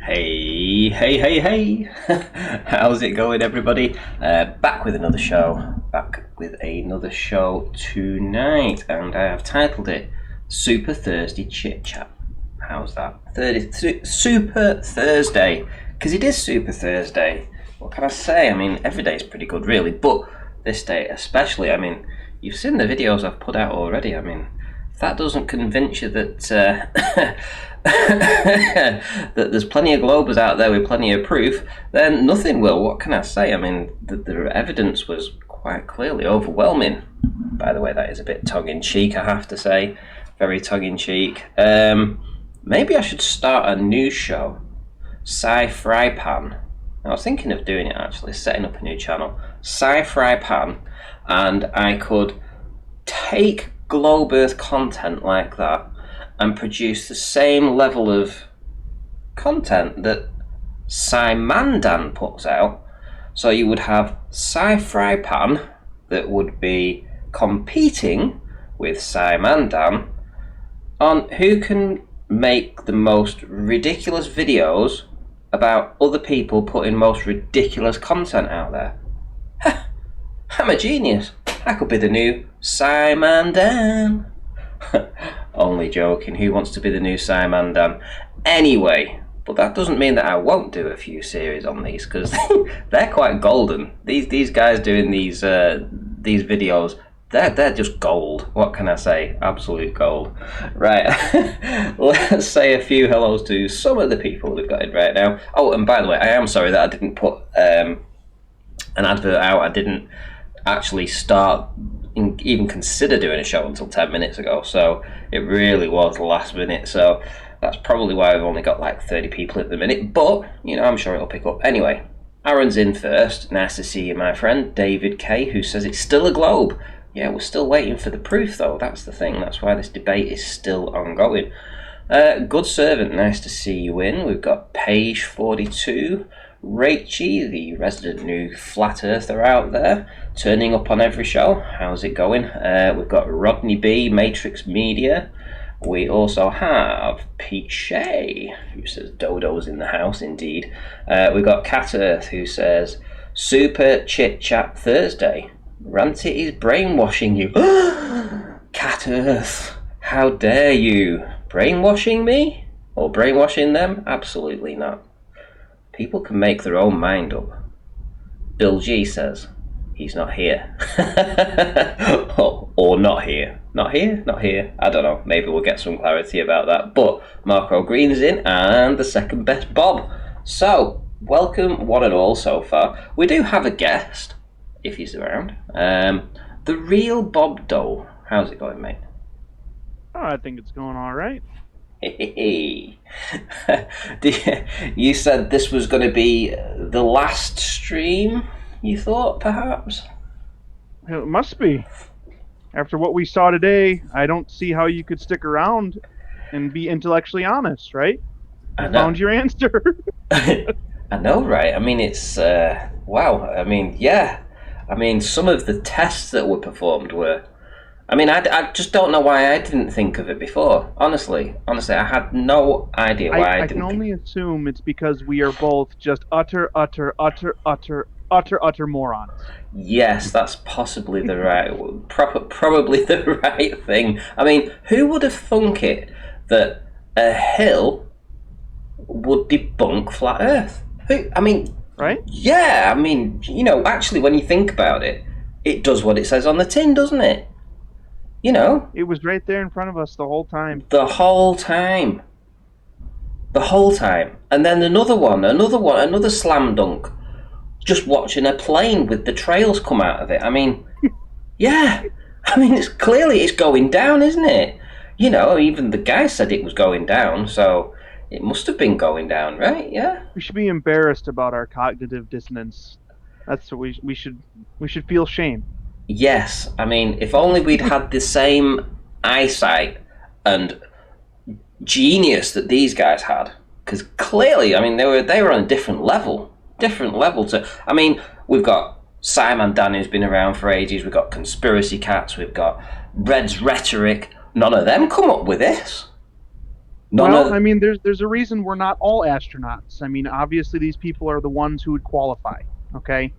Hey. How's it going, everybody? Back with another show. Tonight, and I have titled it Super Thursday Chit Chat. How's that? Super Thursday, because it is Super Thursday. What can I say? I mean, every day is pretty good, really, but this day especially. I mean, you've seen the videos I've put out already. I mean, if that doesn't convince you that that there's plenty of Globers out there with plenty of proof, then nothing will. What can I say? I mean, the evidence was quite clearly overwhelming. By the way, that is a bit tongue-in-cheek, I have to say. Very tongue-in-cheek. Maybe I should start a new show. Sci-Fry Pan. I was thinking of doing it, actually, setting up a new channel. Sci-Fry Pan. And I could take Globe Earth content like that and produce the same level of content that Sci-Mandan puts out. So you would have Sci-Fry Pan that would be competing with Sci-Mandan on who can make the most ridiculous videos about other people putting most ridiculous content out there. I'm a genius. I could be the new Sci-Mandan. Only joking. Who wants to be the new Sci-Mandan? Anyway, but that doesn't mean that I won't do a few series on these, because they're quite golden. These guys doing these videos, they're just gold. What can I say? Absolute gold. Right. Let's say a few hellos to some of the people we've got in right now. Oh, and by the way, I am sorry that I didn't put an advert out. I didn't actually even consider doing a show until 10 minutes ago, so it really was last minute. So that's probably why I've only got like 30 people at the minute, but you know, I'm sure it'll pick up. Anyway, Aaron's in first. Nice to see you, my friend. David K, who says it's still a globe. Yeah, we're still waiting for the proof, though. That's the thing. That's why this debate is still ongoing. Good Servant, nice to see you in. We've got Page 42. Rachie, the resident new flat earther out there, turning up on every show. How's it going? We've got Rodney B, Matrix Media. We also have Pete Shea, who says Dodo's in the house, indeed. We've got Cat Earth, who says Super Chit Chat Thursday. Ranty is brainwashing you. Cat Earth, how dare you? Brainwashing me? Or brainwashing them? Absolutely not. People can make their own mind up. Bill G says he's not here. or not here. Not here? Not here. I don't know. Maybe we'll get some clarity about that. But Marco Green's in, and the second best Bob. So, welcome one and all so far. We do have a guest, if he's around. The real Bob Dole. How's it going, mate? Oh, I think it's going all right. Hey. You said this was going to be the last stream, you thought, perhaps? It must be. After what we saw today, I don't see how you could stick around and be intellectually honest, right? I found your answer. I know, right? I mean, it's, wow. I mean, yeah. I mean, some of the tests that were performed were... I mean, I just don't know why I didn't think of it before. Honestly, I had no idea why I didn't. I can only assume it's because we are both just utter morons. Yes, that's possibly the right, probably the right thing. I mean, who would have thunk it that a hill would debunk flat Earth? I mean, right? Yeah, I mean, you know, actually, when you think about it, it does what it says on the tin, doesn't it? You know, it was right there in front of us the whole time. The whole time. And then another slam dunk. Just watching a plane with the trails come out of it. I mean, yeah. I mean, it's going down, isn't it? You know, even the guy said it was going down, so it must have been going down, right? Yeah. We should be embarrassed about our cognitive dissonance. That's what we should feel shame. Yes, I mean, if only we'd had the same eyesight and genius that these guys had, because clearly, I mean, they were on a different level to. I mean, we've got Simon Dan, who's been around for ages. We've got Conspiracy Cats. We've got Red's Rhetoric. None of them come up with this. None Well, I of. mean, there's a reason we're not all astronauts. I mean, obviously these people are the ones who would qualify. Okay.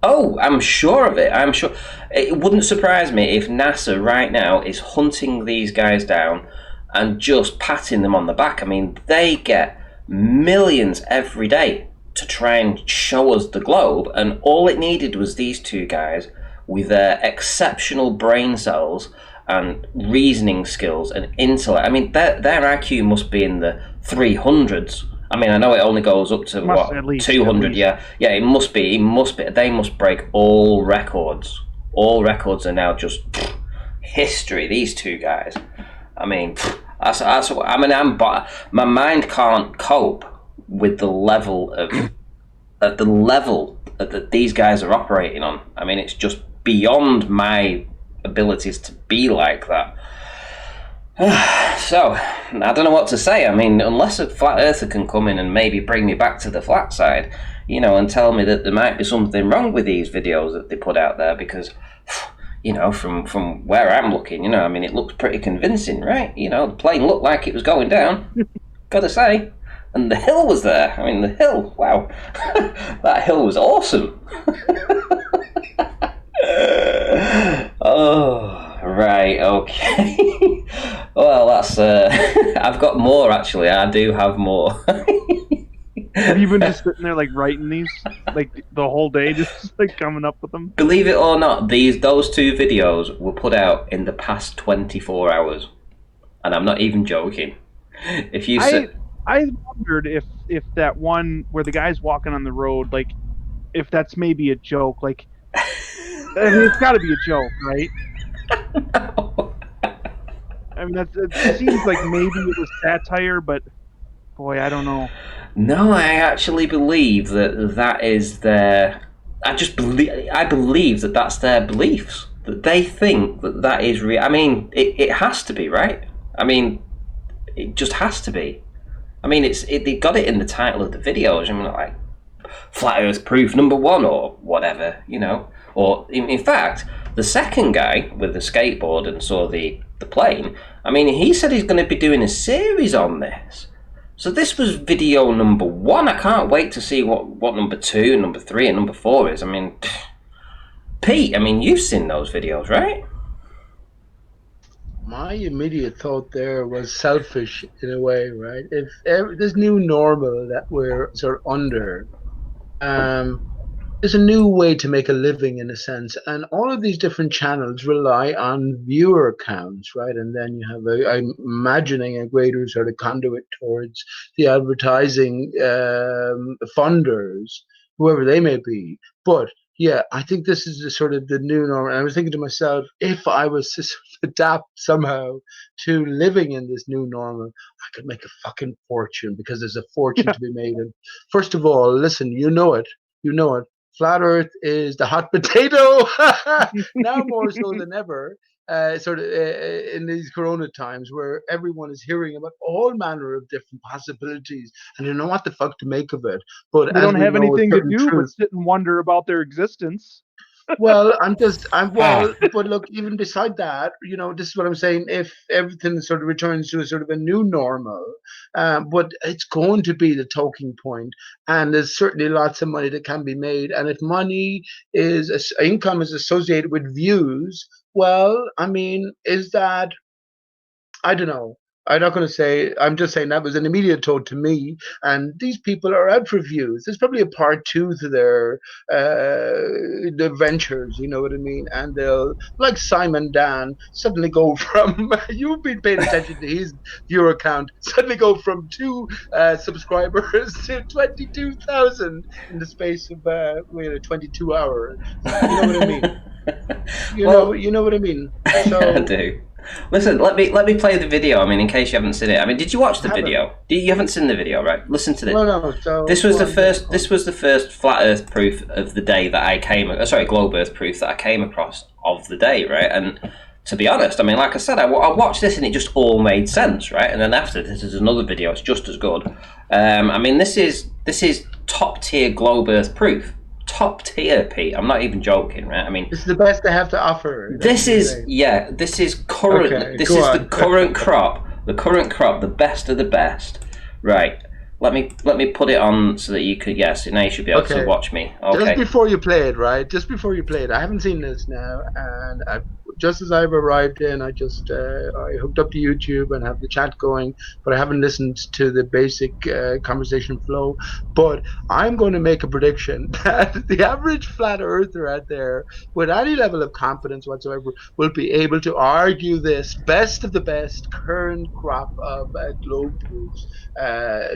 Oh, I'm sure of it. I'm sure. It wouldn't surprise me if NASA right now is hunting these guys down and just patting them on the back. I mean, they get millions every day to try and show us the globe, and all it needed was these two guys with their exceptional brain cells and reasoning skills and intellect. I mean, their IQ must be in the 300s. I mean, I know it only goes up to Must what, at least, 200. Yeah, yeah. It must be. It must be. They must break all records. All records are now just history. These two guys. I mean, that's what I mean. My mind can't cope with the level of at the level that these guys are operating on. I mean, it's just beyond my abilities to be like that. So, I don't know what to say. I mean, unless a flat earther can come in and maybe bring me back to the flat side, and tell me that there might be something wrong with these videos that they put out there, because, from where I'm looking, I mean, it looks pretty convincing, right? The plane looked like it was going down, gotta say. And the hill was there. I mean, the hill, wow. That hill was awesome. Oh, right, okay. Well, that's. I've got more, actually. I do have more. Have you been just sitting there like writing these like the whole day, just like coming up with them? Believe it or not, those two videos were put out in the past 24 hours. And I'm not even joking. If you said. I wondered if that one where the guy's walking on the road, like if that's maybe a joke. Like, I mean, it's got to be a joke, right? No. I mean, it seems like maybe it was satire, but boy, I don't know. No, I actually believe that is their. I believe that that's their beliefs. That they think that is real. I mean, it has to be, right? I mean, it just has to be. I mean, they got it in the title of the videos. I mean, like flat Earth proof #1 or whatever, Or in fact, the second guy with the skateboard and saw the plane. I mean, he said he's going to be doing a series on this. So this was video #1. I can't wait to see what #2, #3, and #4 is. I mean, Pete. I mean, you've seen those videos, right? My immediate thought there was selfish in a way, right? If this new normal that we're sort of under, there's a new way to make a living in a sense, and all of these different channels rely on viewer counts, right? And then you have I'm imagining a greater sort of conduit towards the advertising funders, whoever they may be. But yeah, I think this is the sort of the new norm. And I was thinking to myself, if I was to sort of adapt somehow to living in this new normal, I could make a fucking fortune, because there's a fortune to be made. And first of all, listen, you know it. Flat Earth is the hot potato now more so than ever. In these Corona times, where everyone is hearing about all manner of different possibilities, and you know what the fuck to make of it. But They as don't we have know, a anything to certain do but truth. sit and wonder about their existence. Well, but look, even beside that, this is what I'm saying. If everything sort of returns to a sort of a new normal, but it's going to be the talking point, and there's certainly lots of money that can be made. And if income is associated with views, well, I mean, is that, I don't know. I'm not going to say. I'm just saying that was an immediate thought to me. And these people are out for views. There's probably a part 2 to their ventures. You know what I mean? And they'll, like Simon Dan, suddenly go from you've been paying attention to his viewer account. Suddenly go from 2 subscribers to 22,000 in the space of 22 hours. You know what I mean? You know what I mean. So I do. Listen, let me play the video. I mean, in case you haven't seen it. I mean, did you watch the video? You haven't seen the video, right? Listen to this. No. So this was the first. This was the first flat Earth proof of the day that I came. Sorry, globe Earth proof that I came across of the day, right? And to be honest, I mean, like I said, I watched this and it just all made sense, right? And then after this is another video. It's just as good. I mean, this is top tier globe Earth proof. Top tier, Pete. I'm not even joking, right? I mean, it's the best they have to offer. This is current. Okay, this is the current crop the current crop, the best of the best. Right. Let me put it on so that you could. Yes, now you should be able to watch me. Okay. Just before you play it, right? Just before you play it, I haven't seen this now, and just as I've arrived in, I hooked up to YouTube and have the chat going, but I haven't listened to the basic conversation flow. But I'm going to make a prediction that the average flat earther out there, with any level of competence whatsoever, will be able to argue this best of the best current crop of globe proofs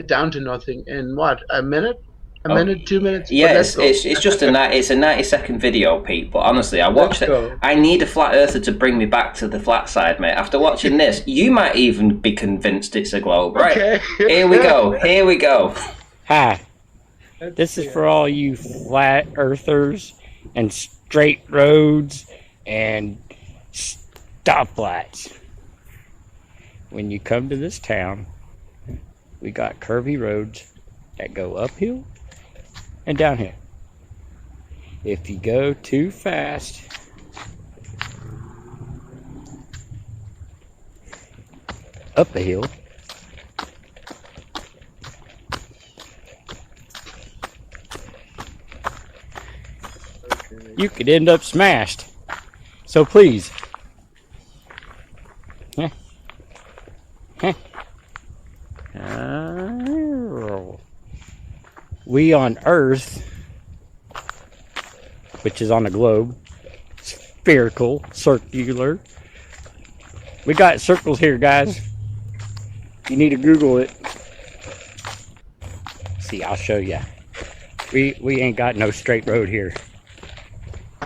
down to nothing in what, a minute? A minute, 2 minutes. Yeah, it's just a 90-second video, Pete. But honestly, I watched it. I need a flat earther to bring me back to the flat side, mate. After watching this, you might even be convinced it's a globe. Right? Okay. Here we go. Here we go. Hi. This is for all you flat earthers and straight roads and stoplights. When you come to this town, we got curvy roads that go uphill and downhill. If you go too fast, up a hill, you could end up smashed. So please, we on Earth, which is on a globe, spherical, circular. We got circles here, guys. You need to Google it. See, I'll show you. We ain't got no straight road here.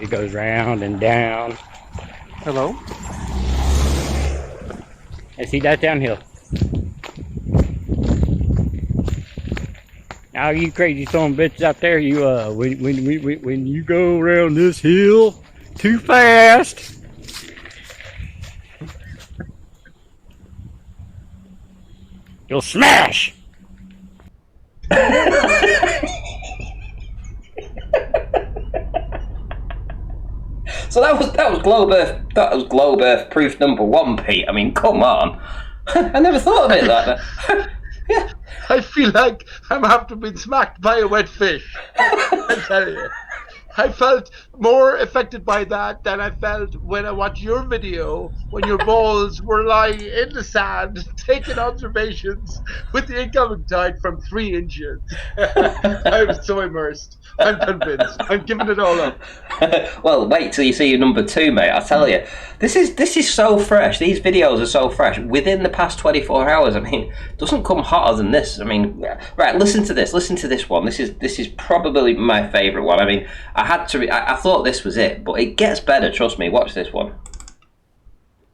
It goes round and down. Hello? I see that downhill. Now you crazy son of a bitches out there, you when you go around this hill too fast, you'll smash. So that was globe Earth. That was globe Earth proof number 1, Pete. I mean, come on. I never thought of it like that. Yeah. I feel like I'm after being smacked by a wet fish. I tell you. I felt more affected by that than I felt when I watched your video when your balls were lying in the sand taking observations with the incoming tide from 3 inches. I was so immersed. I'm convinced. I'm giving it all up. Well, wait till you see your number 2, mate. I tell you, this is so fresh. These videos are so fresh. Within the past 24 hours, I mean, it doesn't come hotter than this. I mean, right? Listen to this. Listen to this one. This is probably my favourite one. I mean, I thought this was it, but it gets better. Trust me. Watch this one.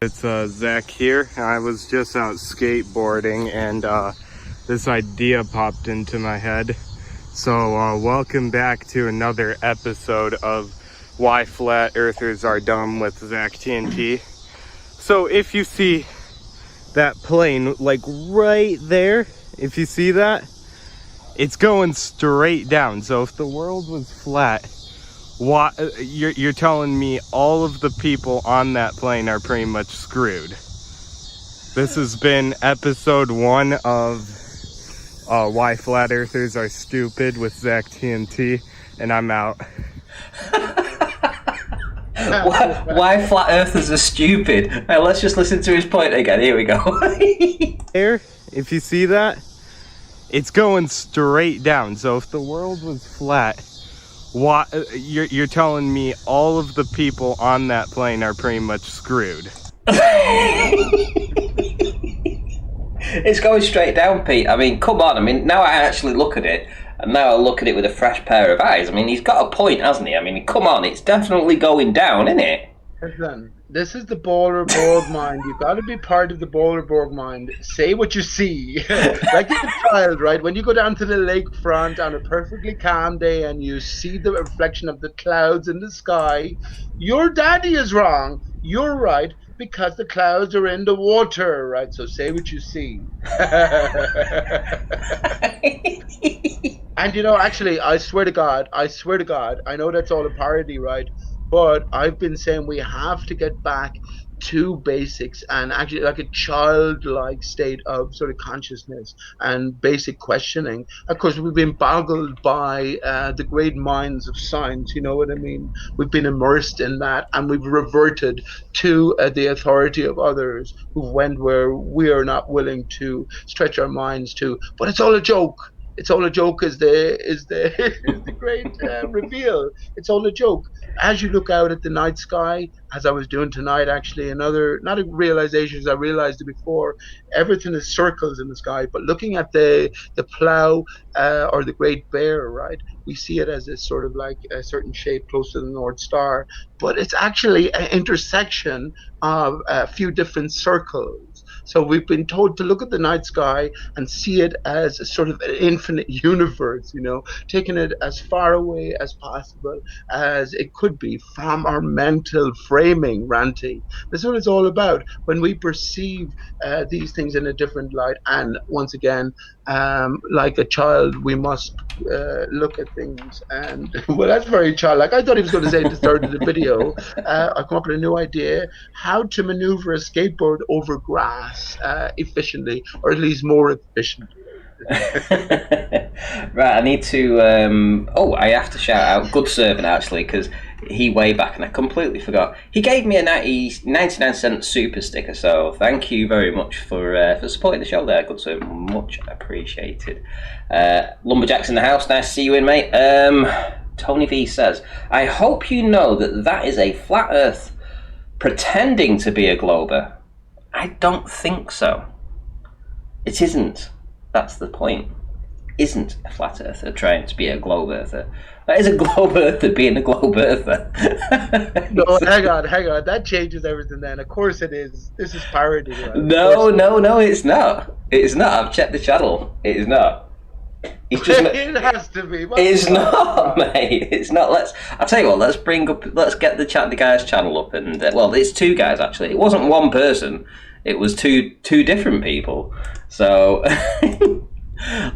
It's Zach here. I was just out skateboarding and this idea popped into my head. So welcome back to another episode of Why Flat Earthers Are Dumb with Zach TNT. So if you see that plane, like right there, if you see that, it's going straight down. So if the world was flat, why you're telling me all of the people on that plane are pretty much screwed? This has been episode 1 of Why Flat Earthers Are Stupid with Zach TNT, and I'm out. Why flat earthers are stupid? Let's just listen to his point again. Here we go. There, if you see that, it's going straight down. So if the world was flat, why you're telling me all of the people on that plane are pretty much screwed? It's going straight down, Pete. I mean, come on. I mean, now I actually look at it, and now I look at it with a fresh pair of eyes. I mean, he's got a point, hasn't he? I mean, come on. It's definitely going down, isn't it? Listen, this is the Boulderborg mind. You've got to be part of the Boulderborg mind. Say what you see. Like a child, right? When you go down to the lakefront on a perfectly calm day and you see the reflection of the clouds in the sky, your daddy is wrong. You're right, because the clouds are in the water, right? So say what you see. And you know, actually, I swear to God, I know that's all a parody, right? But I've been saying we have to get back to basics and actually like a childlike state of sort of consciousness and basic questioning. Of course, we've been boggled by the great minds of science. You know what I mean? We've been immersed in that, and we've reverted to the authority of others who went where we are not willing to stretch our minds to. But it's all a joke. It's all a joke. Is the great reveal. It's all a joke. As you look out at the night sky, as I was doing tonight, actually, another not a realization as I realized it before. Everything is circles in the sky, but looking at the plow or the Great Bear, right? We see it as a sort of like a certain shape close to the North Star, but it's actually an intersection of a few different circles. So we've been told to look at the night sky and see it as a sort of an infinite universe, you know, taking it as far away as possible as it could be from our mental framing, Ranty. That's what it's all about when we perceive these things in a different light. And once again, like a child, we must look at things. And well, that's very childlike. I thought he was going to say at the start of the video, I come up with a new idea: how to maneuver a skateboard over grass efficiently, or at least more efficiently. Right, I need to. I have to shout out Good Servant actually, because he way back and I completely forgot. He gave me a 99-cent super sticker, so thank you very much for supporting the show there, Good Servant. Much appreciated. Lumberjack's in the house. Nice to see you in, mate. Tony V says, I hope you know that is a flat Earth pretending to be a glober. I don't think so. It isn't. That's the point. Isn't a flat earther trying to be a globe earther. That is a globe earther being a globe earther. No, hang on. That changes everything then. Of course it is. This is parody, right? No, it's not. It's not. I've checked the channel. It is not. It's just it has to be. It's not, mate. It's not. I'll tell you what. Let's get the guy's channel up, and it's two guys actually. It wasn't one person. It was two different people. So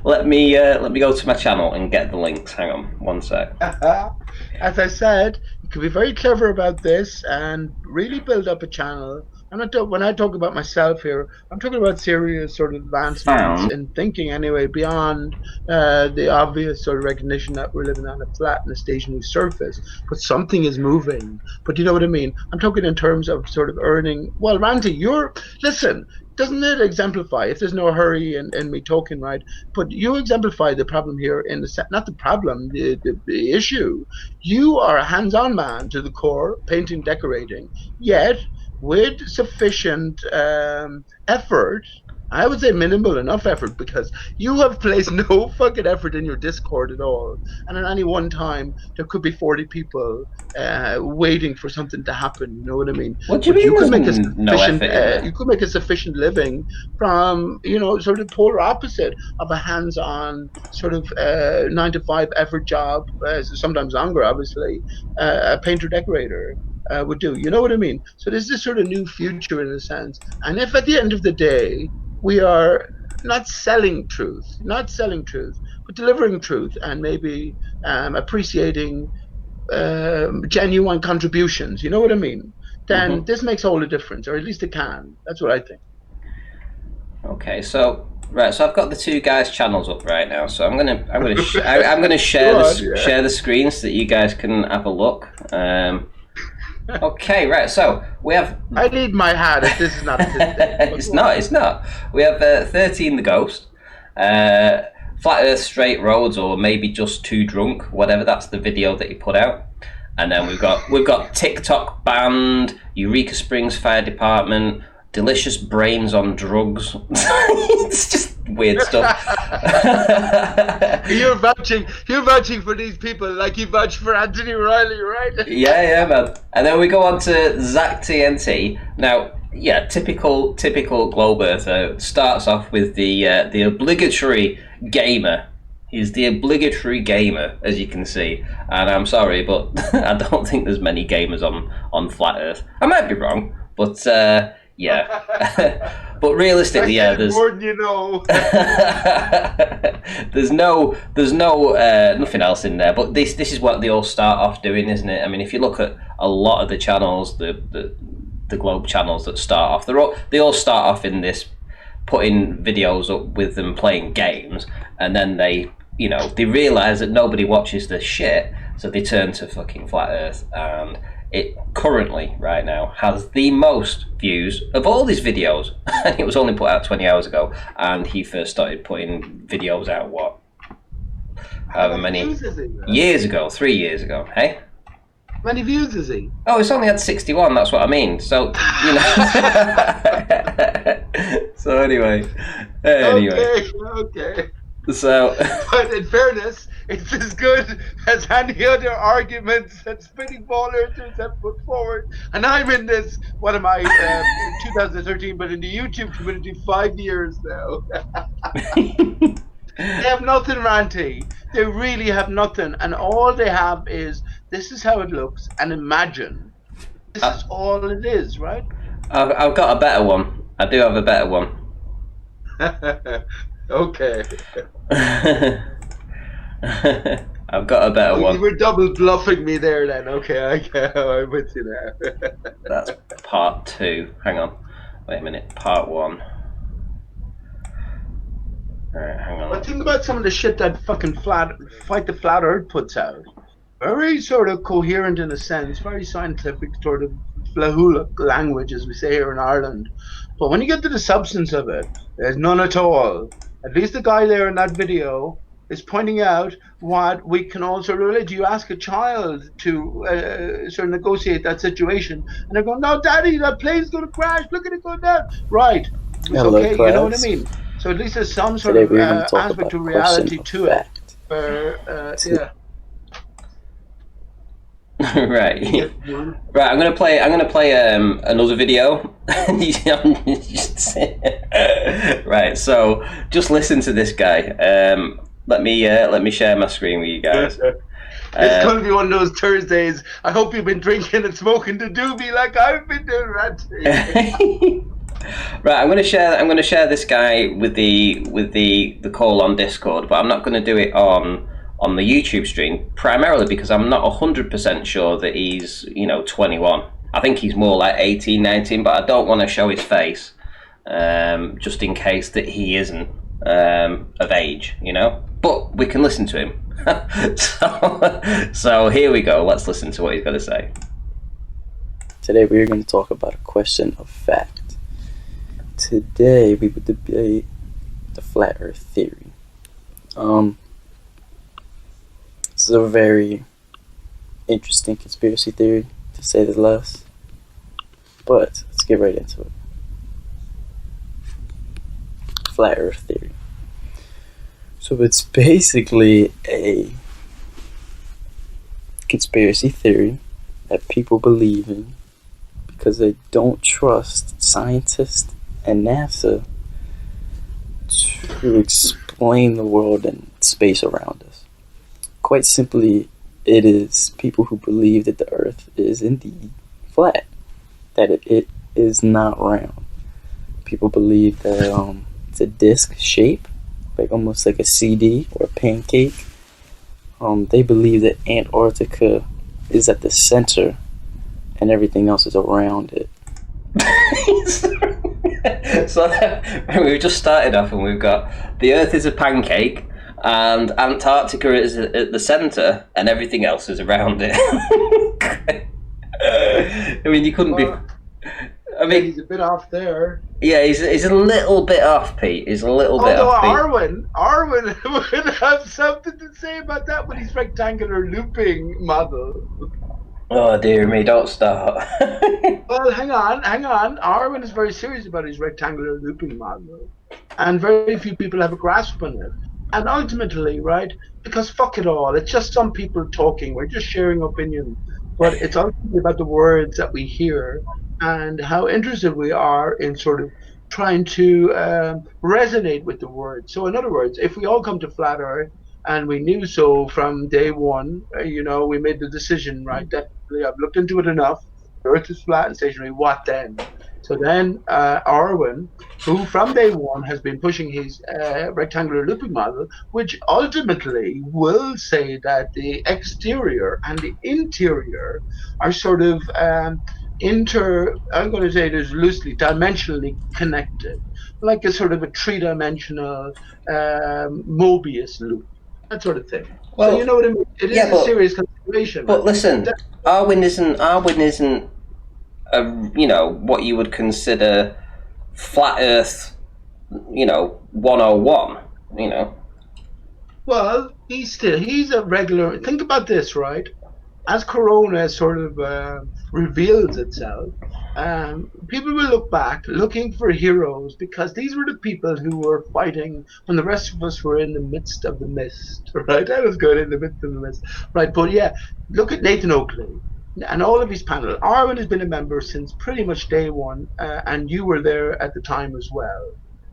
let me go to my channel and get the links. Hang on, one sec. As I said, you can be very clever about this and really build up a channel. When I talk about myself here, I'm talking about serious sort of advancements in thinking anyway, beyond the obvious sort of recognition that we're living on a flat and a stationary surface. But something is moving. But you know what I mean? I'm talking in terms of sort of earning. Well, Randy, listen, doesn't it exemplify, if there's no hurry in me talking, right? But you exemplify the problem here in not the problem, the issue. You are a hands-on man to the core, painting, decorating, yet with sufficient effort, I would say minimal enough effort, because you have placed no fucking effort in your Discord at all. And at any one time, there could be 40 people waiting for something to happen. You know what I mean? What do you mean? You could make a sufficient living from, sort of polar opposite of a hands-on sort of 9-to-5 effort job, sometimes longer, obviously, a painter decorator. Would do. You know what I mean? So there's this sort of new future in a sense. And if at the end of the day we are not selling truth, but delivering truth, and maybe appreciating genuine contributions, you know what I mean? Then this makes all the difference, or at least it can. That's what I think. Okay, so I've got the two guys' channels up right now. So I'm gonna share the screen so that you guys can have a look. Okay, right. So we have. I need my hat. If this is not. It's not. We have 13 the Ghost, Flat Earth Straight Roads, or maybe just too drunk. Whatever. That's the video that he put out. And then we've got TikTok banned, Eureka Springs Fire Department, Delicious Brains on Drugs. It's just weird stuff. You're vouching for these people like you vouch for Anthony Riley, right? Yeah, man. And then we go on to Zach TNT. Now, yeah, typical globe earther starts off with the obligatory gamer. He's the obligatory gamer, as you can see. And I'm sorry, but I don't think there's many gamers on Flat Earth. I might be wrong, but yeah. But realistically, there's more than you know. there's no nothing else in there. But this is what they all start off doing, isn't it? I mean, if you look at a lot of the channels, the the Globe channels that start off. They all start off in this, putting videos up with them playing games, and then they realise that nobody watches this shit, so they turn to fucking Flat Earth, and it currently, right now, has the most views of all these videos. And it was only put out 20 hours ago, and he first started putting videos out, however many years ago, 3 years ago, hey? How many views is he? Oh, it's only had 61, that's what I mean. So, So anyway. Okay. So, but in fairness, it's as good as any other arguments that spinning ball earthers have put forward. And I'm in this, what am I, 2013, but in the YouTube community 5 years now. They have nothing, Ranty. They really have nothing. And all they have is, this is how it looks, and imagine. This is all it is, right? I've got a better one. I do have a better one. Okay. I've got a better one. You were double bluffing me there then. Okay, I'm with you now. That's part 2. Hang on. Wait a minute. Part 1. Alright, hang on. But think about some of the shit that fucking Fight the Flat Earth puts out. Very sort of coherent in a sense, very scientific sort of flahula language, as we say here in Ireland. But when you get to the substance of it, there's none at all. At least the guy there in that video is pointing out what we can also relate. You ask a child to sort of negotiate that situation, and they're going, "No, Daddy, that plane's going to crash. Look at it go down." Right. It's okay. You know what I mean? So at least there's some sort of aspect of reality to it. Yeah. Right. Right. I'm gonna play another video. Right. So just listen to this guy. Let me share my screen with you guys. It's going to be one of those Thursdays. I hope you've been drinking and smoking the doobie like I've been doing, Ranty. Right, I'm gonna share this guy with the call on Discord, but I'm not gonna do it on the YouTube stream, primarily because I'm not 100% sure that he's 21. I think he's more like 18, 19, but I don't want to show his face, just in case that he isn't of age, But we can listen to him. So here we go. Let's listen to what he's got to say. Today we are going to talk about a question of fact. Today we would debate the flat earth theory. This is a very interesting conspiracy theory, to say the least. But let's get right into it. Flat earth theory. So it's basically a conspiracy theory that people believe in because they don't trust scientists and NASA to explain the world and space around us. Quite simply, it is people who believe that the Earth is indeed flat, that it is not round. People believe that it's a disc shape, like almost like a CD or a pancake. They believe that Antarctica is at the center and everything else is around it. So we've just started off and we've got the Earth is a pancake and Antarctica is at the centre and everything else is around it. I mean, you couldn't be... I mean, he's a bit off there. Yeah, he's a little bit off, Pete. He's a little bit off, Pete. Arwen would have something to say about that with his rectangular looping model. Oh dear me, don't start. Well, hang on. Arwen is very serious about his rectangular looping model, and very few people have a grasp on it. And ultimately, right, because fuck it all, it's just some people talking, we're just sharing opinions, but it's ultimately about the words that we hear and how interested we are in sort of trying to resonate with the words. So in other words, if we all come to flat earth, and we knew so from day one, we made the decision, right, definitely, I've looked into it enough, the earth is flat and stationary, what then? So then Arwen, who from day one has been pushing his rectangular looping model, which ultimately will say that the exterior and the interior are sort of I'm going to say it is loosely, dimensionally connected, like a sort of a three-dimensional Mobius loop, that sort of thing. So you Well, know what I mean? It is yeah, a serious consideration, right? but listen, Arwin isn't a, what you would consider flat Earth, 101. Well, he's a regular. Think about this, right? As Corona sort of reveals itself, people will look back looking for heroes because these were the people who were fighting when the rest of us were in the midst of the mist, right? That was good, in the midst of the mist, right? But yeah, look at Nathan Oakley and all of his panel. Arwen has been a member since pretty much day one, and you were there at the time as well.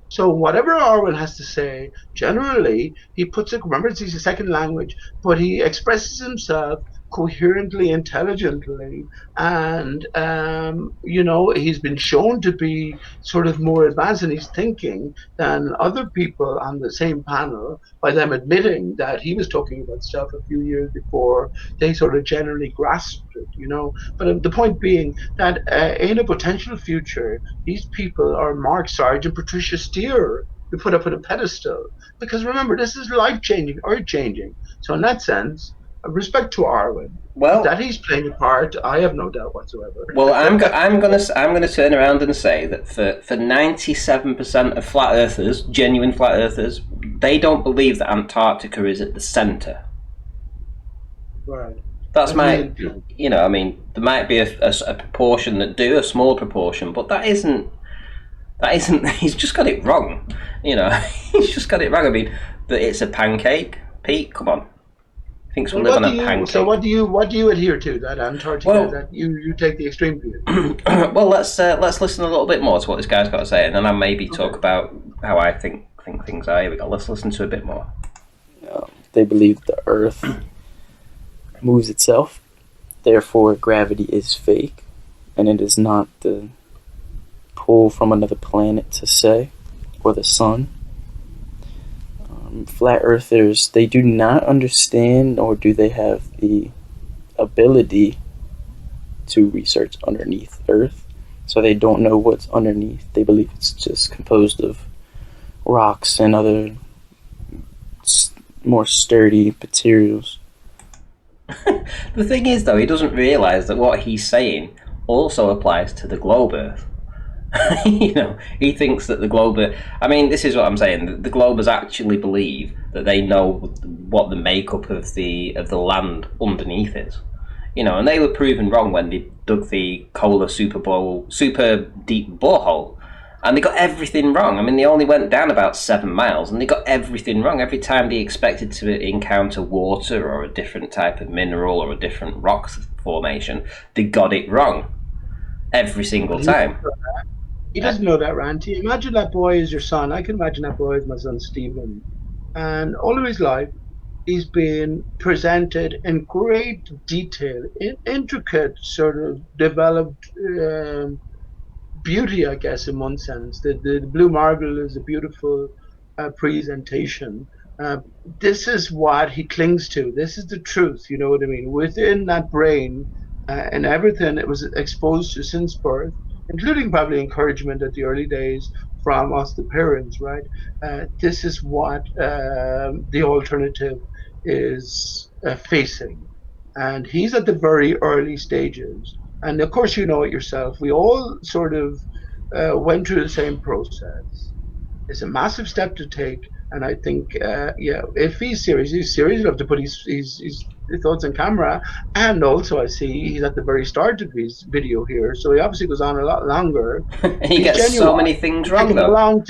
So whatever Arwen has to say, generally he puts it. Remember, it's his second language, but he expresses himself coherently, intelligently, and he's been shown to be sort of more advanced in his thinking than other people on the same panel by them admitting that he was talking about stuff a few years before they sort of generally grasped it. But the point being that in a potential future, these people are Mark Sarge and Patricia Steer to put up on a pedestal. Because remember, this is life changing, earth changing. So in that sense, respect to Arwen, but Well, that he's playing a part, I have no doubt whatsoever. well, I'm gonna turn around and say that for 97% of flat earthers, genuine flat earthers, they don't believe that Antarctica is at the centre. Right. That's I my, mean, there might be a proportion that do, a small proportion, but that isn't. He's just got it wrong. He's just got it wrong. I mean, that it's a pancake. Pete, come on. Thinks we live on a pancake. So what do you adhere to? That Antarctica? Well, that you take the extreme view? Well, let's listen a little bit more to what this guy's got to say, and then I'll maybe talk about how I think things are. Here we go. Let's listen to a bit more. They believe the Earth moves itself, therefore gravity is fake, and it is not the pull from another planet to say, or the sun. Flat earthers, they do not understand, nor do they have the ability to research underneath Earth, so they don't know what's underneath. They believe it's just composed of rocks and other more sturdy materials. The thing is, though, he doesn't realise that what he's saying also applies to the globe Earth. He thinks that the globe. I mean, this is what I'm saying. The Globers actually believe that they know what the makeup of the land underneath is. And they were proven wrong when they dug the Kohler super deep borehole, and they got everything wrong. I mean, they only went down about 7 miles, and they got everything wrong. Every time they expected to encounter water or a different type of mineral or a different rock formation, they got it wrong every single time. He doesn't know that, Ranty. Imagine that boy is your son. I can imagine that boy is my son Stephen. And all of his life, he's been presented in great detail, in intricate, sort of developed beauty, I guess, in one sense. The Blue Marble is a beautiful presentation. This is what he clings to. This is the truth, you know what I mean? Within that brain and everything it was exposed to since birth, including probably encouragement at the early days from us, the parents, right? This is what the alternative is facing. And he's at the very early stages. And of course, you know it yourself. We all sort of went through the same process. It's a massive step to take. And I think, if he's serious enough to put his thoughts on camera. And also, I see he's at the very start of his video here, so he obviously goes on a lot longer. And he gets genuine, so many things wrong, though.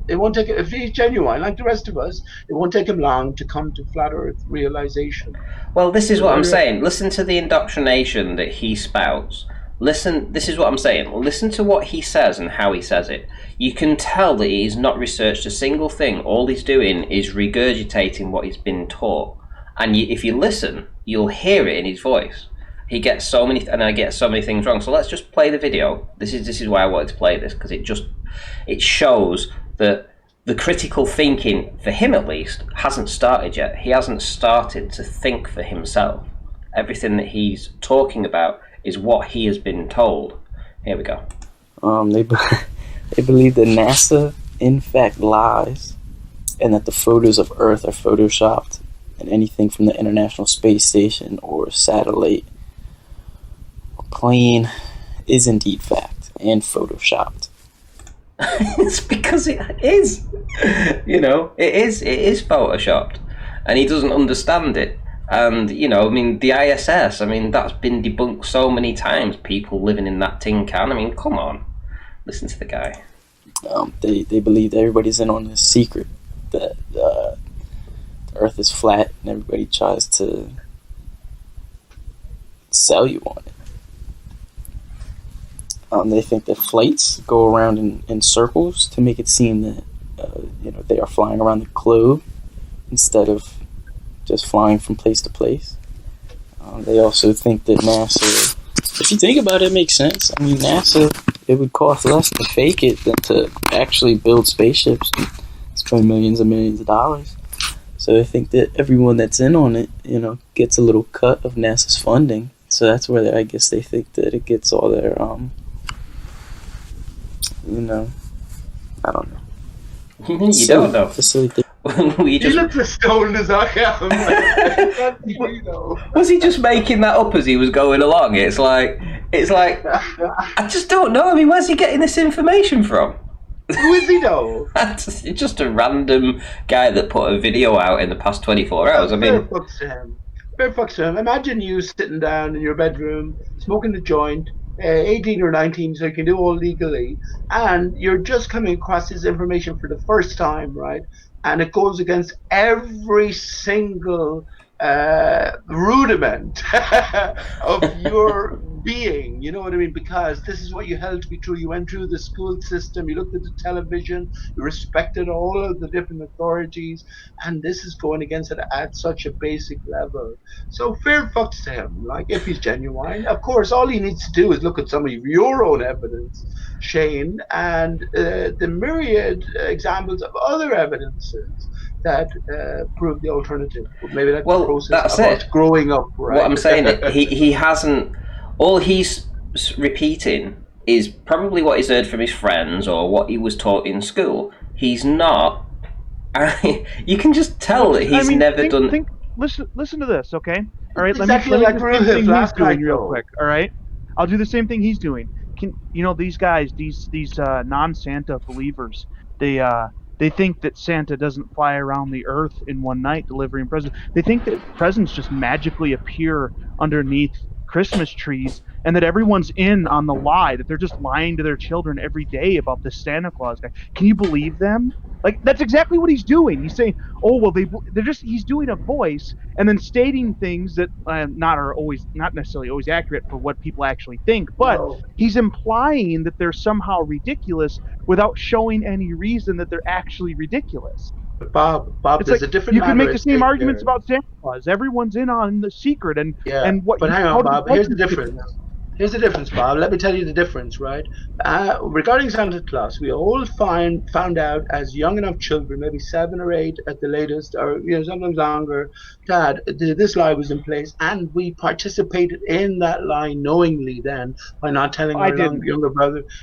It won't take, if he's genuine, like the rest of us, it won't take him long to come to flat Earth realization. Well, this is what I'm saying. Listen to the indoctrination that he spouts. Listen, this is what I'm saying. Listen to what he says and how he says it. You can tell that he's not researched a single thing. All he's doing is regurgitating what he's been taught. And if you listen, you'll hear it in his voice. He gets so many, and I get so many things wrong. So let's just play the video. This is why I wanted to play this, because it shows that the critical thinking, for him at least, hasn't started yet. He hasn't started to think for himself. Everything that he's talking about is what he has been told. Here we go. They they believe that NASA in fact lies, and that the photos of Earth are photoshopped, and anything from the International Space Station or satellite or plane is indeed fact and photoshopped. It's because it is. You know, it is photoshopped, and he doesn't understand it. And, you know, I mean, the ISS, I mean, that's been debunked so many times. People living in that tin can. I mean, come on. Listen to the guy. They believe that everybody's in on this secret, that the Earth is flat, and everybody tries to sell you on it. They think that flights go around in circles to make it seem that they are flying around the globe instead of just flying from place to place. They also think that NASA, if you think about it, it makes sense. I mean, NASA, it would cost less to fake it than to actually build spaceships and spend millions and millions of dollars. So I think that everyone that's in on it, gets a little cut of NASA's funding. So that's where I guess they think that it gets all their, I don't know. You don't know. Facility. He looks as stoned as I am. Was he just making that up as he was going along? It's like I just don't know. I mean, where's he getting this information from? Who is he though? It's just a random guy that put a video out in the past 24 hours. I mean, Fair fucks to him. Imagine you sitting down in your bedroom, smoking a joint, 18 or 19, so you can do all legally, and you're just coming across this information for the first time, right? And it goes against every single rudiment of your being, you know what I mean? Because this is what you held to be true. You went through the school system, you looked at the television, you respected all of the different authorities, and this is going against it at such a basic level. So fair fucks to him. Like, if he's genuine, of course, all he needs to do is look at some of your own evidence, Shane, and the myriad examples of other evidences that prove the alternative. Maybe that's the process of us growing up, right? What I'm saying, he hasn't. All he's repeating is probably what he's heard from his friends or what he was taught in school. He's not. You can just tell that he's never done. Listen to this, okay? All right, exactly let me do the same thing he's doing real though. quick. All right, I'll do the same thing he's doing. These guys, these non-Santa believers, they think that Santa doesn't fly around the earth in one night delivering presents. They think that presents just magically appear underneath Christmas trees, and that everyone's in on the lie, that they're just lying to their children every day about this Santa Claus guy. Can you believe them? Like, that's exactly what he's doing. He's saying, oh, well, he's doing a voice and then stating things that not necessarily always accurate for what people actually think, but he's implying that they're somehow ridiculous without showing any reason that they're actually ridiculous. Bob, there's a different. You can make the same arguments about Santa Claus. Everyone's in on the secret, and what. But hang on, Bob. Here's the difference. Here's the difference, Bob. Let me tell you the difference, right? Regarding Santa Claus, we all found out as young enough children, maybe 7 or 8 at the latest, or sometimes longer, that this lie was in place, and we participated in that lie knowingly then by not telling our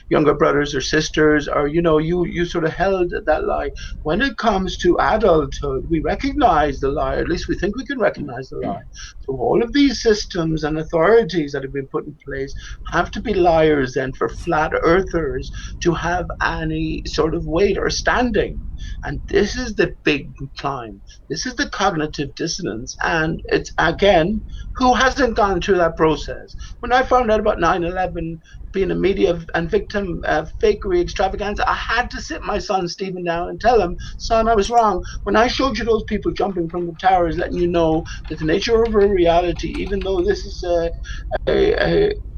younger brothers or sisters, or you sort of held that lie. When it comes to adulthood, we recognize the lie. At least we think we can recognize the lie. So all of these systems and authorities that have been put in place have to be liars then for flat earthers to have any sort of weight or standing. And this is the big climb. This is the cognitive dissonance. And it's, again, who hasn't gone through that process? When I found out about 9/11 being a media and victim fakery extravaganza, I had to sit my son Stephen down and tell him, son, I was wrong. When I showed you those people jumping from the towers, letting you know that the nature of our reality, even though this is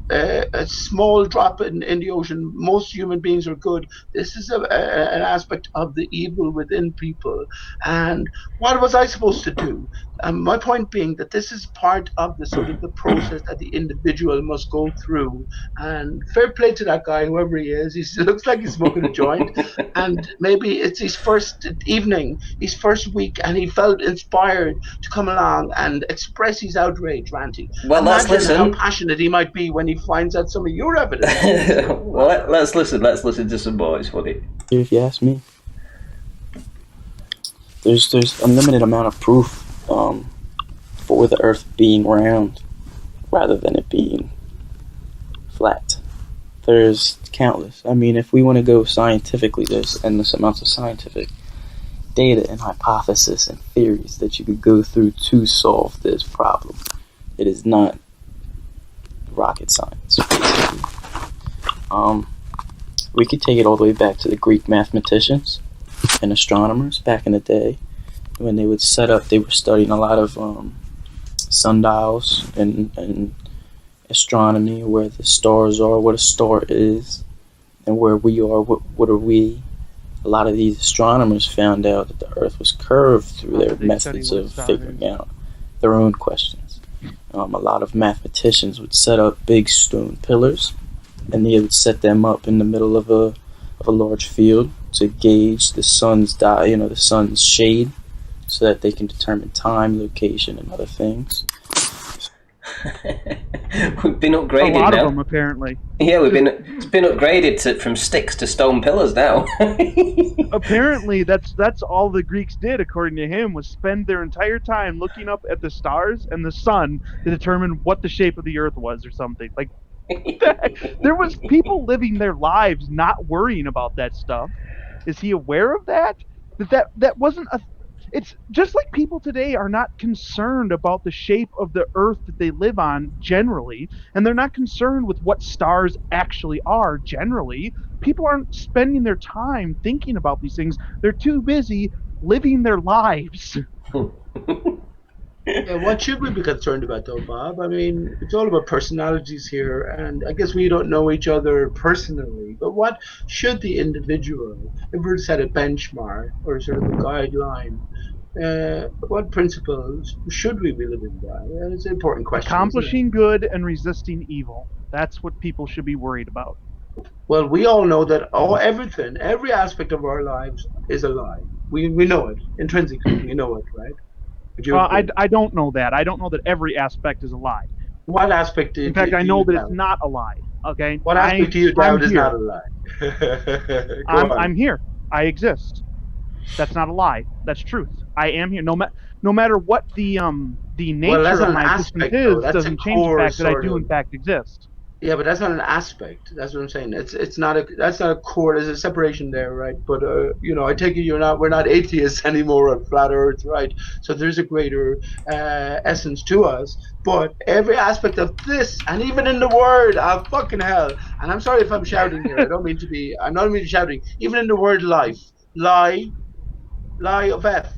a small drop in the ocean, most human beings are good. This is an aspect of the evil within people. And what was I supposed to do? My point being that this is part of the sort of the process that the individual must go through. And fair play to that guy, whoever he is. He looks like he's smoking a joint. And maybe it's his first evening, his first week, and he felt inspired to come along and express his outrage, Ranty. Well, let's listen. How passionate he might be when he finds out some of your evidence. Well, let's listen. Let's listen to some more. It's funny. If you ask me, there's a limited amount of proof for the Earth being round rather than it being flat. There's countless. I mean, if we want to go scientifically, there's endless amounts of scientific data and hypotheses and theories that you could go through to solve this problem. It is not rocket science, basically. We could take it all the way back to the Greek mathematicians and astronomers back in the day when they would set up. They were studying a lot of sundials and astronomy, where the stars are, what a star is, and where we are, what are we. A lot of these astronomers found out that the Earth was curved through their methods of figuring out their own questions. A lot of mathematicians would set up big stone pillars, and they would set them up in the middle of a large field to gauge the sun's the sun's shade, so that they can determine time, location, and other things. We've been upgraded now. A lot of them, apparently. Yeah, it's been upgraded from sticks to stone pillars now. Apparently, that's all the Greeks did, according to him, was spend their entire time looking up at the stars and the sun to determine what the shape of the Earth was, or something. Like, there was people living their lives not worrying about that stuff. Is he aware of that? That wasn't a. It's just like people today are not concerned about the shape of the Earth that they live on generally, and they're not concerned with what stars actually are generally. People aren't spending their time thinking about these things. They're too busy living their lives. Yeah, what should we be concerned about, though, Bob? I mean, it's all about personalities here, and I guess we don't know each other personally, but what should the individual, if we set a benchmark or sort of a guideline, what principles should we be living by? And it's an important question. Accomplishing good and resisting evil. That's what people should be worried about. Well, we all know that every aspect of our lives is a lie. We know it. Intrinsically, we know it, right? I don't know that. I don't know that every aspect is a lie. What aspect in fact, I know that it's not a lie. Okay. What aspect do you doubt is not a lie? I'm here. I exist. That's not a lie. That's truth. I am here. No matter what the nature of my existence is, doesn't change the fact that I do in fact exist. Yeah, but that's not an aspect. That's what I'm saying. That's not a core. There's a separation there, right? But I take it we're not atheists anymore on flat Earth, right? So there's a greater essence to us. But every aspect of this, and even in the word, fucking hell. And I'm sorry if I'm shouting here. I'm not mean to be shouting. Even in the word life, lie of F.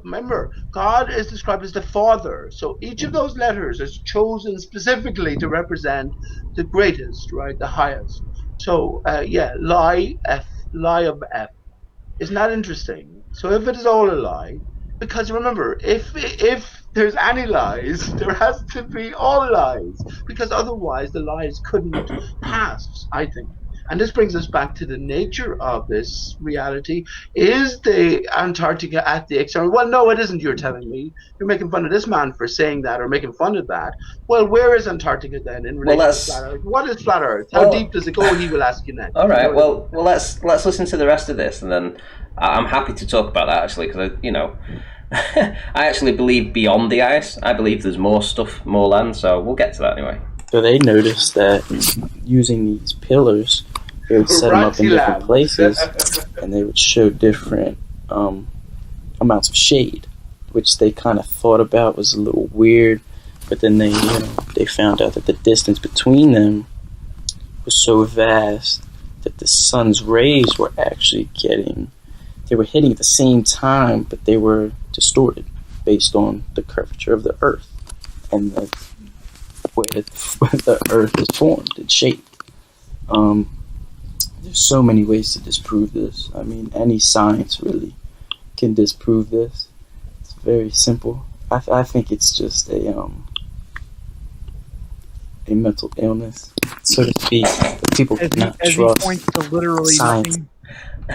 Remember, God is described as the Father. So each of those letters is chosen specifically to represent the greatest, right? The highest. So, lie of F. Isn't that interesting? So if it is all a lie, because remember, if there's any lies, there has to be all lies, because otherwise the lies couldn't pass, I think. And this brings us back to the nature of this reality. Is the Antarctica at the external? Well, no, it isn't, you're telling me. You're making fun of this man for saying that or making fun of that. Well, where is Antarctica then in relation to flat Earth? What is flat Earth? How deep does it go? He will ask you next. All right, well, let's listen to the rest of this, and then I'm happy to talk about that, actually, because, I actually believe beyond the ice. I believe there's more stuff, more land, so we'll get to that anyway. So they noticed that using these pillars, they would set them up in different places, and they would show different amounts of shade, which they kind of thought about was a little weird. But then they found out that the distance between them was so vast that the sun's rays were actually they were hitting at the same time, but they were distorted based on the curvature of the Earth and the way that the Earth is formed and shaped. There's so many ways to disprove this. I mean, any science really can disprove this. It's very simple. I think it's just a mental illness, so to speak. People cannot trust science.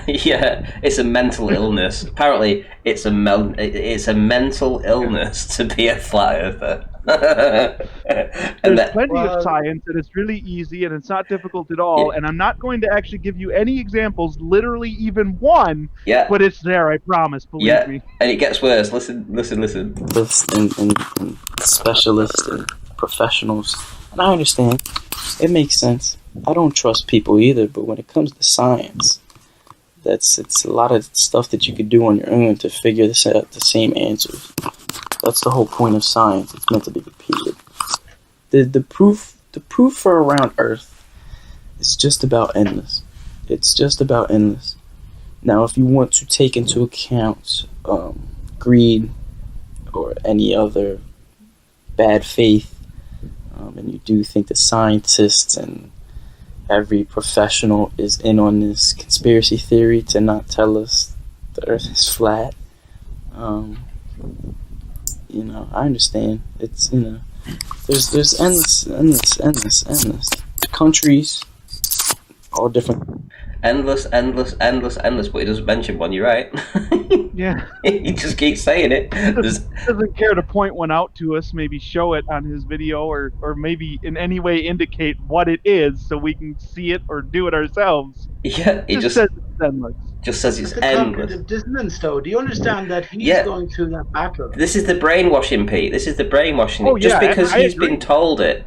Yeah, it's a mental illness. Apparently, it's a mental illness to be a flat earther. And There's plenty of Well, science, and it's really easy, and it's not difficult at all. And I'm not going to actually give you any examples, literally even one, yeah, but it's there, I promise. Believe yeah, me. and it gets worse. Listen. This and specialists and professionals, and I understand. It makes sense. I don't trust people either, but when it comes to science, it's a lot of stuff that you could do on your own to figure this out, the same answers. That's the whole point of science. It's meant to be repeated. The proof for around Earth is just about endless. It's just about endless. Now, if you want to take into account greed or any other bad faith, and you do think that scientists and every professional is in on this conspiracy theory to not tell us the Earth is flat, I understand. It's there's endless countries, all different. Endless. But he doesn't mention one. You're right. Yeah. He just keeps saying it. Doesn't care to point one out to us, maybe show it on his video, or maybe in any way indicate what it is so we can see it or do it ourselves. Yeah, he just says it's endless. just says it's It's the endless. cognitive dissonance, though. Do you understand that he's Yeah. going through that battle? This is the brainwashing, Pete. This is the brainwashing. Oh, Just yeah, because I he's agree. been told it,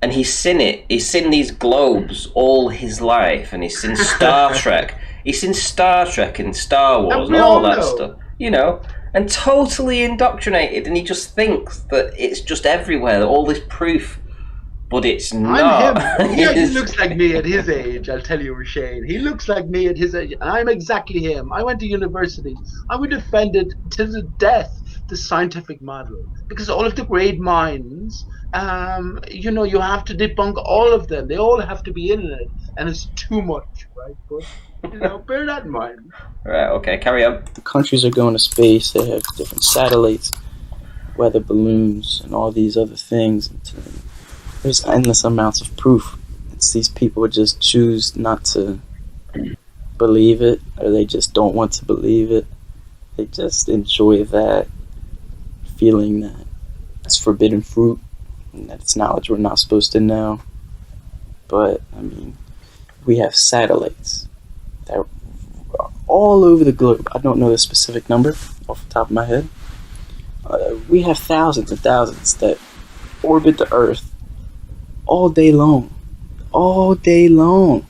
and he's seen it. He's seen these globes all his life, and he's seen Star Trek. He's seen Star Trek and Star Wars And and we all all that know. stuff. And totally indoctrinated, and he just thinks that it's just everywhere, all this proof, but it's not. I'm him. Yeah, he looks like me at his age, I'll tell you, Shane. He looks like me at his age. I'm exactly him. I went to university. I would defend it to the death, the scientific model. Because all of the great minds, you have to debunk all of them. They all have to be in it. And it's too much, right? But, bear that in mind. Right, okay, carry on. Countries are going to space. They have different satellites, weather balloons, and all these other things. There's endless amounts of proof. It's these people just choose not to believe it, or they just don't want to believe it. They just enjoy that feeling that it's forbidden fruit and that it's knowledge we're not supposed to know. But, we have satellites that are all over the globe. I don't know the specific number off the top of my head. We have thousands and thousands that orbit the Earth all day long. All day long.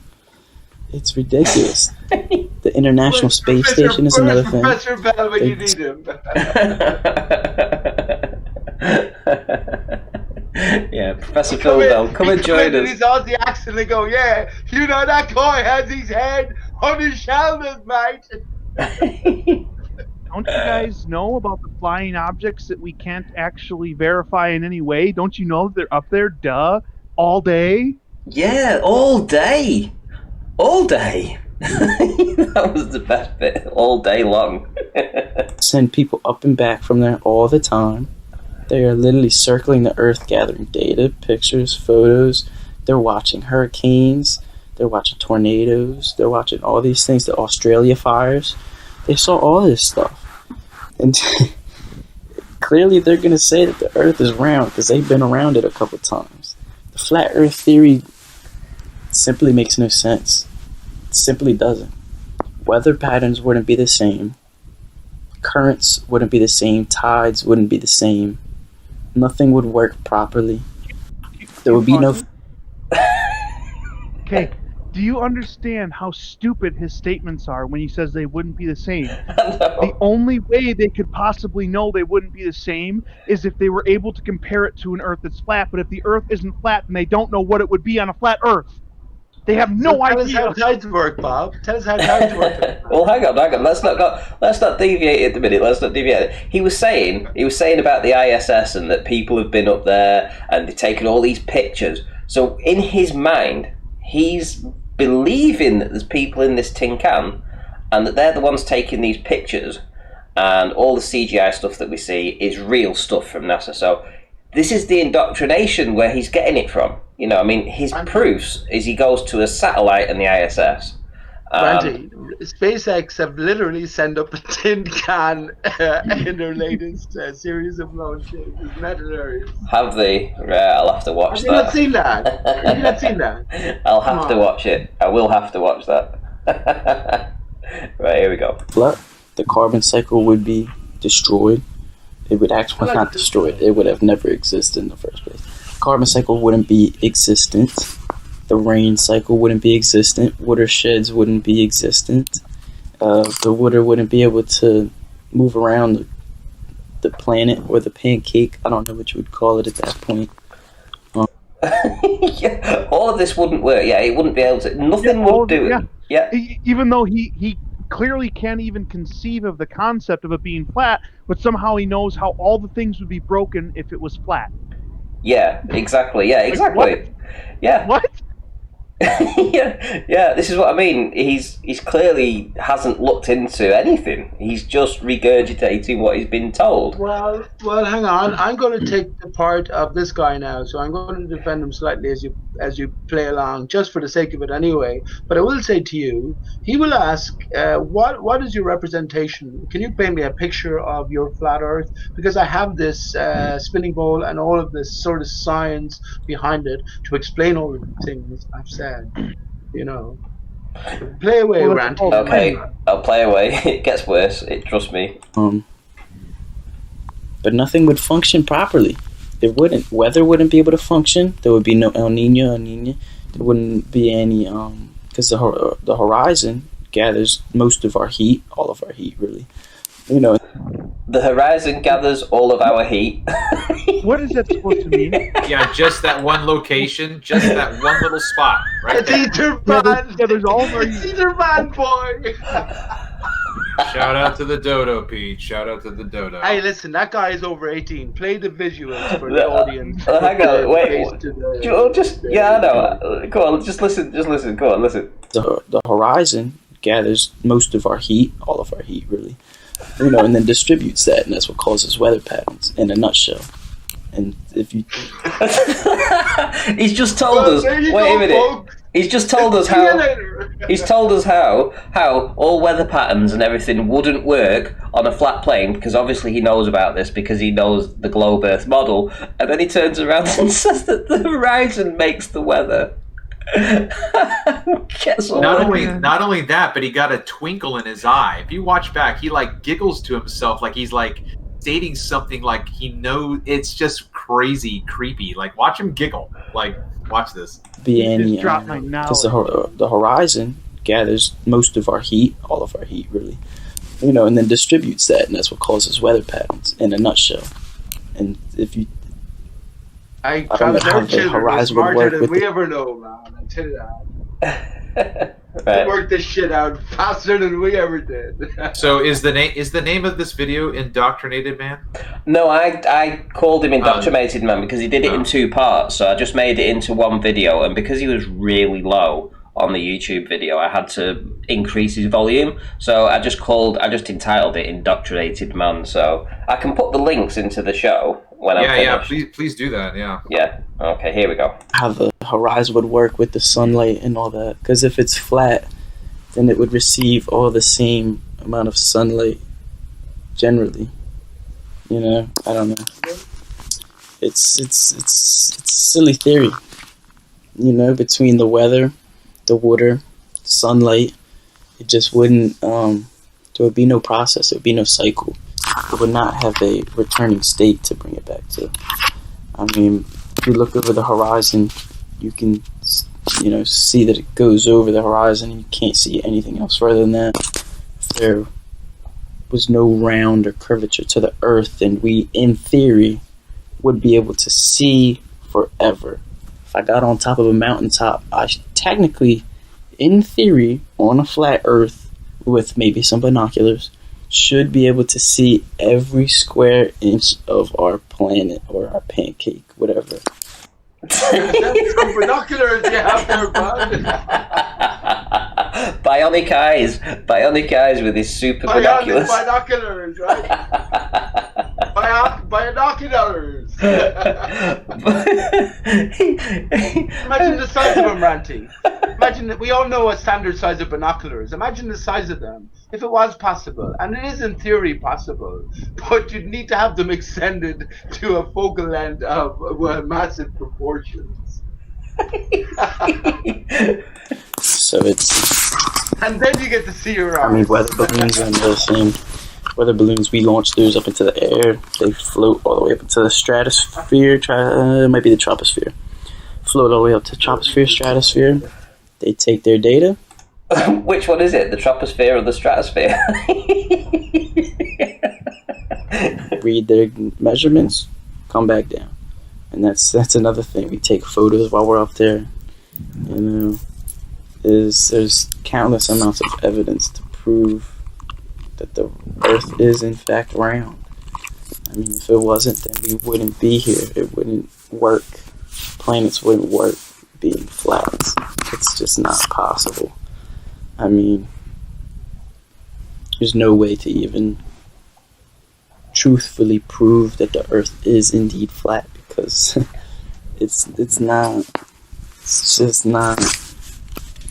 It's ridiculous. The International Space Station is another thing. Professor Bell when you need him. Yeah, Professor Phil Bell, come and join us. He's Aussie accent and go, yeah, that guy has his head on his shoulders, mate. Don't you guys know about the flying objects that we can't actually verify in any way? Don't you know that they're up there, all day? Yeah, all day. All day. That was the best bit. All day long. Send people up and back from there all the time. They are literally circling the Earth, gathering data, pictures, photos. They're watching hurricanes. They're watching tornadoes. They're watching all these things, the Australia fires. They saw all this stuff. And clearly they're going to say that the Earth is round because they've been around it a couple times. The flat Earth theory simply makes no sense. It simply doesn't. Weather patterns wouldn't be the same. Currents wouldn't be the same. Tides wouldn't be the same. Nothing would work properly. There would be no... Okay, do you understand how stupid his statements are when he says they wouldn't be the same? The only way they could possibly know they wouldn't be the same is if they were able to compare it to an Earth that's flat. But if the Earth isn't flat, then they don't know what it would be on a flat Earth. They have no Tell us idea. how tides work, Bob. Tell us how tides work. Well, hang on. Let's not deviate at the minute. Let's not deviate. He was saying about the ISS and that people have been up there and they've taken all these pictures. So in his mind, he's believing that there's people in this tin can and that they're the ones taking these pictures, and all the CGI stuff that we see is real stuff from NASA. So this is the indoctrination where he's getting it from. His proofs is he goes to a satellite and the ISS, Randy, SpaceX have literally sent up a tin can in their latest series of launches. Isn't that hilarious? Have they? Right, I'll have to watch Have you not seen that? Have you not seen that? I'll Come have to on. watch it. I will have to watch that. Right, here we go. Flood, the carbon cycle would be destroyed. It would actually Well, not destroyed. It would have never existed in the first place. Carbon cycle wouldn't be existent. The rain cycle wouldn't be existent. Watersheds wouldn't be existent. The water wouldn't be able to move around the planet or the pancake. I don't know what you would call it at that point. Yeah, all of this wouldn't work. Yeah, it wouldn't be able to. Nothing would do it. Yeah. Even though he clearly can't even conceive of the concept of it being flat, but somehow he knows how all the things would be broken if it was flat. Yeah, exactly. Yeah, exactly. What? Yeah. What? yeah. This is what I mean. He's clearly hasn't looked into anything. He's just regurgitating what he's been told. Well, hang on. I'm going to take the part of this guy now, so I'm going to defend him slightly as you play along, just for the sake of it anyway. But I will say to you, he will ask, what is your representation? Can you paint me a picture of your flat Earth? Because I have this spinning ball and all of this sort of science behind it to explain all of the things I've said. You know, play away, Randy. Okay, I'll play away. It gets worse. Trust me. But nothing would function properly. It wouldn't. Weather wouldn't be able to function. There would be no El Nino. There wouldn't be any because the horizon gathers most of our heat, all of our heat, really. You know. The horizon gathers all of our heat. What is that supposed to mean? Yeah, just that one location, just that one little spot, right? It's Etherman. Yeah, there's all of our It's Etherman, boy. Shout out to the dodo, Pete. Shout out to the dodo. Hey, listen, that guy is over 18. Play the visuals for the audience. Hang on, wait. I know. Go on, just listen. Go on, listen. The horizon gathers most of our heat, all of our heat, really. You know, and then distributes that, and that's what causes weather patterns in a nutshell. And if you, he's just told us. Wait a minute. Folks. He's just told us how. He's told us how all weather patterns and everything wouldn't work on a flat plane, because obviously he knows about this because he knows the globe Earth model, and then he turns around and says that the horizon makes the weather. Not only that, but he got a twinkle in his eye. If you watch back, he like giggles to himself, like he's like stating something like he knows. It's just crazy, creepy. Like watch him giggle. Like watch this. Because the horizon gathers most of our heat, all of our heat, really. You know, and then distributes that, and that's what causes weather patterns in a nutshell. And if you. I don't know how the horizon would work with we ever know, man. I tell you that. Right. They worked this shit out faster than we ever did. So is the name of this video Indoctrinated Man? No, I called him Indoctrinated Man because he did it in 2 parts. So I just made it into one video, and because he was really low on the YouTube video, I had to increase his volume. So I just entitled it Indoctrinated Man. So I can put the links into the show when I'm finished. Yeah, please do that, yeah. Yeah, okay, here we go. How the horizon would work with the sunlight and all that. Because if it's flat, then it would receive all the same amount of sunlight generally. You know, I don't know. It's silly theory. You know, between the weather, the water, sunlight, it just wouldn't, there would be no process, there would be no cycle. It would not have a returning state to bring it back to. I mean, if you look over the horizon, you can, you know, see that it goes over the horizon, and you can't see anything else further than that. If there was no round or curvature to the earth, then we, in theory, would be able to see forever. If I got on top of a mountaintop, I technically, in theory, on a flat earth with maybe some binoculars, should be able to see every square inch of our planet or our pancake, whatever. Some binoculars you have there, bud. Bionic eyes with his super binoculars. Binoculars, right? Binoculars. Imagine the size of But them, Ranty. Imagine that we all know a standard size of binoculars. Imagine the size of them if it was possible, and it is in theory possible, but you'd need to have them extended to a focal length of massive proportions. So it's, And then you get to see your I mean, arms. weather balloons and the same weather balloons, we launch those up into the air. They float all the way up into the stratosphere. It might be the troposphere. Float all the way up to troposphere, stratosphere. They take their data. which one is it? The troposphere or the stratosphere? Read their measurements, come back down, and that's another thing. We take photos while we're up there. You know, there's countless amounts of evidence to prove that the Earth is in fact round. I mean, if it wasn't, then we wouldn't be here. It wouldn't work. Planets wouldn't work being flat. It's just not possible. I mean, there's no way to even truthfully prove that the Earth is indeed flat because it's not. It's just not.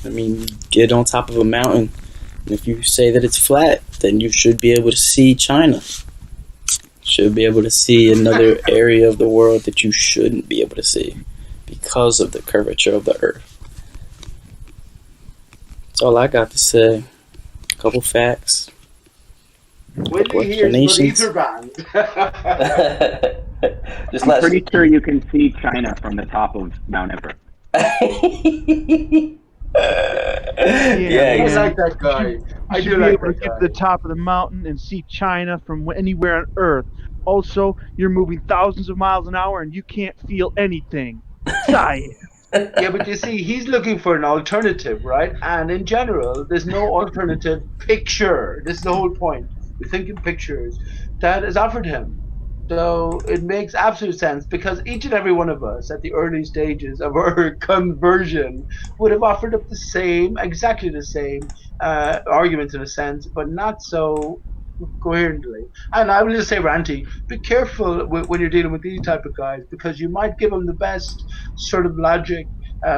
I mean, get on top of a mountain, and if you say that it's flat, then you should be able to see China. Should be able to see another area of the world that you shouldn't be able to see because of the curvature of the Earth. That's all I got to say. A couple facts. When you hear ether band. Just I'm pretty sure you can see China from the top of Mount Everest. Yeah, I like that guy. I do like that Get guy. to the top of the mountain and see China from anywhere on Earth. Also, you're moving thousands of miles an hour and you can't feel anything. Science. Yeah, but you see, he's looking for an alternative, right? And in general, there's no alternative picture. This is the whole point. We think in pictures that is offered him. So it makes absolute sense because each and every one of us at the early stages of our conversion would have offered up the same, exactly the same arguments in a sense, but not so coherently. And I will just say, Ranty, be careful when you're dealing with these type of guys because you might give them the best sort of logic,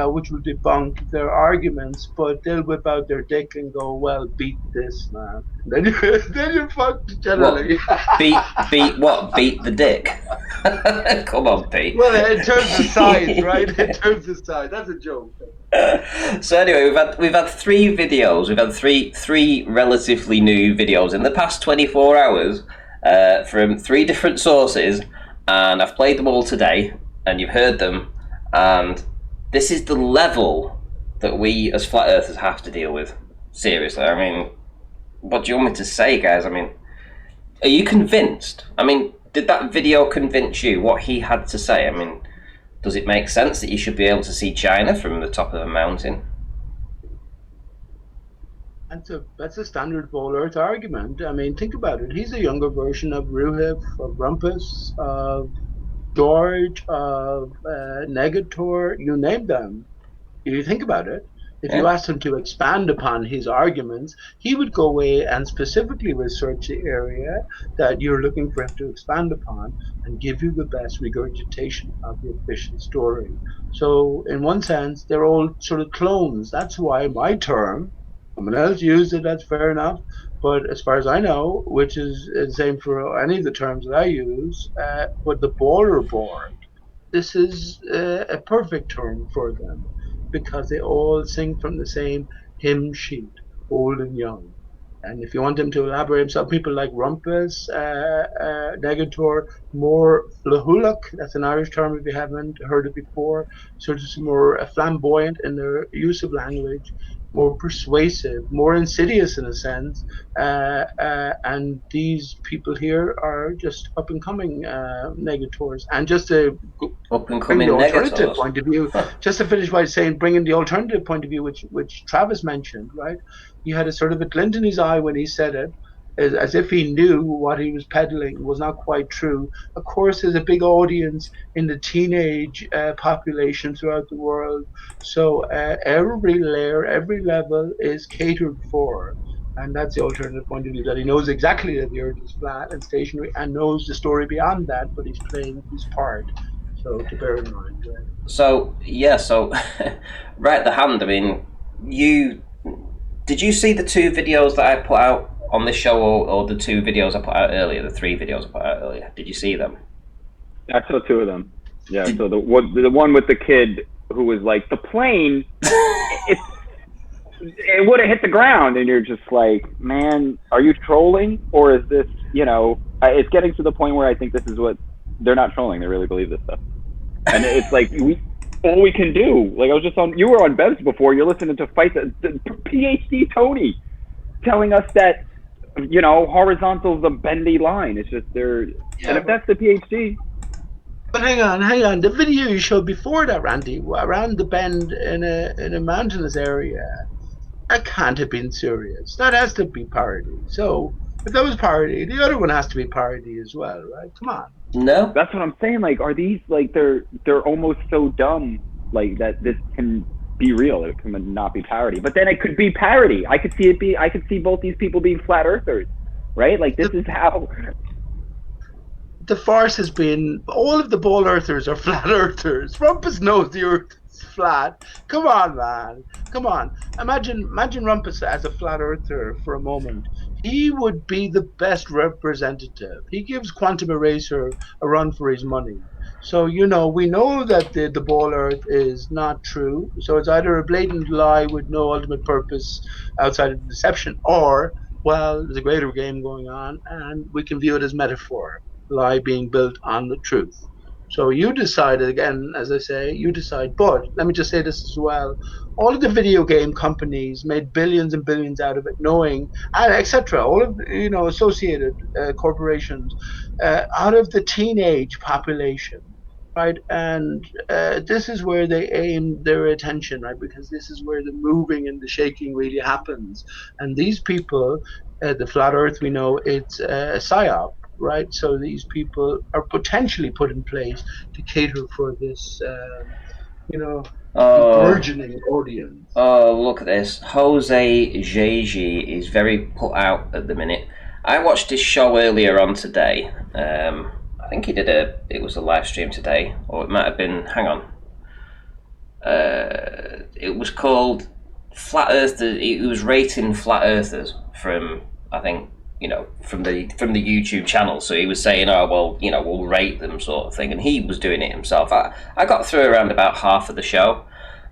which will debunk their arguments, but they'll whip out their dick and go, "Well, beat this, man." Then you then you're fucked generally. Beat what? Beat the dick. Come on, Pete. Well, in terms of size, right? In terms of size, that's a joke. So anyway, we've had 3 videos. We've had three relatively new videos in the past 24 hours from 3 different sources, and I've played them all today, and you've heard them, and this is the level that we as flat earthers have to deal with. Seriously, I mean, what do you want me to say, guys? I mean, are you convinced? I mean, did that video convince you what he had to say? I mean, does it make sense that you should be able to see China from the top of a mountain? That's a standard Pole Earth argument. I mean, think about it. He's a younger version of Ruhif, of Rumpus, of George, of Negator, you name them. If you think about it, if you asked him to expand upon his arguments, he would go away and specifically research the area that you're looking for him to expand upon and give you the best regurgitation of the official story. So, in one sense, they're all sort of clones. That's why my term, someone else used it, that's fair enough. But as far as I know, which is the same for any of the terms that I use, but the border board, this is a perfect term for them because they all sing from the same hymn sheet, old and young. And if you want him to elaborate himself, people like Rumpus, Negator, more flahulak, that's an Irish term if you haven't heard it before, sort of more flamboyant in their use of language, more persuasive, more insidious in a sense. And these people here are just up and coming negators. And just to Up and bring coming the alternative negators. point of view, just to finish by saying, bringing the alternative point of view, which Travis mentioned, right? He had a sort of a glint in his eye when he said it, as if he knew what he was peddling was not quite true. Of course, there's a big audience in the teenage population throughout the world, so every layer, every level is catered for. And that's the alternative point of view, that he knows exactly that the Earth is flat and stationary and knows the story beyond that, but he's playing his part. So to bear in mind, right? So right the hand. I mean, did you see the 2 videos that I put out on this show, or the 2 videos I put out earlier, the 3 videos I put out earlier? Did you see them? I saw 2 of them. Yeah. So the one with the kid who was like, the plane, it would have hit the ground, and you're just like, man, are you trolling, or is this, it's getting to the point where I think this is what they're not trolling. They really believe this stuff, and it's like all we can do. Like I was just you were on Bev's before. You're listening to fight the PhD Tony telling us that horizontal is a bendy line. It's just and if that's the PhD. But hang on. The video you showed before that, Randy, around the bend in a mountainous area, that can't have been serious. That has to be parody. So if that was parody, the other one has to be parody as well, right? Come on. No, that's what I'm saying. Like, are these like they're almost so dumb, like that this can be real? It can not be parody, but then it could be parody. I could see both these people being flat earthers, right? Like this is how. The farce has been all of the ball earthers are flat earthers. Rumpus knows the earth is flat. Come on, man. Come on. Imagine Rumpus as a flat earther for a moment. He would be the best representative. He gives Quantum Eraser a run for his money. So, we know that the ball earth is not true. So it's either a blatant lie with no ultimate purpose outside of deception, or, well, there's a greater game going on, and we can view it as metaphor. Lie being built on the truth. So you decided, again, as I say, you decide. But let me just say this as well. All of the video game companies made billions and billions out of it, knowing, and etc. All of associated corporations out of the teenage population, right? And this is where they aim their attention, right? Because this is where the moving and the shaking really happens. And these people, the flat Earth, we know it's a psyop. Right, so these people are potentially put in place to cater for this, burgeoning audience. Oh, look at this. Jose Jeji is very put out at the minute. I watched his show earlier on today. I think it was a live stream today, or it might have been, hang on. It was called Flat Earthers. It was rating Flat Earthers from, I think, from the YouTube channel. So he was saying, oh, well, we'll rate them, sort of thing, and he was doing it himself. I got through around about half of the show,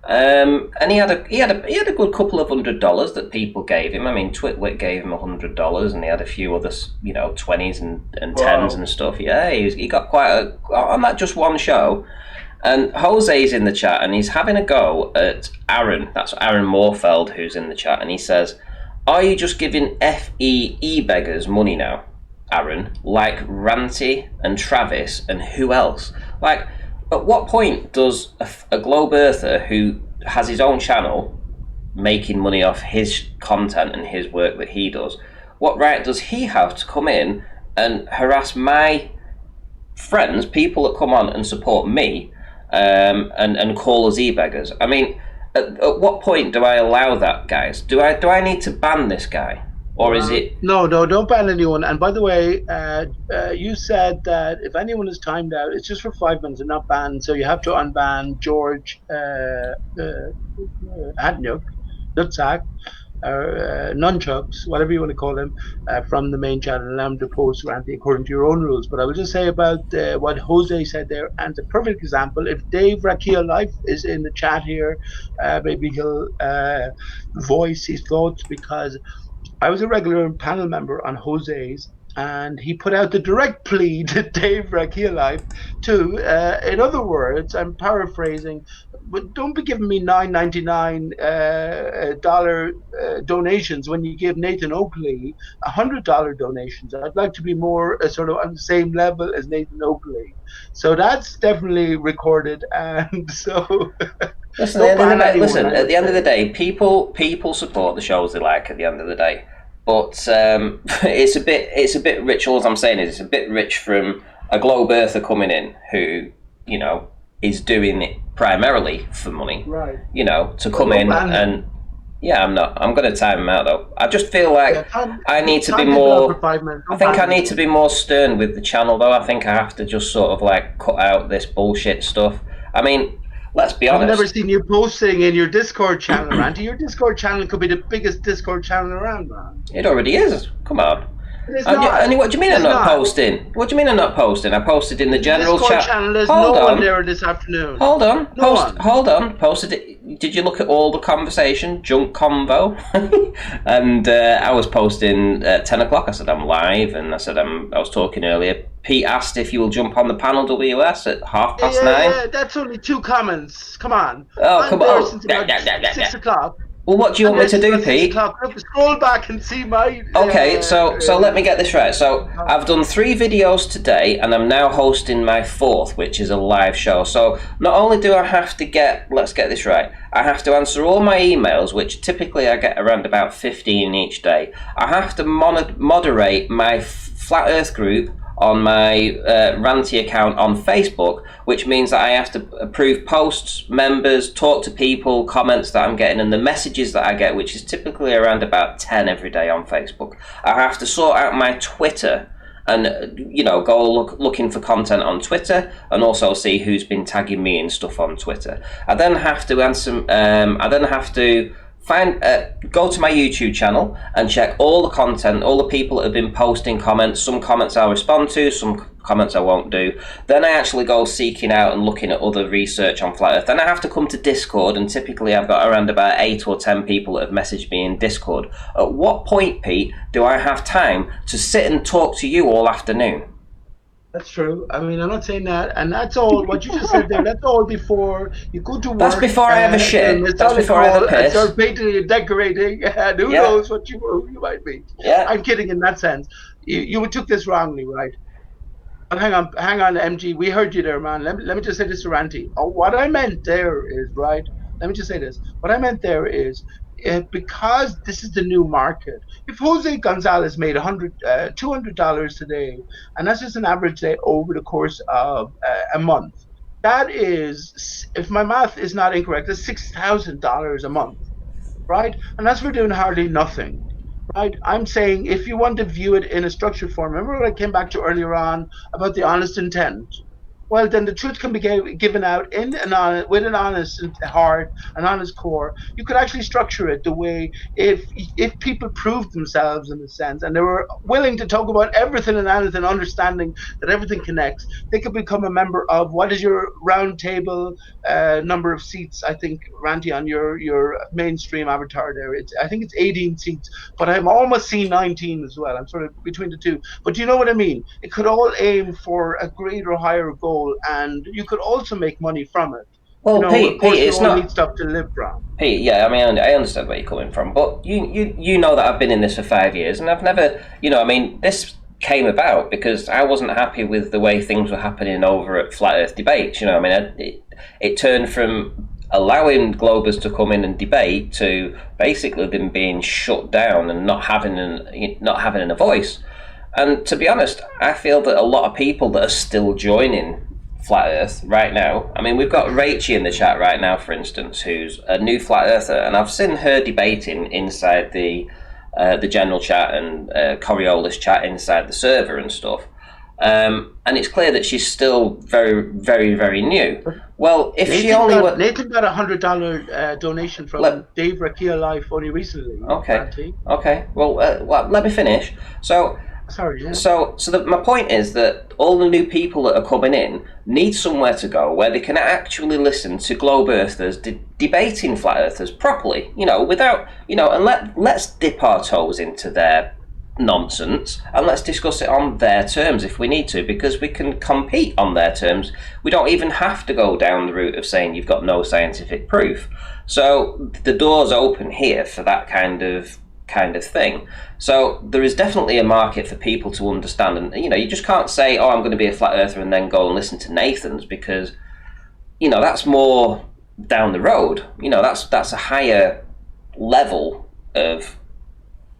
and he had a good couple of $100 that people gave him. I mean, Twitwit gave him $100, and he had a few others, 20s and 10s and stuff. Yeah, he got quite on that just one show. And Jose's in the chat, and he's having a go at Aaron. That's Aaron Moorfeld who's in the chat, and he says, are you just giving FEE beggars money now, Aaron? Like Ranty and Travis and who else? Like, at what point does a globe earther who has his own channel making money off his content and his work that he does, what right does he have to come in and harass my friends, people that come on and support me, and call us e-beggars? I mean, at what point do I allow that, guys? Do I need to ban this guy, or is it? No, don't ban anyone. And by the way, you said that if anyone is timed out, it's just for 5 minutes and not banned. So you have to unban George Adnuk, Nutsack, or Nunchucks, whatever you want to call him, from the main channel, and allow him to post Randy according to your own rules. But I will just say about what Jose said there, and the perfect example, if Dave Rakia Life is in the chat here, maybe he'll voice his thoughts, because I was a regular panel member on Jose's, and he put out the direct plea to Dave Rakia Life to, in other words, I'm paraphrasing, but don't be giving me $9.99 donations when you give Nathan Oakley $100 donations. I'd like to be more sort of on the same level as Nathan Oakley. So that's definitely recorded, and so. Listen, at the end of the day, people support the shows they like. At the end of the day, but it's a bit rich. All I'm saying is it's a bit rich from a globe earther coming in who is doing it primarily for money. Right. To come in and Yeah, I'm not. I'm going to time him out though. I just feel like I need to be time people out more. for 5 minutes. I think I need to be more stern with the channel though. I think I have to just sort of like cut out this bullshit stuff. I mean, let's be I've honest. never seen you posting in your Discord channel, Randy. Your Discord channel could be the biggest Discord channel around, man. It already is. Come on. It's not. And what do you mean I'm It's not not. posting? What do you mean I'm not posting? I posted in the general Discord chat. channel, there's Hold no on. one there this afternoon. Hold on. No one. Hold on. Posted it. Did you look at all the conversation? Junk convo. And I was posting at 10 o'clock. I said I'm live, and I said I was talking earlier. Pete asked if you will jump on the panel WS at 9:30. Yeah, that's only 2 comments. Come on. Oh, come on. Since about 6 o'clock. Well, what do you want me to do, Pete? Scroll back and see my... Okay, so let me get this right. So I've done 3 videos today, and I'm now hosting my 4th, which is a live show. So not only do I have to let's get this right, I have to answer all my emails, which typically I get around about 15 each day. I have to moderate my Flat Earth group on my Ranty account on Facebook, which means that I have to approve posts, members, talk to people, comments that I'm getting, and the messages that I get, which is typically around about 10 every day on Facebook. I have to sort out my Twitter and, you know, go looking for content on Twitter and also see who's been tagging me and stuff on Twitter. I then have to go to my YouTube channel and check all the content, all the people that have been posting comments. Some comments I'll respond to, some comments I won't do. Then I actually go seeking out and looking at other research on Flat Earth. Then I have to come to Discord, and typically I've got around about 8 or 10 people that have messaged me in Discord. At what point, Pete, do I have time to sit and talk to you all afternoon? That's true. I mean, I'm not saying that, and that's all. What you just said there, that's all before you go to work. That's before I have a shit. That's before I have a piss. Start painting and decorating, and who knows who you might meet. Yeah. I'm kidding in that sense. You took this wrongly, right? But hang on, MG. We heard you there, man. Let me just say this to Ranty. What I meant there is, right? Let me just say this. What I meant there is, because this is the new market. If Jose Gonzalez made $200 today, and that's just an average day over the course of a month, that is, if my math is not incorrect, that's $6,000 a month, right? And that's for doing hardly nothing, right? I'm saying if you want to view it in a structured form, remember what I came back to earlier on about the honest intent? Well, then the truth can be given out with an honest heart, an honest core. You could actually structure it the way if people proved themselves in a sense, and they were willing to talk about everything and anything, understanding that everything connects, they could become a member of what is your round table number of seats. I think, Ranty, on your mainstream avatar there, I think it's 18 seats, but I'm almost seeing 19 as well. I'm sort of between the two, but you know what I mean. It could all aim for a greater, higher goal. And you could also make money from it. Well, Pete, it's not need stuff to live from. Pete, yeah, I mean, I understand where you're coming from, but you know that I've been in this for 5 years, and I've never, this came about because I wasn't happy with the way things were happening over at Flat Earth debates. It turned from allowing Globers to come in and debate to basically them being shut down and not having a voice. And to be honest, I feel that a lot of people that are still joining Flat Earth right now, I mean, we've got Rachie in the chat right now, for instance, who's a new Flat Earther, and I've seen her debating inside the general chat and Coriolis chat inside the server and stuff. And it's clear that she's still very, very, very new. Well, if Nathan got $100 donation from Dave Rakia Life only recently. Okay. Well, let me finish. So. Sorry, yeah. So my point is that all the new people that are coming in need somewhere to go where they can actually listen to globe earthers debating flat earthers properly, without, and let's dip our toes into their nonsense and let's discuss it on their terms if we need to, because we can compete on their terms. We don't even have to go down the route of saying you've got no scientific proof. So the door's open here for that kind of thing. So there is definitely a market for people to understand, and you just can't say, I'm going to be a flat earther and then go and listen to Nathan's, because that's more down the road. That's a higher level of,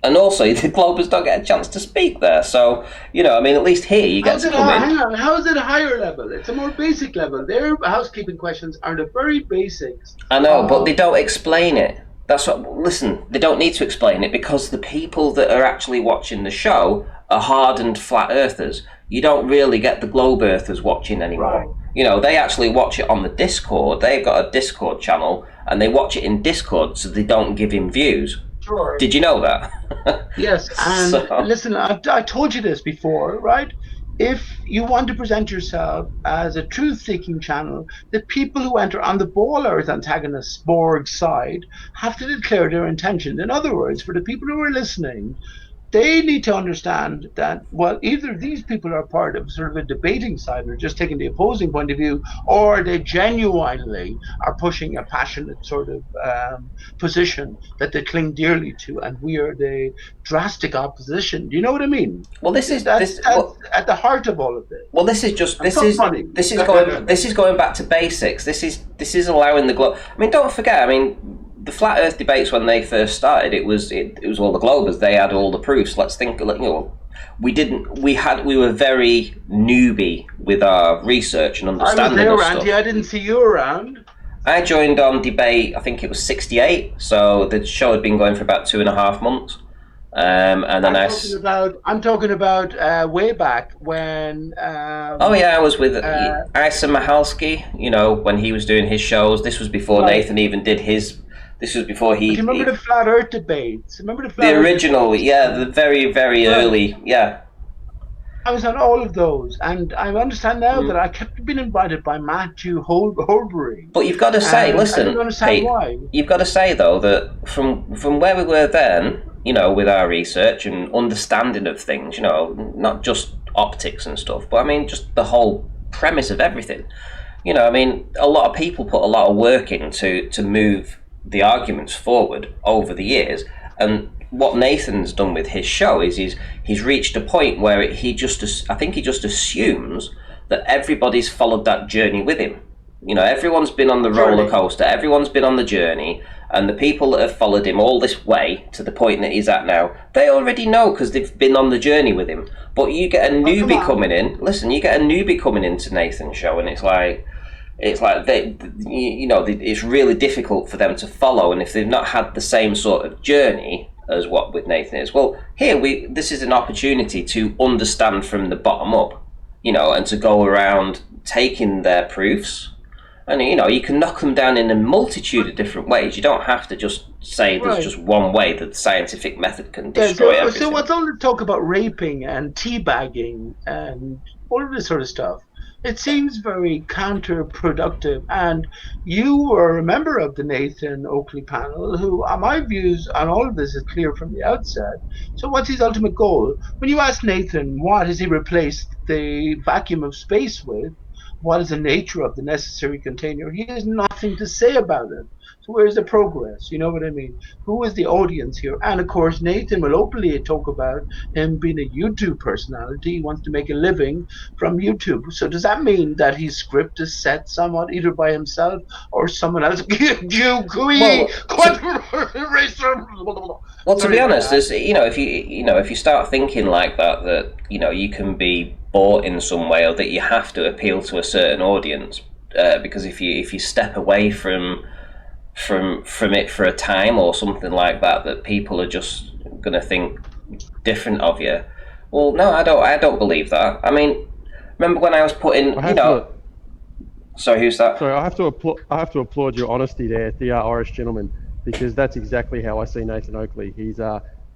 and also the Globers don't get a chance to speak there. So at least here you get to come in. Hang on, how is it a higher level? It's a more basic level. Their housekeeping questions are the very basics. I know, but they don't explain it. That's what. Listen, they don't need to explain it because the people that are actually watching the show are hardened flat earthers. You don't really get the globe earthers watching anymore. Right. You know, they actually watch it on the Discord. They've got a Discord channel and they watch it in Discord, so they don't give him views. Sure. Did you know that? Yes, and So- listen, I told you this before, right? If you want to present yourself as a truth-seeking channel, the people who enter on the Ball Earth antagonist Borg side have to declare their intentions. In other words, for the people who are listening, they need to understand that, well, either these people are part of sort of a debating side or just taking the opposing point of view, or they genuinely are pushing a passionate sort of position that they cling dearly to, and we are the drastic opposition. Do you know what I mean? well, this is That's well, at the heart of all of this. well, this is just It's not funny. this is going back to basics. This is allowing the globe. I mean, don't forget. I mean, the flat Earth debates when they first started, it was all the globers. They had all the proofs. Let's think. You know, we were very newbie with our research and I was understanding there, of stuff. Randy. I didn't see you around. I joined on debate. I think it was 68. So the show had been going for about 2.5 months. And then I'm talking about way back when. Oh yeah, I was with Isa Mahalski. You know, when he was doing his shows. This was before Right. Nathan even did his. This was before he. Do you remember the flat Earth debates? Remember the flat the Earth original? debates? Yeah, the very Right. early. Yeah. I was on all of those, and I understand now that I kept being invited by Matthew Holbury. But you've got to say, And listen, I don't understand Pete, why. you've got to say though that from where we were then, you know, with our research and understanding of things, you know, not just optics and stuff, but I mean just the whole premise of everything. You know, I mean, a lot of people put a lot of work in to move the arguments forward over the years, and what Nathan's done with his show is he's reached a point where I think he just assumes that everybody's followed that journey with him. You know, everyone's been on the roller coaster, everyone's been on the journey, and the people that have followed him all this way to the point that he's at now, they already know because they've been on the journey with him. But you get a newbie coming in. Listen, you get a newbie coming into Nathan's show, and it's like it's really difficult for them to follow, and if they've not had the same sort of journey as what with Nathan is, well, this is an opportunity to understand from the bottom up, you know, and to go around taking their proofs, and you know, you can knock them down in a multitude of different ways. You don't have to just say there's just one way that the scientific method can destroy everything. So what's all the talk about raping and teabagging and all of this sort of stuff? It seems very counterproductive. And you were a member of the Nathan Oakley panel, who, my views on all of this is clear from the outset. So what's his ultimate goal? When you ask Nathan what has he replaced the vacuum of space with, what is the nature of the necessary container, he has nothing to say about it. So where's the progress? You know what I mean? Who is the audience here? And of course, Nathan will openly talk about him being a YouTube personality. He wants to make a living from YouTube. So does that mean that his script is set somewhat either by himself or someone else? Well, to be honest, if you start thinking like that you know you can be bought in some way, or that you have to appeal to a certain audience, because if you step away from it for a time or something like that people are just going to think different of you. Well, no, I don't believe that. I mean, remember when I was putting, sorry, who's that? Sorry, I have to applaud your honesty there, the Irish gentleman, because that's exactly how I see Nathan Oakley. He's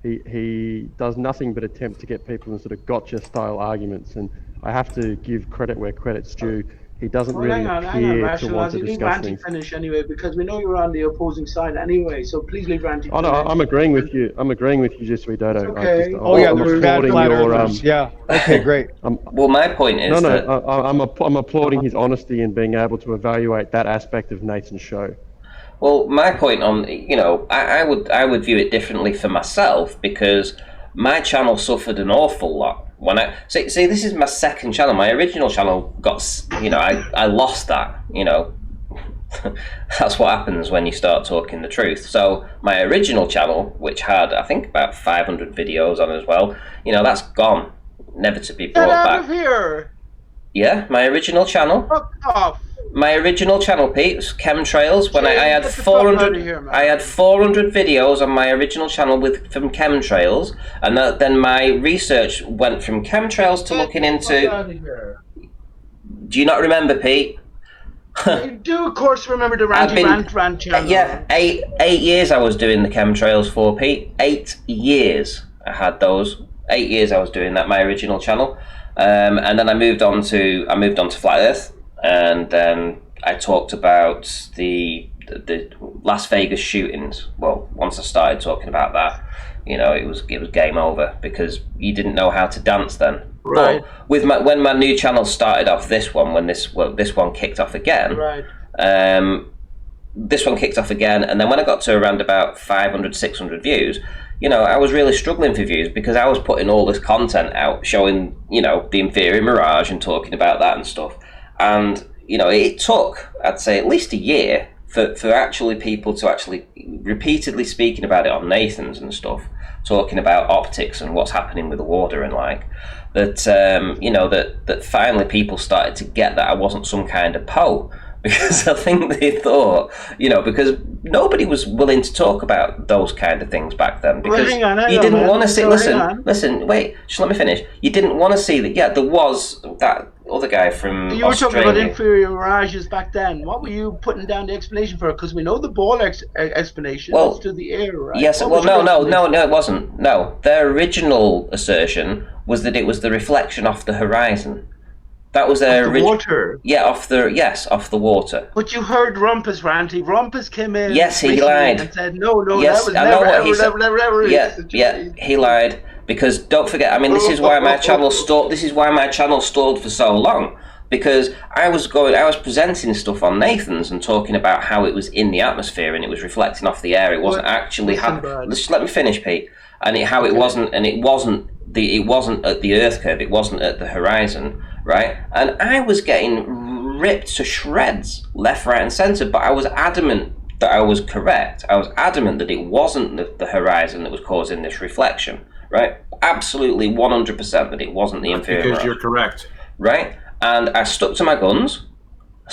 he does nothing but attempt to get people in sort of gotcha style arguments, and I have to give credit where credit's due. He doesn't really appear to want to discuss things. Finish anyway, because we know you're on the opposing side anyway. So please leave Randy. Oh no, I'm agreing with you. I'm agreeing with you, Jesui Dodo. Okay. I'm applauding your. Yeah. Okay, great. Well, my point is I'm applauding his honesty in being able to evaluate that aspect of Nathan's show. Well, my point on, you know, I would view it differently for myself, because my channel suffered an awful lot. When I see this is my second channel. My original channel got, you know, I lost that, you know. That's what happens when you start talking the truth. So my original channel, which had I think about 500 videos on as well, you know, that's gone, never to be brought back. Get out of here! Yeah, my original channel. Fuck off! My original channel, Pete, was chemtrails. When I had Get the fuck outta 400, here, man. I had 400 videos on my original channel from chemtrails, and then my research went from chemtrails to looking Get the fuck into. outta here. Do you not remember, Pete? You do, of course, remember the I've been- rant channel. Yeah, eight years I was doing the chemtrails for, Pete. 8 years I had those. 8 years I was doing that, my original channel, and then I moved on to Flat Earth, and then I talked about the Las Vegas shootings. Well, once I started talking about that, it was game over because you didn't know how to dance then. Right. But when my new channel started off, this one kicked off again. Right. This one kicked off again, and then when I got to around about 500, 600 views, I was really struggling for views because I was putting all this content out showing, the inferior mirage and talking about that and stuff. And, it took, I'd say, at least a year for actually people to actually repeatedly speaking about it on Nathan's and stuff, talking about optics and what's happening with the water and that finally people started to get that I wasn't some kind of Poe. Because I think they thought, because nobody was willing to talk about those kind of things back then. Because hang on, you didn't want to see. So Listen, wait, just let me finish. You didn't want to see that. Yeah, there was that other guy from You were Australia. talking about inferior mirages back then. What were you putting down the explanation for? Because we know the ball explanation is to the air, right? Yes, What well, was your no, it wasn't. No, their original assertion was that it was the reflection off the horizon. That was their water. Yeah, off the water. But you heard Rumpus, Ranty. Rumpus came in. Yes, he lied. And said, no, Yes, that was I know never, what he ever, said. ever. Yeah, he lied because don't forget. I mean, this is why my channel stalled. This is why my channel stalled for so long because I was presenting stuff on Nathan's and talking about how it was in the atmosphere and it was reflecting off the air. It wasn't actually happening. Just let me finish, Pete. And it wasn't at the Earth curve. It wasn't at the horizon. Right, and I was getting ripped to shreds, left, right, and centre. But I was adamant that I was correct. I was adamant that it wasn't the horizon that was causing this reflection. Right, absolutely 100% that it wasn't the inferior. Because you're correct. Right, and I stuck to my guns.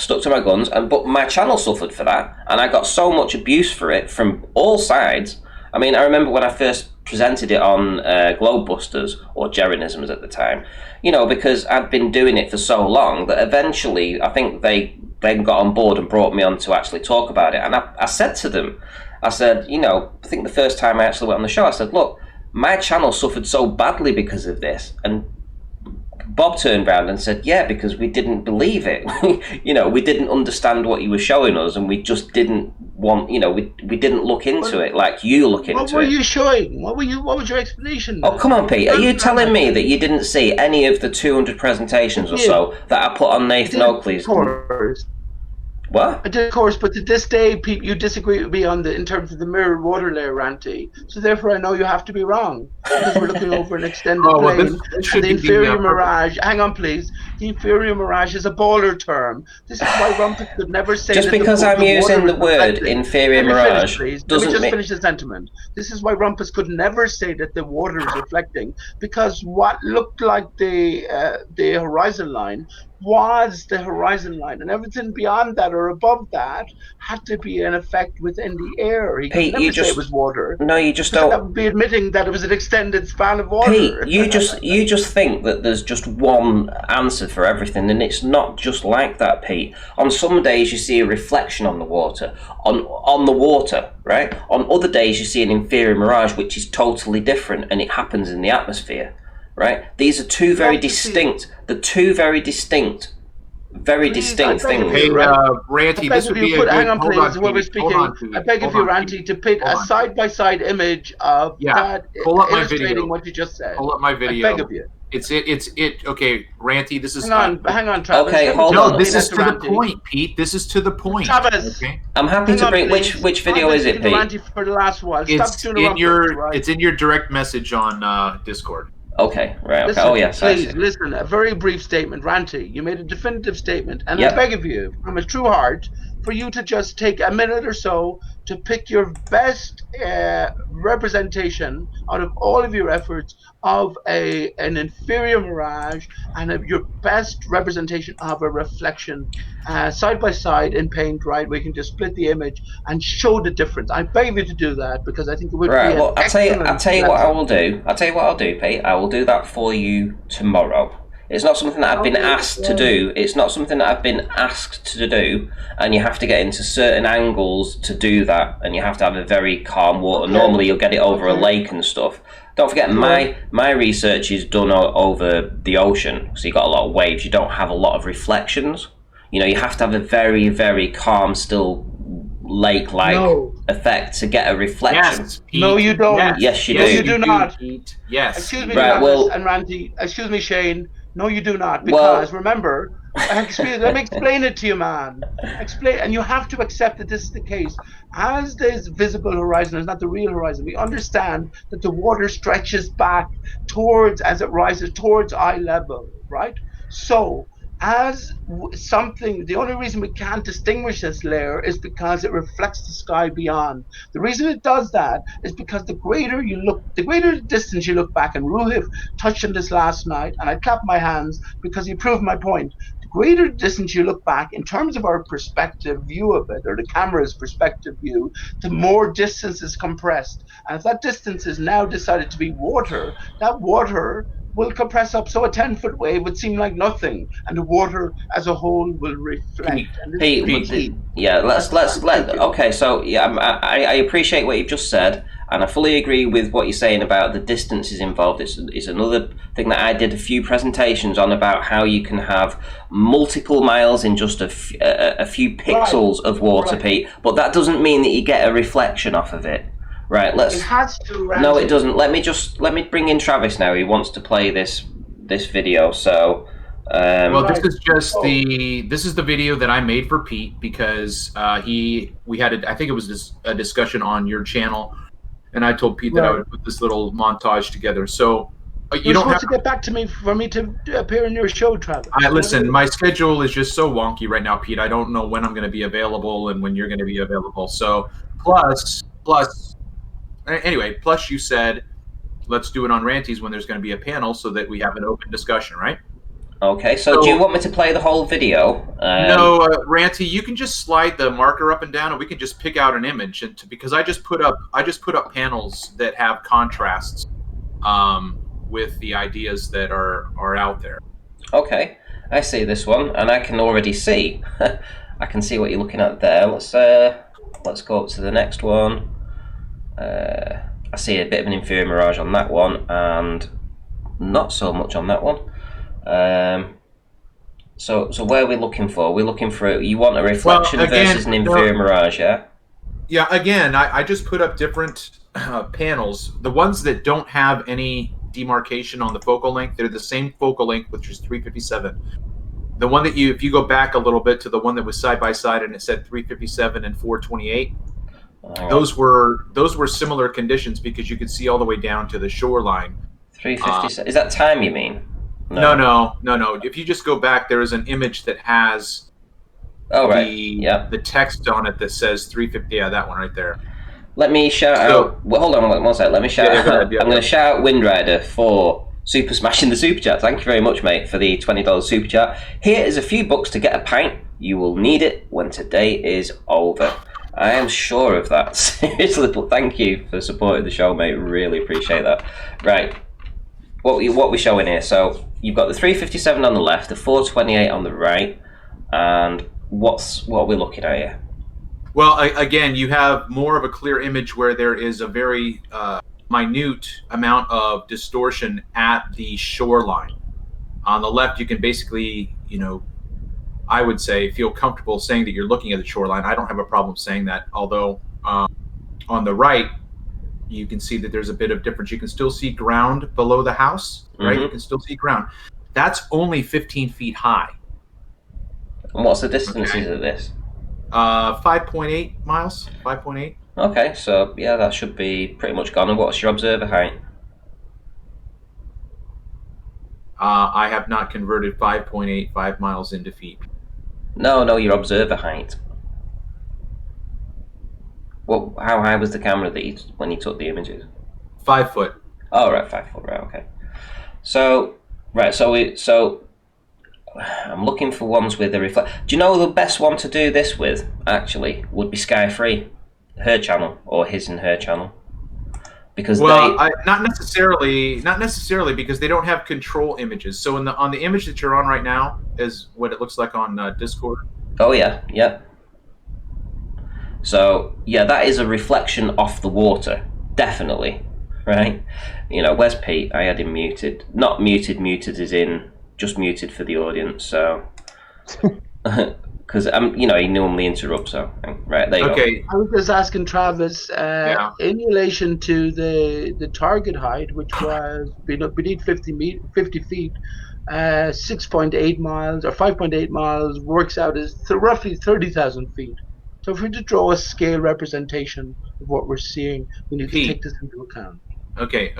But my channel suffered for that, and I got so much abuse for it from all sides. I mean, I remember when I first presented it on Globebusters, or Jerinisms at the time, because I'd been doing it for so long that eventually I think they got on board and brought me on to actually talk about it. And I said to them, I said, I think the first time I actually went on the show, I said, look, my channel suffered so badly because of this. And Bob turned around and said, yeah, because we didn't believe it. We didn't understand what you were showing us, and we just didn't want, we didn't look into it like you look into it. What were you showing? What was your explanation? Oh, come on, Pete. Are you telling me that you didn't see any of the 200 presentations or so that I put on Nathan Oakley's? Of course. What? I did, of course, but to this day, you disagree with me in terms of the mirror water layer, Ranty. So therefore, I know you have to be wrong because we're looking over an extended plane. This should the be inferior mirage. Hang on, please. The inferior mirage is a baller term. This is why Rumpus could never say. Just that because I'm using the word inferior mirage doesn't mean. Let me just mean. finish the sentiment. This is why Rumpus could never say that the water is reflecting, because what looked like the horizon line was the horizon line, and everything beyond that or above that had to be an effect within the air. He Pete, could never say it was water. No, you just don't. That would be admitting that it was an extended span of water. Pete, you just think that there's just one answer for everything, and it's not just like that, Pete. On some days you see a reflection on the water, on the water, right? On other days you see an inferior mirage, which is totally different, and it happens in the atmosphere. Right? These are two very distinct. Things. Hey, Ranty, this would be a good. Hang on, please. While we're speaking, I beg of you, Ranty, to put a side-by-side image of that illustrating what you just said. Pull up my video. I beg of you. It's okay, Ranty. This is. Hang on, Travis. Okay, hold on. No, this is to the point, Pete. This is to the point. Travis. Okay. I'm happy to bring. Which video is it, Pete? Ranty for the last while. It's in your direct message on Discord. Okay, right. Listen, oh, yes. Please, listen, a very brief statement. Ranty, you made a definitive statement, and I beg of you, from a true heart, for you to just take a minute or so to pick your best representation out of all of your efforts of an inferior mirage and of your best representation of a reflection side by side in paint, right? We can just split the image and show the difference. I beg you to do that because I think it would be Right. an Well, I'll excellent tell you what I lesson. will do. I'll tell you what I'll do, Pete. I will do that for you tomorrow. It's not something that I've been asked to do. It's not something that I've been asked to do, and you have to get into certain angles to do that, and you have to have a very calm water. Normally, you'll get it over a lake and stuff. Don't forget, my research is done over the ocean, so you've got a lot of waves. You don't have a lot of reflections. You know, you have to have a very, very calm, still lake-like effect to get a reflection. Yes, Pete. No, you don't. Yes, you No, do. you do not. Pete. Yes. Excuse me, Right, Travis well- and Randy. Excuse me, Shane. No, you do not. Because remember, let me explain it to you, man. Explain, and you have to accept that this is the case. As this visible horizon is not the real horizon, we understand that the water stretches back towards, as it rises towards eye level, right? So, the only reason we can't distinguish this layer is because it reflects the sky beyond. The reason it does that is because the greater distance you look back, and Ruhif touched on this last night, and I clap my hands because he proved my point. The greater distance you look back, in terms of our perspective view of it, or the camera's perspective view, the more distance is compressed. And if that distance is now decided to be water, that water will compress up, so a 10-foot wave would seem like nothing, and the water as a whole will reflect. Pete, yeah, let's okay. So yeah, I appreciate what you've just said, and I fully agree with what you're saying about the distances involved. It's another thing that I did a few presentations on, about how you can have multiple miles in just a few pixels of water, Pete. But that doesn't mean that you get a reflection off of it. Right, It has to. Ramsey. No, it doesn't. Let me bring in Travis now. He wants to play this video. So, this is just this is the video that I made for Pete because we had I think it was a discussion on your channel, and I told Pete that I would put this little montage together. So You're supposed to get back to me for me to appear in your show, Travis. Listen, my schedule is just so wonky right now, Pete. I don't know when I'm going to be available and when you're going to be available. So plus. Anyway, plus you said, let's do it on Ranties when there's going to be a panel so that we have an open discussion, right? Okay, so do you want me to play the whole video? No, Ranty, you can just slide the marker up and down, and we can just pick out an image. Because I just put up panels that have contrasts with the ideas that are out there. Okay, I see this one, and I can already see. I can see what you're looking at there. Let's go up to the next one. I see a bit of an inferior mirage on that one, and not so much on that one. So where are we looking for? We're looking for you want a reflection versus an inferior mirage, yeah? Yeah. Again, I just put up different panels. The ones that don't have any demarcation on the focal length, they're the same focal length, which is 357. The one that if you go back a little bit to the one that was side by side and it said 357 and 428. Those were similar conditions because you could see all the way down to the shoreline. 357. Is that time you mean? No. If you just go back, there is an image that has the text on it that says 350. Yeah, that one right there. Let me shout out. Well, hold on one sec. Let me shout out. I'm going to shout out Windrider for super smashing the super chat. Thank you very much, mate, for the $20 super chat. Here is a few bucks to get a pint. You will need it when today is over. I am sure of that. Seriously, but thank you for supporting the show, mate. Really appreciate that. Right, what we showing here? So you've got the 357 on the left, the 428 on the right, and what are we looking at here? Well, again, you have more of a clear image where there is a very minute amount of distortion at the shoreline. On the left, you can basically, I would say, feel comfortable saying that you're looking at the shoreline. I don't have a problem saying that, although on the right, you can see that there's a bit of difference. You can still see ground below the house, right? You can still see ground. That's only 15 feet high. And what's the distances of this? 5.8 miles, 5.8. Okay, so yeah, that should be pretty much gone. And what's your observer height? I have not converted 5.85 miles into feet. No, your observer height. How high was the camera when he took the images? 5 foot. Oh, right, 5 foot, right, okay. So I'm looking for ones with a reflect. Do you know the best one to do this with? Actually, would be Sky Free, her channel, or his and her channel, because not necessarily because they don't have control images. So on the image that you're on right now is what it looks like on Discord. Oh yeah, yeah. So yeah, that is a reflection off the water, definitely, right? Where's Pete? I had him muted. Not muted. Muted is in just muted for the audience. So because he normally interrupts. So right there you go. I was just asking Travis in relation to the target height, which was beneath 50 feet. 6.8 miles or 5.8 miles works out as roughly 30,000 feet. So if we to draw a scale representation of what we're seeing, we need to take this into account. Okay.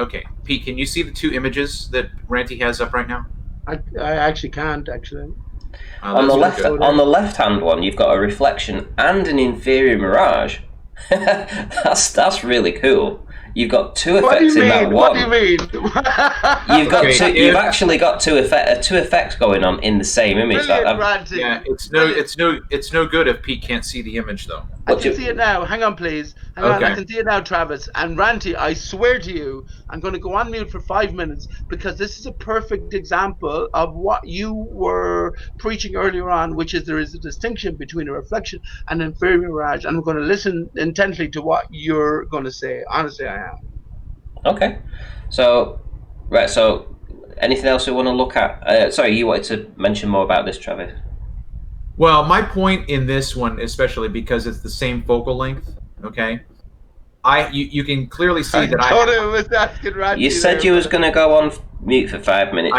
Pete, can you see the two images that Ranty has up right now? I actually can't, actually. On the left-hand one, you've got a reflection and an inferior mirage. That's really cool. You've got two effects in that one. What do you mean? You've actually got two effects going on in the same image. It's no good if Pete can't see the image though. I can see it now. Hang on, please. Hang on. I can see it now, Travis. And Ranty, I swear to you, I'm going to go on mute for 5 minutes because this is a perfect example of what you were preaching earlier on, which is there is a distinction between a reflection and an inferior mirage. And I'm going to listen intently to what you're going to say. Honestly, I am. Okay. So anything else you want to look at? Sorry, you wanted to mention more about this, Travis. Well, my point in this one, especially because it's the same focal length, okay? You can clearly see that You said you was going to go on mute for 5 minutes,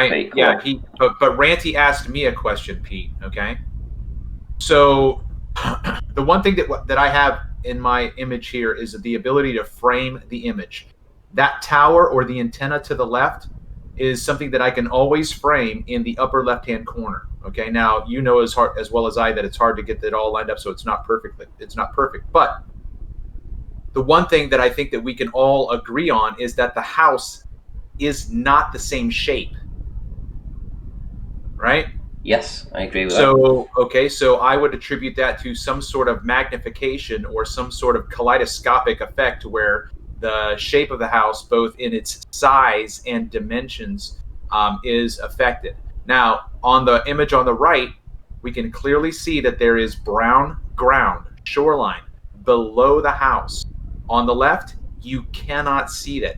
Pete. But Ranty asked me a question, Pete, okay? So the one thing that I have in my image here is the ability to frame the image. That tower or the antenna to the left is something that I can always frame in the upper left-hand corner. Okay, now you know as well as I that it's hard to get that all lined up, so it's not perfect. But the one thing that I think that we can all agree on is that the house is not the same shape, right? Yes, I agree with that. So I would attribute that to some sort of magnification or some sort of kaleidoscopic effect where the shape of the house, both in its size and dimensions, is affected. Now, on the image on the right, we can clearly see that there is brown ground, shoreline, below the house. On the left, you cannot see it.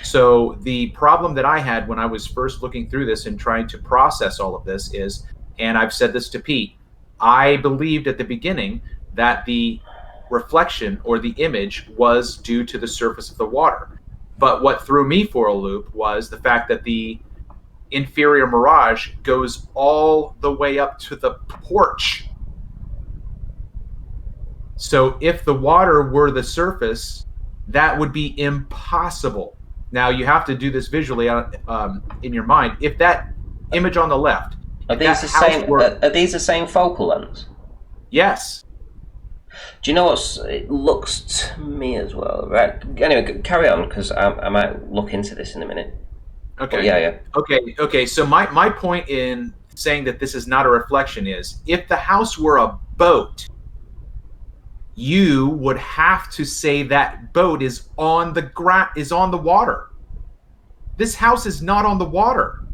So the problem that I had when I was first looking through this and trying to process all of this is, and I've said this to Pete, I believed at the beginning that the reflection or the image was due to the surface of the water. But what threw me for a loop was the fact that the inferior mirage goes all the way up to the porch. So if the water were the surface, that would be impossible. Now you have to do this visually in your mind. If that image on the left, are these the same focal lengths? Yes. Do you know what it looks to me as well? Right. Anyway, carry on because I might look into this in a minute. Okay. But yeah. Okay. So my point in saying that this is not a reflection is, if the house were a boat, you would have to say that boat is on the water. This house is not on the water.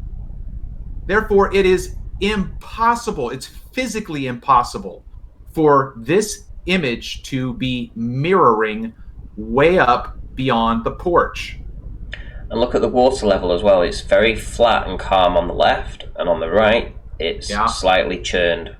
Therefore, it is impossible. It's physically impossible for this image to be mirroring way up beyond the porch. And look at the water level as well. It's very flat and calm on the left, and on the right, it's slightly churned.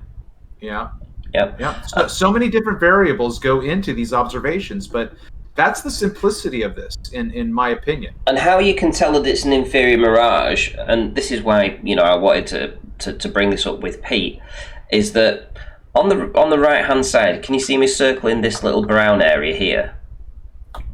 Yeah. Yep. Yeah. So many different variables go into these observations, but that's the simplicity of this, in my opinion. And how you can tell that it's an inferior mirage, and this is why I wanted to bring this up with Pete, is that on the right hand side, can you see me circling this little brown area here?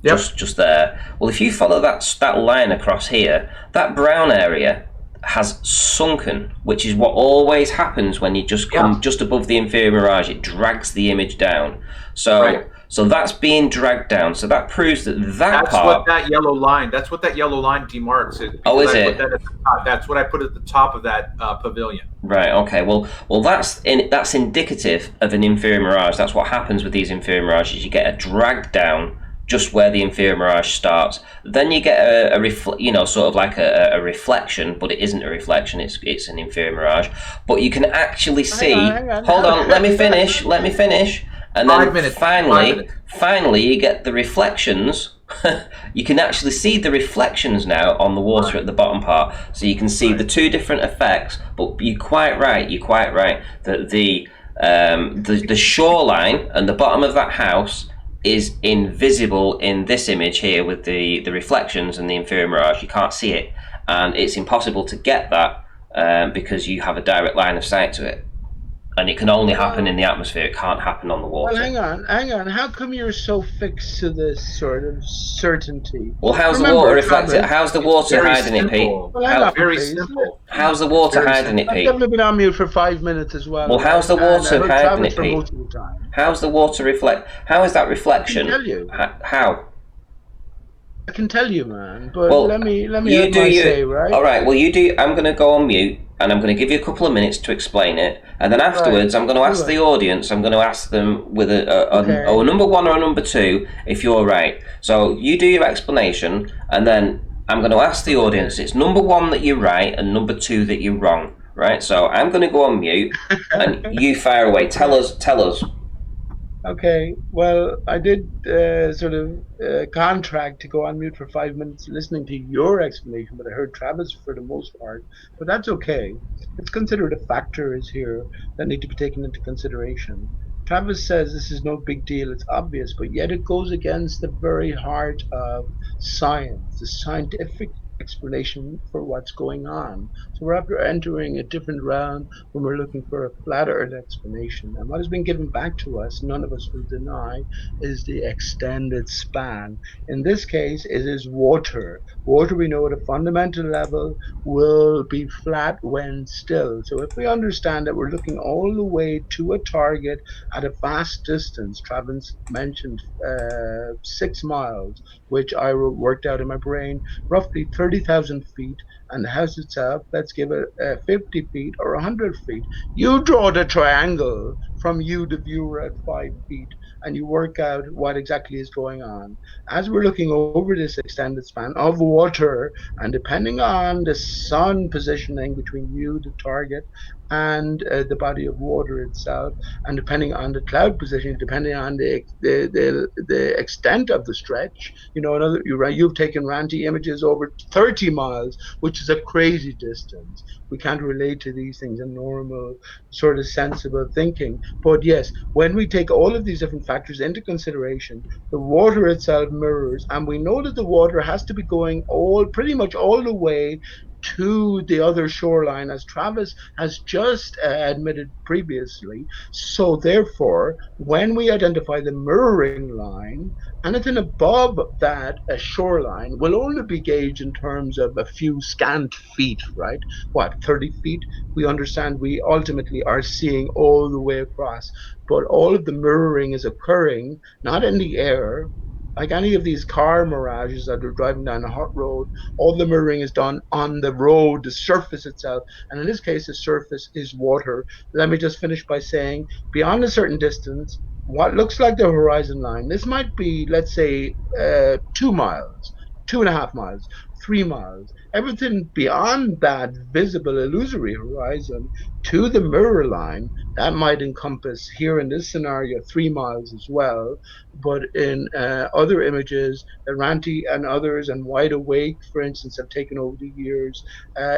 Yep. Just there. Well, if you follow that line across here, that brown area has sunken, which is what always happens when you just come just above the inferior mirage. It drags the image down. So So that's being dragged down. So that proves that That's part. what that yellow line. That's what that yellow line demarks. Oh, is I it? Put that at the top. That's what I put at the top of that pavilion. Right. Okay. Well, that's indicative of an inferior mirage. That's what happens with these inferior mirages. You get a drag down just where the inferior mirage starts. Then you get sort of like a reflection, but it isn't a reflection. It's an inferior mirage. But you can actually see. Hang on. Hold on. Let me finish. And then 5 minutes. finally, you get the reflections. You can actually see the reflections now on the water at the bottom part, so you can see the two different effects. But you're quite right that the shoreline and the bottom of that house is invisible in this image here with the reflections and the inferior mirage. You can't see it, and it's impossible to get that because you have a direct line of sight to it. And it can only happen in the atmosphere. It can't happen on the water. Well, hang on. How come you're so fixed to this sort of certainty? Well, how's the water reflected? How's the water hiding it, Pete? Well, very simple. How's the water hiding it, Pete? I've never been on mute for 5 minutes as well. Well, how's the water hiding it, Pete? Most of the time. How's the water reflect? How is that reflection? I can tell you. How? I can tell you, man. But well, let me you have do my you. say, right? All right. Well, you do. I'm going to go on mute, and I'm going to give you a couple of minutes to explain it, and then afterwards, I'm going to ask the audience. I'm going to ask them with a number one or a number two if you're right. So you do your explanation, and then I'm going to ask the audience. It's number one that you're right, and number two that you're wrong. Right. So I'm going to go on mute, and you fire away. Tell us. Okay, well, I did contract to go on mute for 5 minutes listening to your explanation, but I heard Travis for the most part. But that's okay. It's considered a factors here that need to be taken into consideration. Travis says this is no big deal, it's obvious, but yet it goes against the very heart of science, the scientific explanation for what's going on. So we're after entering a different realm when we're looking for a flat earth explanation. And what has been given back to us, none of us will deny, is the extended span. In this case, it is water. Water, we know at a fundamental level, will be flat when still. So if we understand that we're looking all the way to a target at a vast distance, Travis mentioned 6 miles, which I worked out in my brain, roughly 30,000 feet, and the house itself, let's give it 50 feet or 100 feet. You draw the triangle from you, the viewer, at 5 feet, and you work out what exactly is going on. As we're looking over this extended span of water, and depending on the sun positioning between you, the target, and the body of water itself, and depending on the cloud position, depending on the extent of the stretch, you've taken Ranty images over 30 miles, which is a crazy distance. We can't relate to these things in normal sort of sensible thinking. But yes, when we take all of these different factors into consideration, the water itself mirrors, and we know that the water has to be going pretty much all the way to the other shoreline, as Travis has just admitted previously. So therefore, when we identify the mirroring line, anything above that shoreline will only be gauged in terms of a few scant feet, right? 30 feet? We understand we ultimately are seeing all the way across, but all of the mirroring is occurring not in the air, like any of these car mirages that are driving down a hot road. All the mirroring is done on the road, the surface itself. And in this case, the surface is water. Let me just finish by saying, beyond a certain distance, what looks like the horizon line, this might be, let's say, 2 miles, 2.5 miles, 3 miles. Everything beyond that visible illusory horizon to the mirror line, that might encompass, here in this scenario, 3 miles as well. But in other images that Ranty and others and Wide Awake, for instance, have taken over the years,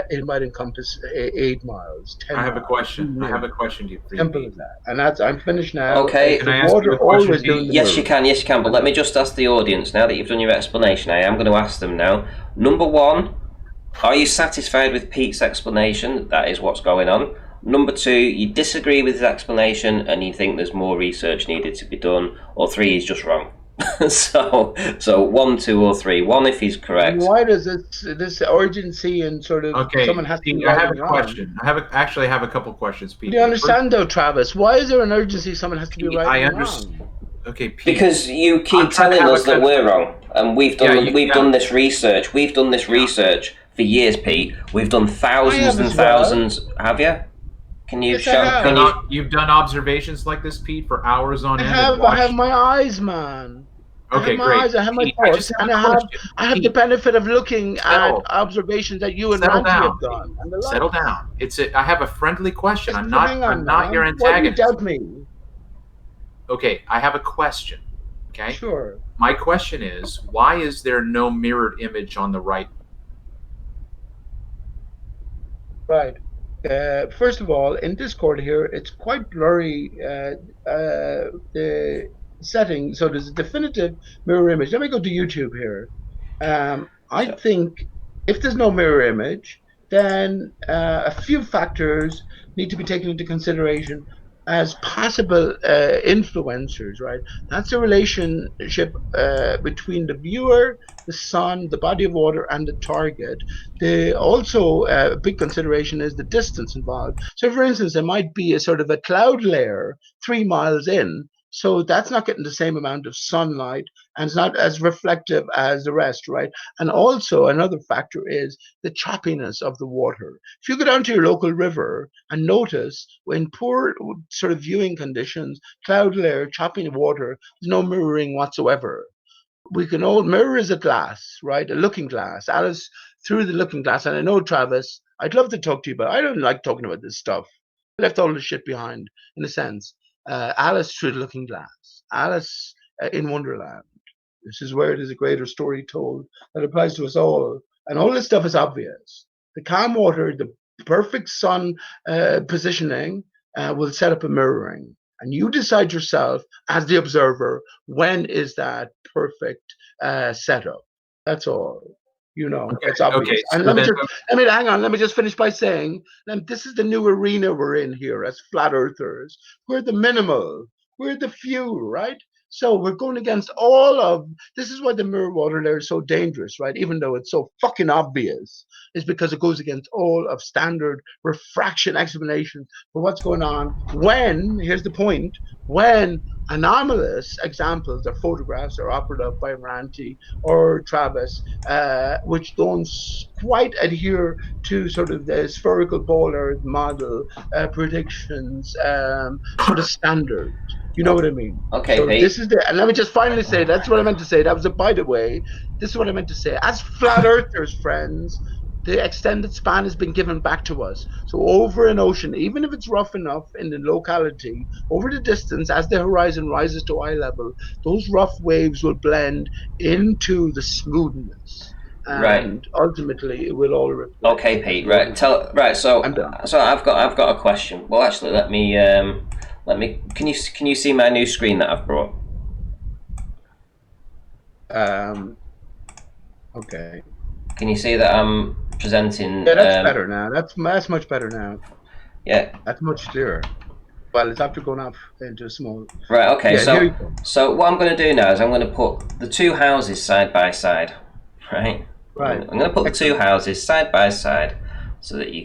it might encompass 8 miles, 10 I have miles. A question. I have a question to you. Simple as that. And I'm finished now. Okay. Can I ask you a question? Yes, you can. Yes, you can. But let me just ask the audience, now that you've done your explanation, I am going to ask them now. Number one, are you satisfied with Pete's explanation? That is what's going on. Number two, you disagree with his explanation and you think there's more research needed to be done. Or three, he's just wrong. so 1, 2, or 3. 1 if he's correct. Why does this urgency and sort of someone has to be I have a question. I have a couple questions, Pete. Do you understand though, Travis? Why is there an urgency someone has to be right and wrong? Okay, Pete. Because you I'm keep trying to telling have us that we're wrong, and we've done this research. We've done this research for years, Pete. We've done I thousands have and as well. thousands. Have you? Can you Yes, I show? have. Can you? You've done observations like this, Pete, for hours on I end and have watched. my eyes, man. I have Okay, my great. eyes, I have my Pete, I thoughts, just have and a question. I have the Pete, benefit of looking at settle, observations that you and settle Ranty down. have done and the Settle like. down. I have a friendly question. Yes, but hang on, I'm not your man. Why do you antagonist. doubt me? Okay, I have a question. Okay. Sure. My question is, why is there no mirrored image on the right? Right. First of all, in Discord here, it's quite blurry, the setting. So there's a definitive mirror image. Let me go to YouTube here. I So, think if there's no mirror image, then a few factors need to be taken into consideration as possible influencers, right? That's a relationship between the viewer, the sun, the body of water, and the target. Also, a big consideration is the distance involved. So, for instance, there might be a sort of a cloud layer 3 miles in, so that's not getting the same amount of sunlight and it's not as reflective as the rest, right? And also, another factor is the choppiness of the water. If you go down to your local river and notice when poor sort of viewing conditions, cloud layer, choppy water, there's no mirroring whatsoever. We can all mirror is a glass, right? A looking glass. Alice through the looking glass. And I know, Travis, I'd love to talk to you, but I don't like talking about this stuff. I left all the shit behind, in a sense. Alice through the looking glass. Alice in Wonderland. This is where there's a greater story told that applies to us all. And all this stuff is obvious. The calm water, the perfect sun positioning will set up a mirroring. And you decide yourself as the observer when is that perfect setup. That's all. You know, it's obvious. Okay, And so then, let me hang on. Let me just finish by saying, this is the new arena we're in here as flat earthers. We're the minimal. We're the few, right? So we're going against all of this is why the mirror water layer is so dangerous, right? Even though it's so fucking obvious, is because it goes against all of standard refraction explanations for what's going on when, here's the point, when anomalous examples or photographs are offered up by Ranti or Travis, which don't quite adhere to sort of the spherical polar model predictions sort of standards. You know what I mean? okay, So Pete. this is and let me just finally say, that's what I meant to say. That was a by the way. This is what I meant to say. As flat earthers, friends, the extended span has been given back to us. So over an ocean, even if it's rough enough in the locality, over the distance, as the horizon rises to eye level, those rough waves will blend into the smoothness. Right. And ultimately, it will all reflect. Okay, Pete. Right. So I'm done. I've got a question. Well, actually, let me. Can you see my new screen that I've brought? Okay. Can you see that I'm presenting? Yeah, that's better now. That's much better now. Yeah. That's much clearer. Well, it's after going up into a small. Right. Okay. Yeah, here you go. So what I'm going to do now is I'm going to put the two houses side by side. Right. Right. I'm going to put the two houses side by side so that you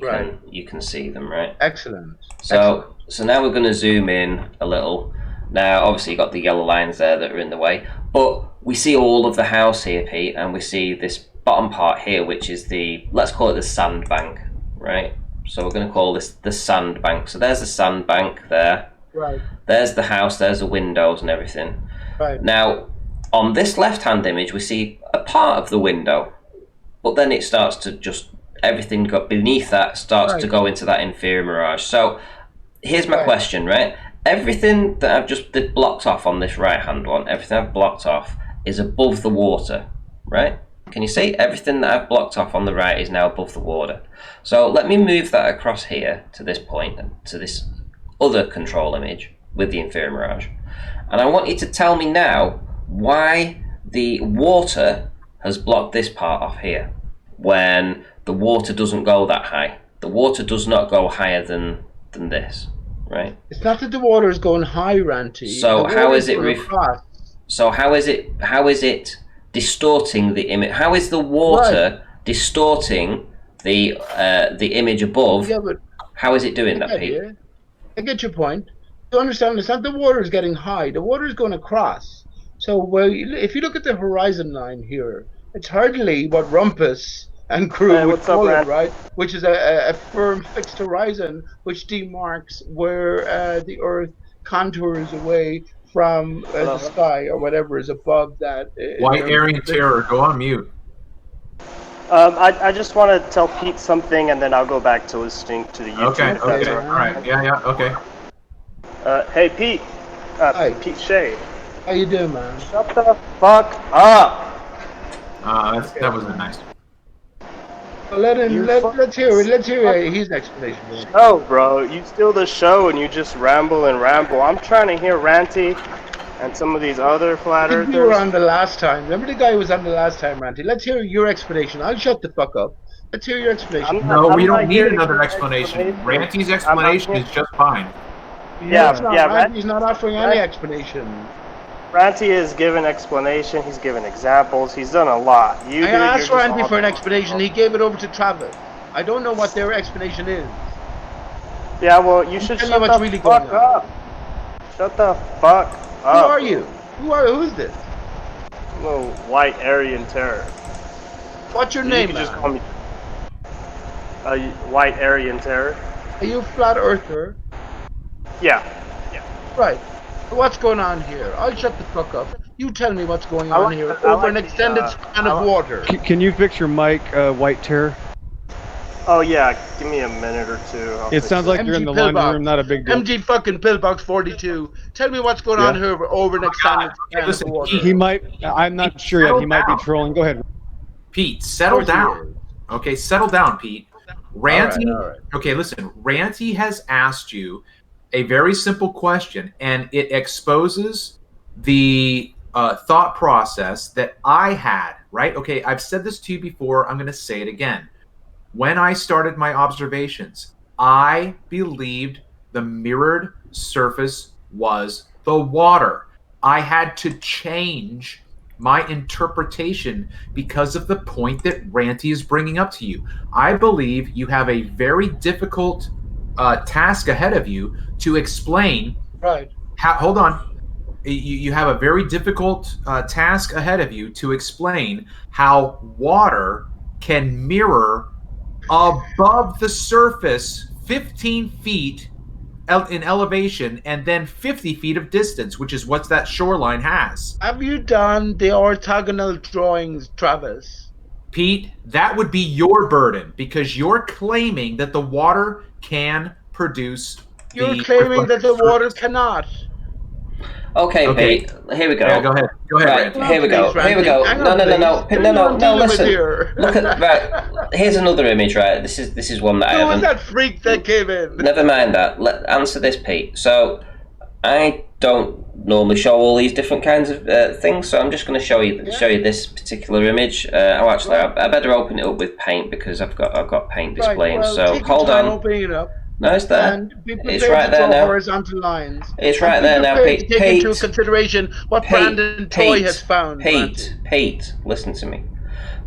can see them. Right. Excellent. So now we're going to zoom in a little. Now, obviously, you've got the yellow lines there that are in the way, but we see all of the house here, Pete, and we see this bottom part here, which is let's call it the sandbank, right? So we're going to call this the sandbank. So there's the sandbank there. Right. There's the house, there's the windows and everything. Right. Now, on this left-hand image, we see a part of the window, but then it starts to just, everything got beneath that starts to go into that inferior mirage. So here's my question, right? Everything that I've just blocked off on this right-hand one, everything I've blocked off is above the water, right? Can you see? Everything that I've blocked off on the right is now above the water. So let me move that across here to this point, to this other control image with the inferior mirage. And I want you to tell me now why the water has blocked this part off here when the water doesn't go that high. The water does not go higher than this, right? It's not that the water is going high, Ranty. So how is it how is it distorting the image? How is the water distorting the image above? Yeah, but how is it doing that, Pete? I get your point. to understand, it's not the water is getting high. The water is going across. So if you look at the horizon line here, it's hardly what Rumpus and crew Hey, would what's up, call it, Rand? right? Which is a firm fixed horizon, which demarks where the Earth contours away from Hello. the sky or whatever is above that in White terms of Aryan position. terror, go on mute. I just want to tell Pete something, and then I'll go back to listening to the YouTube. Okay, if that's okay, all all right. Yeah, okay. Hey, Pete. Hi. Pete Shea. How you doing, man? Shut the fuck up. That wasn't nice. Well, let's hear his explanation. No, bro. You steal the show and you just ramble and ramble. I'm trying to hear Ranty and some of these other flat You were earthers. on the last time. Remember the guy who was on the last time, Ranty? Let's hear your explanation. I'll shut the fuck up. Let's hear your explanation. No, we don't need hearing another your explanation. explanation. Ranty's explanation is just fine. Yeah, Ranty's not offering any explanation. Ranty is giving explanation. He's giving examples. He's done a lot. I asked Ranty for an explanation. He gave it over to Travis. I don't know what their explanation is. Yeah, well, you should shut the really fuck up. Shut the fuck up. Who are you? Who is this? Little white Aryan terror. What's your You name, can man? just call me white Aryan terror. Are you a flat earther? Yeah. Right. What's going on here? I'll shut the fuck up. You tell me what's going on here over an extended span of water. Can you fix your mic, White Terror? Oh yeah, give me a minute or two. It sounds like you're in the laundry room, not a big deal. MG fucking pillbox 42. Tell me what's going on here over an extended span of water. He might, I'm not sure yet, he might be trolling. Go ahead. Pete, settle down. Okay, settle down, Pete. Ranty, all right. Okay, listen. Ranty has asked you a very simple question, and it exposes the thought process that I had, right? Okay, I've said this to you before. I'm going to say it again. When I started my observations, I believed the mirrored surface was the water. I had to change my interpretation because of the point that Ranty is bringing up to you. I believe you have a very difficult task ahead of you to explain. Right. Hold on. You have a very difficult task ahead of you to explain how water can mirror above the surface 15 feet in elevation and then 50 feet of distance, which is what that shoreline has. Have you done the orthogonal drawings, Travis? Pete, that would be your burden because you're claiming that the water can produce. You're claiming that the water cannot. Okay, Pete. Here we go. Yeah, go ahead. Go ahead, Right, Ranty. here we go. Here we go. No. Listen. Look at right. Here's another image. Right. This is one that I Who was haven't. that freak that came in? Never mind that. Answer this, Pete. So, I don't normally show all these different kinds of things, so I'm just going to show you this particular image. I better open it up with paint because I've got paint displaying. Right, well, so take hold your time on. opening it up. No, it's there. And be It's right there now. Horizontal lines. It's right there now, Pete. Take into consideration what Brandon Toy has found. Pete, listen to me.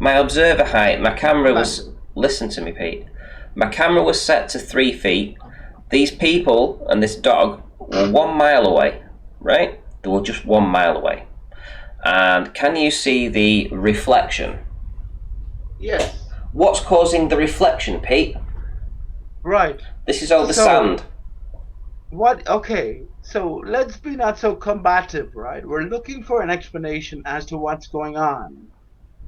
My observer height, my camera was. Listen to me, Pete. My camera was set to 3 feet. These people and this dog were 1 mile away, right? They were just 1 mile away. And can you see the reflection? Yes. What's causing the reflection, Pete? Right. This is all the sand. What? Okay. So let's be not so combative, right? We're looking for an explanation as to what's going on.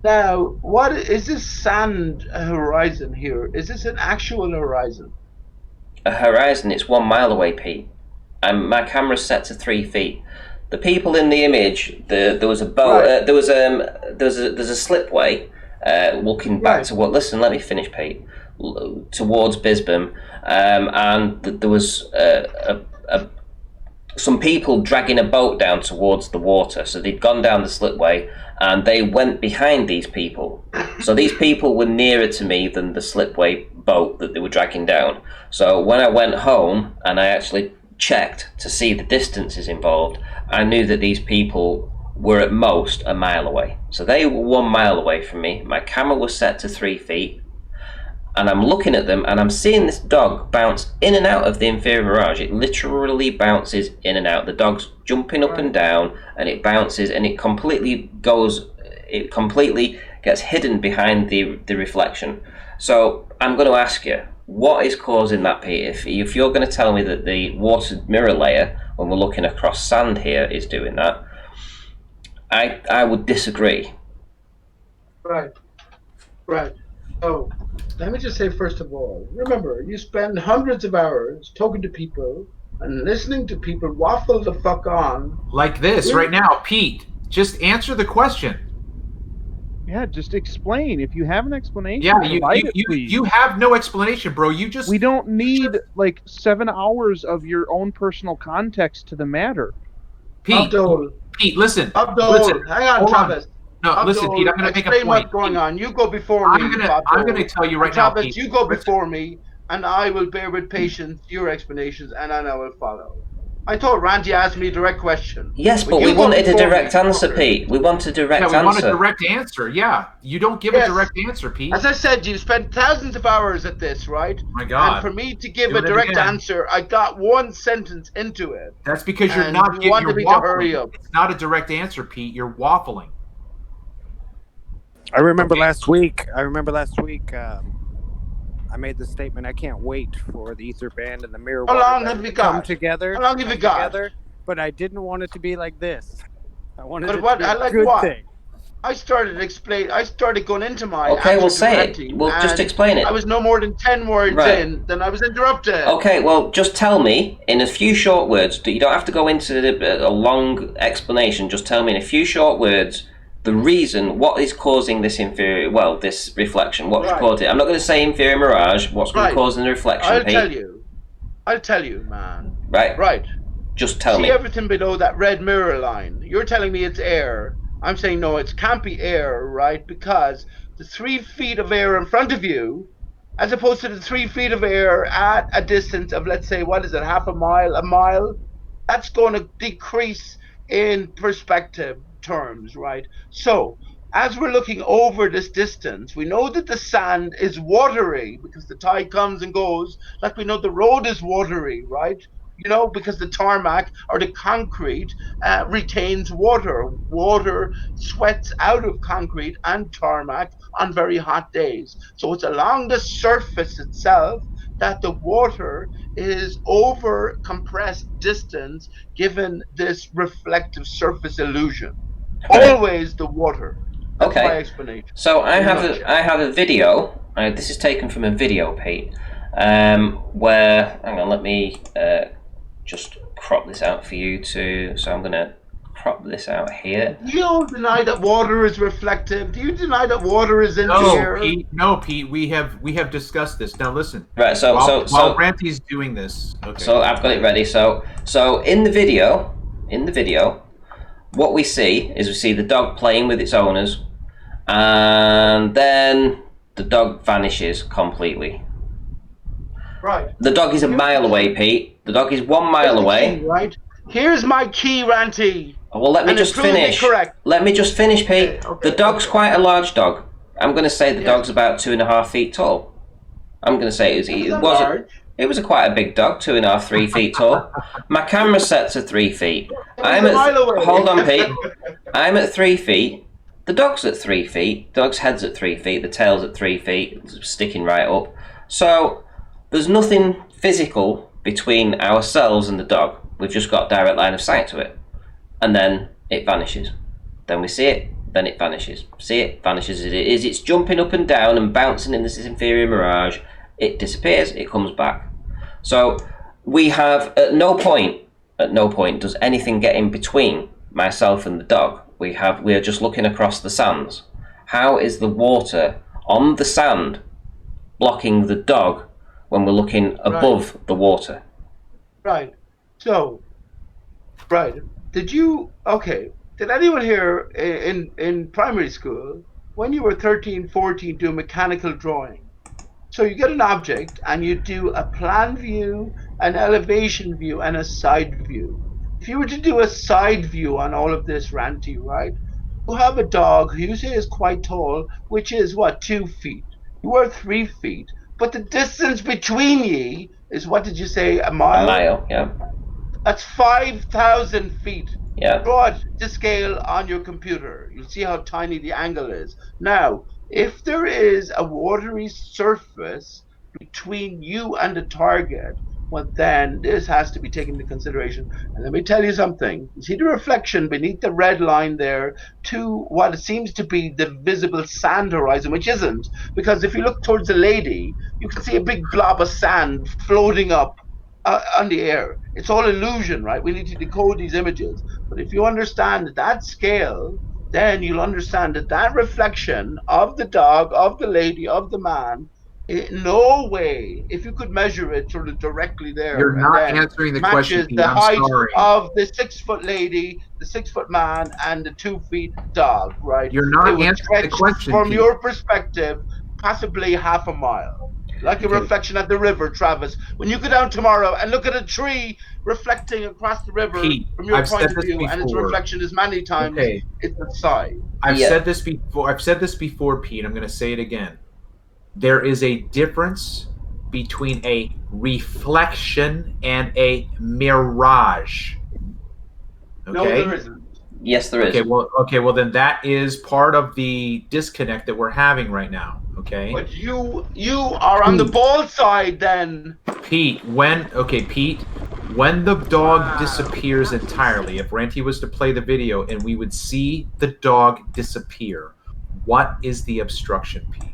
Now, what is this sand horizon here? Is this an actual horizon? A horizon, it's 1 mile away, Pete. My camera's set to 3 feet. The people in the image, there was a boat. Right. There's a slipway looking back to what? Listen, let me finish, Pete. Towards Bisbam, and there was some people dragging a boat down towards the water. So they'd gone down the slipway and they went behind these people. So these people were nearer to me than the slipway boat that they were dragging down. So when I went home and I actually checked to see the distances involved, I knew that these people were at most a mile away. So they were 1 mile away from me. My camera was set to 3 feet. and I'm looking at them, and I'm seeing this dog bounce in and out of the inferior mirage. It literally bounces in and out. The dog's jumping up and down, and it bounces, and it completely gets hidden behind the reflection. So I'm going to ask you, what is causing that, Pete? If you're going to tell me that the water mirror layer, when we're looking across sand here, is doing that, I would disagree. Right. So let me just say, first of all, remember, you spend hundreds of hours talking to people and listening to people waffle the fuck on. Like this right now, Pete. Just answer the question. Yeah, just explain. If you have an explanation, Yeah, provide it, please. you have no explanation, bro. You just We don't need like 7 hours of your own personal context to the matter. Pete, listen. Abdul, listen, hang on, hold Travis. No, Abdul, listen, Pete. I'm going to make a explain point. what's going on. You go before me. I'm going to tell you right now, Travis, Pete. you go before me, and I will bear with patience your explanations, and then I will follow. I thought Randy asked me a direct question. Yes, but we wanted a direct answer, Pete. We want a direct answer. Yeah, we want a direct answer. Yeah, you don't give a direct answer, Pete. As I said, you spent thousands of hours at this, right? Oh my God. And for me to give Doing a it direct again. answer, I got one sentence into it. That's because you're And not you getting. wanted You're me to waffling. hurry up. It's not a direct answer, Pete. You're waffling. I remember last week. I made the statement. I can't wait for the ether band and the mirror How water long layer have you to come got? together. How long have you got? Together, but I didn't want it to be like this. I wanted But it what? to be I a like good what? thing. I started going into my Okay, we'll answer to say Randy, it. We'll just and explain it. I was no more than 10 words Right. in, then I was interrupted. Okay, well, just tell me in a few short words. You don't have to go into a long explanation. Just tell me in a few short words the reason, what is causing this this reflection. What's Right. causing it? I'm not going to say inferior mirage. What's going to cause the reflection, I'll Pete? tell you, man. Right. Right. Just tell me. See everything below that red mirror line. You're telling me it's air. I'm saying no, it can't be air, right? Because the 3 feet of air in front of you, as opposed to the 3 feet of air at a distance of, let's say, what is it, half a mile, that's going to decrease in perspective terms, right? So as we're looking over this distance, we know that the sand is watery because the tide comes and goes, like we know the road is watery, right? You know, because the tarmac or the concrete retains water. Water sweats out of concrete and tarmac on very hot days. So it's along the surface itself that the water is over compressed distance given this reflective surface illusion. Always the water. That's my explanation. So I have a video. This is taken from a video, Pete, where, hang on, let me just crop this out for you too. So I'm going to crop this out here. Do you deny that water is reflective? Do you deny that water is in the air? No, Pete. We have discussed this. Now listen. Right. While Ranty's doing this. Okay. So I've got it ready. So in the video, what we see is the dog playing with its owners, and then the dog vanishes completely. Right. The dog is a mile away, Pete. The dog is 1 mile away. Key, right. Here's my key, Ranty. Well, let me just finish. Let me just finish, Pete. The dog's quite a large dog. I'm going to say the dog's about 2.5 feet tall. I'm going to say it was quite a big dog, 2.5, 3 feet tall. My camera set to 3 feet. Hold on, Pete. I'm at 3 feet. The dog's at 3 feet. The dog's head's at 3 feet. The tail's at 3 feet, sticking right up. So there's nothing physical between ourselves and the dog. We've just got direct line of sight to it. And then it vanishes. Then we see it, then it vanishes. See it, vanishes as it is. It's jumping up and down and bouncing in this inferior mirage. It disappears, it comes back. So we have, at no point does anything get in between myself and the dog. We are just looking across the sands. How is the water on the sand blocking the dog when we're looking above the water? Right. So, did anyone here in primary school, when you were 13, 14, do mechanical drawing? So you get an object and you do a plan view, an elevation view, and a side view. If you were to do a side view on all of this, Ranty, right? You have a dog who you say is quite tall, which is what, 2 feet. You are 3 feet. But the distance between ye is, what did you say, a A mile? mile, yeah. That's 5,000 feet. Yeah. Draw it to scale on your computer. You'll see how tiny the angle is. Now, if there is a watery surface between you and the target, well, then this has to be taken into consideration. And let me tell you something. You see the reflection beneath the red line there to what seems to be the visible sand horizon, which isn't. Because if you look towards the lady, you can see a big blob of sand floating up on the air. It's all illusion, right? We need to decode these images. But if you understand that scale, then you'll understand that reflection of the dog, of the lady, of the man, in no way, if you could measure it sort of directly there, You're and not then answering the question, matches Pete. the I'm height sorry. of the 6-foot lady, the 6-foot man, and the 2-foot dog, right? You're not It would answering the stretch, question, from Pete. your perspective, possibly half a mile. Like a Okay. reflection at the river, Travis. When you go down tomorrow and look at a tree reflecting across the river Pete, from your I've point said of this view, and its before. reflection is many times Okay. its size. I've Yeah. said this before. I've said this before, Pete. I'm going to say it again. There is a difference between a reflection and a mirage. Okay. No, there isn't. Yes, there is. Okay, well then that is part of the disconnect that we're having right now. Okay. But you are on the ball side then. Pete, when the dog disappears entirely, if Ranty was to play the video and we would see the dog disappear, what is the obstruction, Pete?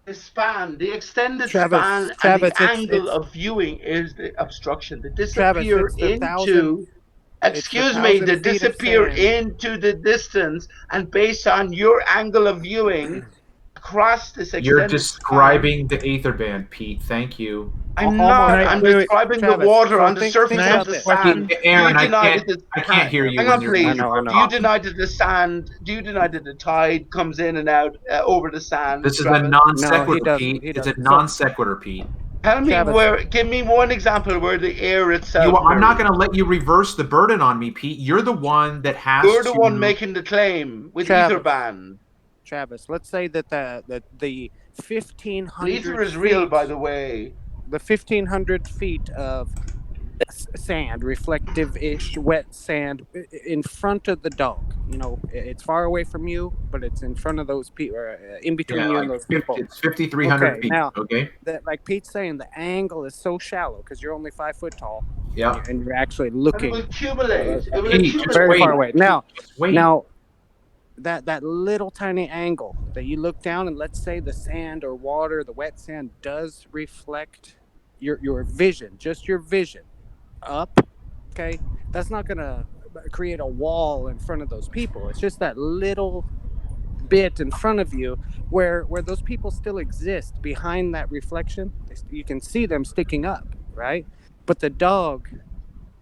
The span, the extended Travis, span, Travis, and the angle of viewing is the obstruction. The Travis, disappear it's the into, excuse me, the 1,000 feet of disappear sand. into the distance, and based on your angle of viewing across this extended You're describing the aether band, Pete. Thank you. I'm not. I'm describing the water on the surface of the sand. Aaron, Do you deny I that the can't hear you. Hang on, when please. you're Do you deny that the sand? Do you deny that the tide comes in and out over the sand? This is a Travis? non sequitur, Pete. It's a non sequitur, Pete. Tell me where. Give me one example where the air itself. I'm not going to let you reverse the burden on me, Pete. You're the one that has. You're the one making the claim with Travis. ether band. Travis, let's say that the 1,500 ether is real, by the way. The 1,500 feet of sand, reflective-ish, wet sand, in front of the dog. You know, it's far away from you, but it's in front of those people, in between you and those people. It's 5,300 feet. Now, okay. Like Pete's saying, the angle is so shallow because you're only 5 foot tall. Yeah. And you're actually looking. It will accumulate. It will accumulate very far away. Now, wait. Now, that little tiny angle that you look down, and let's say the sand or water, the wet sand, does reflect your vision, just your vision up, okay, that's not gonna create a wall in front of those people. It's just that little bit in front of you where those people still exist behind that reflection. You can see them sticking up, right? But the dog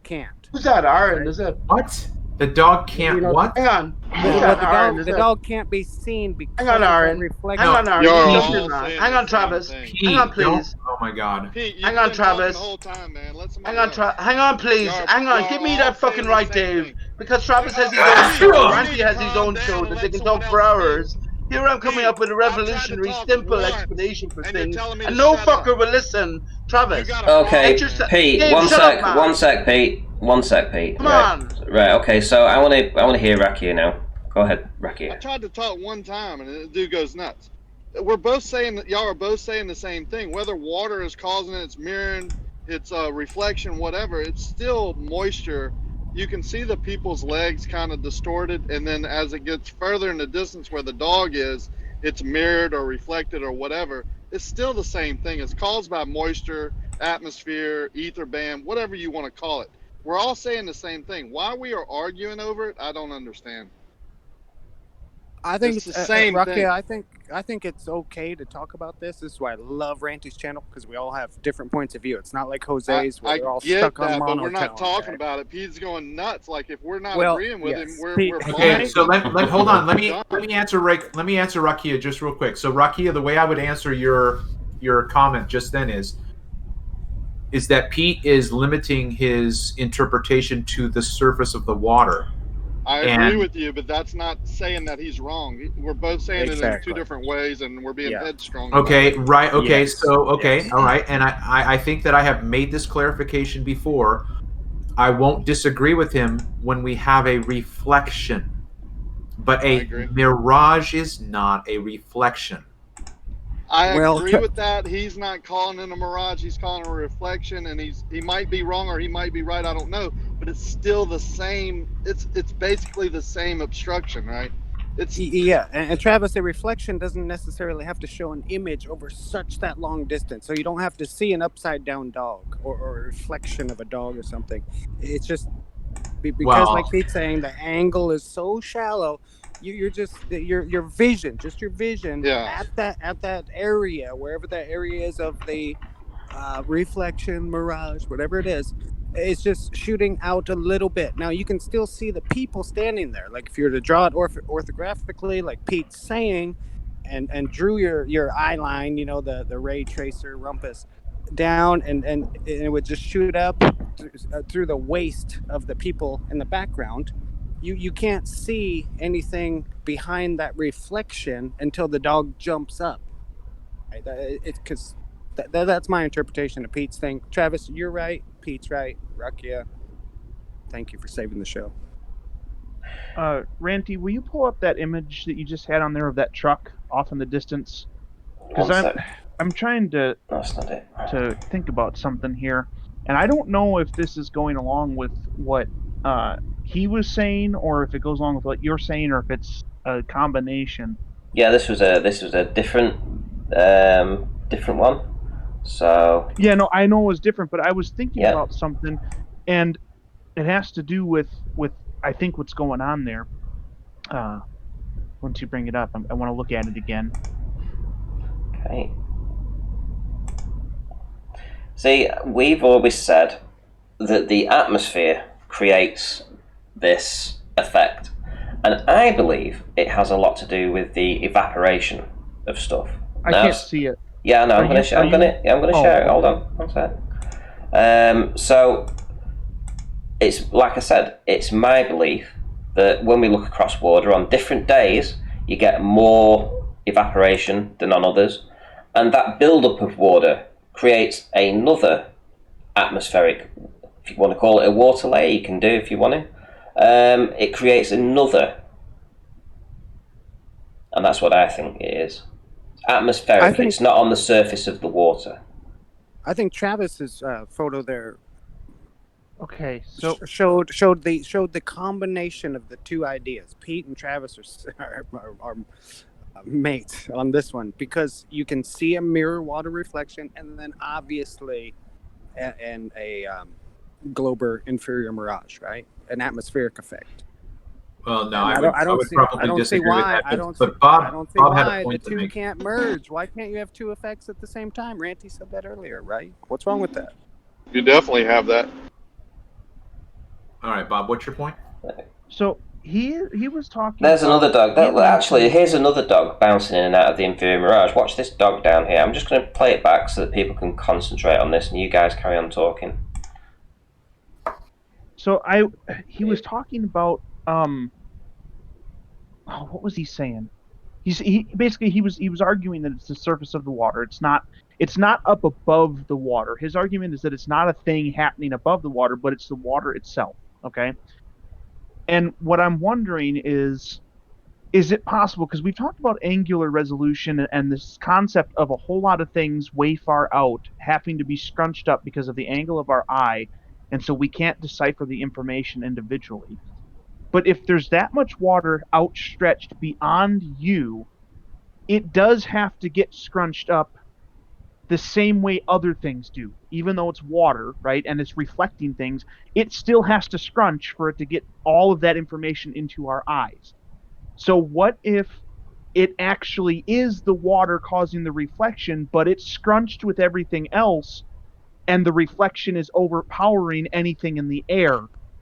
can't. Who's that, Aaron? Right? Is it what? The dog can't what? Hang on. The dog can't be seen because hang on, Aaron. of that reflection. Hang on, Aaron. Hang on, Travis. Pete, hang on, please. Oh my God. Pete, hang on, Travis. Hang on, hang on, please. Hang on. Give me that fucking right, Dave. Because Travis has his own show. Ranty has his own show that they can talk for hours. Here I'm coming up with a revolutionary, simple explanation for things, and no fucker will listen. Travis. Okay, Pete. Dave, One sec, up, Pete. One sec, Pete. Come on. Right. Okay. So I want to hear Rakia now. Go ahead, Rakia. I tried to talk one time, and the dude goes nuts. We're both saying that y'all are both saying the same thing. Whether water is causing it, it's mirroring, it's a reflection, whatever. It's still moisture. You can see the people's legs kind of distorted, and then as it gets further in the distance where the dog is, it's mirrored or reflected or whatever. It's still the same thing. It's caused by moisture, atmosphere, ether band, whatever you want to call it. We're all saying the same thing. Why we are arguing over it, I don't understand. I think it's the same Rocky, thing. I think it's okay to talk about this. This is why I love Ranty's channel, because we all have different points of view. It's not like Jose's where we're all stuck on monotone. But we're not talking about it. Pete's going nuts. Like if we're not agreeing with him, we're okay. So hold on. Let me answer Rakia just real quick. So Rakia, the way I would answer your comment just then is that Pete is limiting his interpretation to the surface of the water. I agree with you, but that's not saying that he's wrong. We're both saying it in two Exactly. different ways, and we're being Yeah. headstrong. Okay, about it. right. Okay, Yes. so okay, Yes. all right, and I think that I have made this clarification before. I won't disagree with him when we have a reflection, but I a agree. mirage is not a reflection. I Well, agree with that. He's not calling it a mirage. He's calling it a reflection, and he might be wrong or he might be right. I don't know, but it's still the same. It's basically the same obstruction, right? It's Yeah, and Travis, a reflection doesn't necessarily have to show an image over such that long distance. So you don't have to see an upside down dog or a reflection of a dog or something. It's just because, like Well, Pete's saying, the angle is so shallow. You're just your vision, just your vision yeah. at that area, wherever that area is of the reflection, mirage, whatever it is. It's just shooting out a little bit. Now you can still see the people standing there. Like if you were to draw it orthographically, like Pete's saying, and drew your eye line, you know, the ray tracer rumpus down, and it would just shoot up through the waist of the people in the background. You can't see anything behind that reflection until the dog jumps up. Right? It's because that's my interpretation of Pete's thing. Travis, you're right. Pete's right. Rukia, thank you for saving the show. Ranty, will you pull up that image that you just had on there of that truck off in the distance? Because One sec. I'm trying to That's not it. think about something here, and I don't know if this is going along with what he was saying, or if it goes along with what you're saying, or if it's a combination. Yeah, this was a different different one. So Yeah, no, I know it was different, but I was thinking yeah, about something, and it has to do with I think what's going on there. Once you bring it up, I want to look at it again. okay. See, we've always said that the atmosphere creates this effect, and I believe it has a lot to do with the evaporation of stuff. I can't see it. Yeah, no, I'm going to Oh, share it. Hold okay. on, one sec. So it's like I said, it's my belief that when we look across water on different days, you get more evaporation than on others, and that build-up of water creates another atmospheric, if you want to call it a water layer, you can do if you want to. It creates another, and that's what I think it is. Atmospheric. It's not on the surface of the water. I think Travis's photo there. Okay, so showed the combination of the two ideas. Pete and Travis are mates on this one, because you can see a mirror water reflection, and then obviously and a Glober inferior mirage, right? An atmospheric effect. Well, no, I don't see why the two can't merge. Why can't you have two effects at the same time? Ranty said that earlier, right? What's wrong with that? You definitely have that. All right, Bob, what's your point? So he was talking. There's another dog. Actually, here's another dog bouncing in and out of the inferior mirage. Watch this dog down here. I'm just going to play it back so that people can concentrate on this, and you guys carry on talking. So he was talking about what was he saying? He was arguing that it's the surface of the water. It's not up above the water. His argument is that it's not a thing happening above the water, but it's the water itself. Okay. And what I'm wondering is it possible, because we've talked about angular resolution and this concept of a whole lot of things way far out having to be scrunched up because of the angle of our eye, and so we can't decipher the information individually. But if there's that much water outstretched beyond you, it does have to get scrunched up the same way other things do. Even though it's water, right, and it's reflecting things, it still has to scrunch for it to get all of that information into our eyes. So what if it actually is the water causing the reflection, but it's scrunched with everything else, and the reflection is overpowering anything in the air?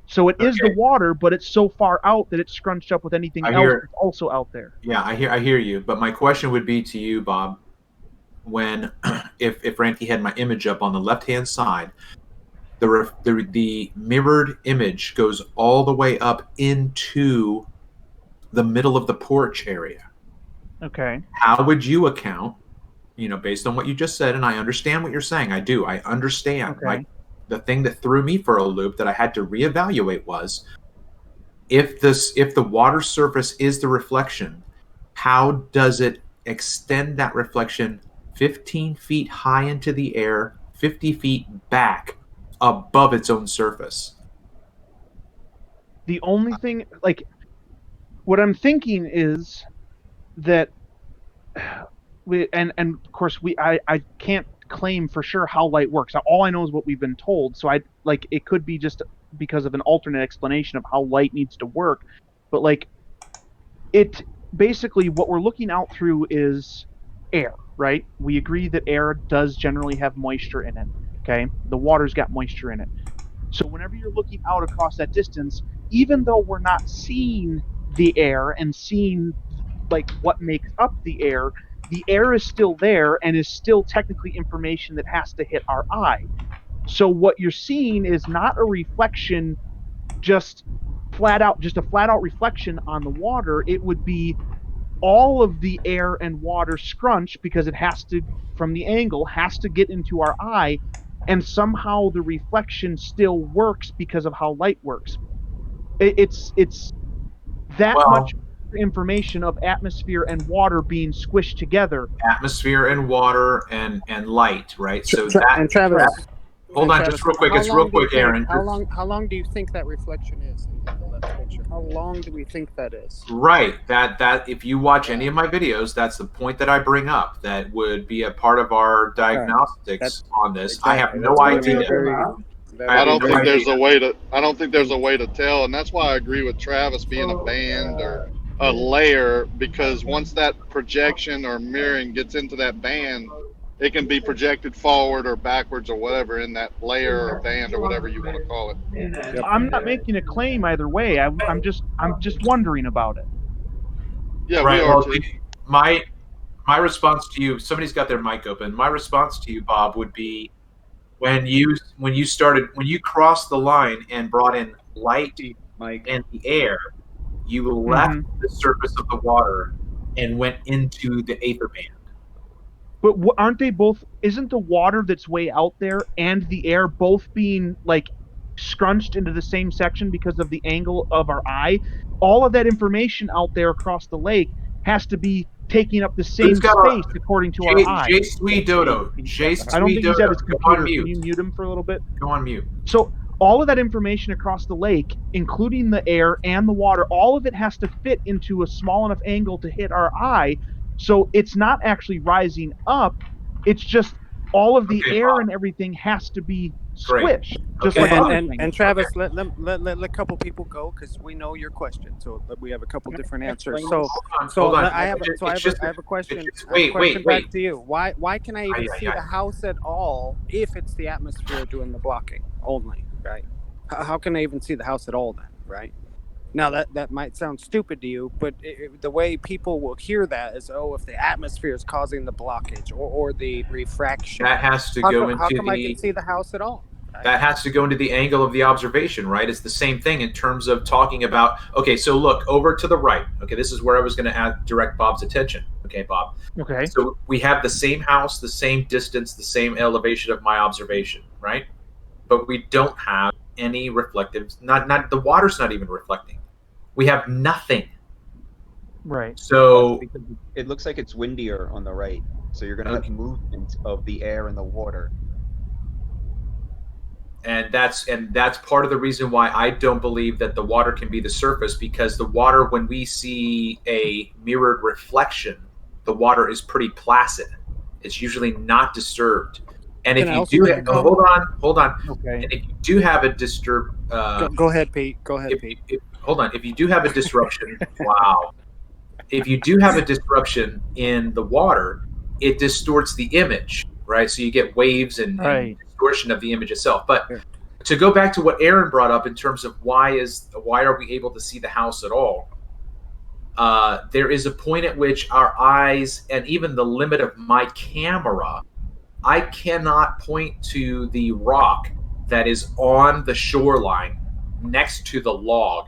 So it is the water, but it's so far out that it's scrunched up with anything else that's also out there. Yeah, I hear you. But my question would be to you, Bob, when if Ranty had my image up on the left-hand side, the mirrored image goes all the way up into the middle of the porch area. Okay. How would you account, based on what you just said, and I understand what you're saying. I do. I understand. Okay. The thing that threw me for a loop that I had to reevaluate was if the water surface is the reflection, how does it extend that reflection 15 feet high into the air, 50 feet back above its own surface? The only thing, like, what I'm thinking is that and of course I can't claim for sure how light works. All I know is what we've been told. So it could be just because of an alternate explanation of how light needs to work. But like it basically what we're looking out through is air, right? We agree that air does generally have moisture in it. Okay. The water's got moisture in it. So whenever you're looking out across that distance, even though we're not seeing the air and seeing like what makes up the air is still there and is still technically information that has to hit our eye. So what you're seeing is not a reflection, just a flat out reflection on the water. It would be all of the air and water scrunched because it has to, from the angle, has to get into our eye, and somehow the reflection still works because of how light works. It's that much information of atmosphere and water being squished together. Atmosphere and water and light, right? So and Travis, hold on, just real quick. It's real quick, Aaron. How long do you think that reflection is in the left picture? How long do we think that is? Right. That if you watch any of my videos, that's the point that I bring up. That would be a part of our diagnostics on this. I have no idea. I don't think there's a way to tell, and that's why I agree with Travis being a band or a layer, because once that projection or mirroring gets into that band, it can be projected forward or backwards or whatever in that layer or band or whatever you want to call it. Yep. I'm not making a claim either way. I'm just wondering about it. Yeah, right. We are too. My response to you, somebody's got their mic open. My response to you, Bob, would be when you crossed the line and brought in light and the air, you left the surface of the water and went into the aether band. But aren't they both? Isn't the water that's way out there and the air both being like scrunched into the same section because of the angle of our eye? All of that information out there across the lake has to be taking up the same space according to our eye. Sweet Dodo. I don't think he's at his computer. Can you mute him for a little bit? Go on mute. So all of that information across the lake, including the air and the water, all of it has to fit into a small enough angle to hit our eye. So it's not actually rising up. It's just all of the air and everything has to be squished. Just like and Travis, let a couple people go because we know your question. So we have a couple different answers. I have a question. Wait. Back to you. Why can I even see the house at all if it's the atmosphere doing the blocking only? Right? How can I even see the house at all then? Right? Now that might sound stupid to you, but the way people will hear that is, if the atmosphere is causing the blockage or the refraction, that has to go into how come I can see the house at all? Right? That has to go into the angle of the observation, right? It's the same thing in terms of talking about. Okay, so look over to the right. Okay, this is where I was going to direct Bob's attention. Okay, Bob. Okay. So we have the same house, the same distance, the same elevation of my observation, right? But we don't have any reflective. Not the water's not even reflecting. We have nothing. Right. So it looks like it's windier on the right. So you're going to have movement of the air and the water. And that's part of the reason why I don't believe that the water can be the surface, because the water, when we see a mirrored reflection, the water is pretty placid. It's usually not disturbed. And if you do, hold on. Okay. And if you do have a disturb, go ahead, Pete. Hold on. If you do have a disruption, wow. If you do have a disruption in the water, it distorts the image, right? So you get waves and distortion of the image itself. But to go back to what Aaron brought up in terms of why are we able to see the house at all? There is a point at which our eyes, and even the limit of my camera, I cannot point to the rock that is on the shoreline next to the log.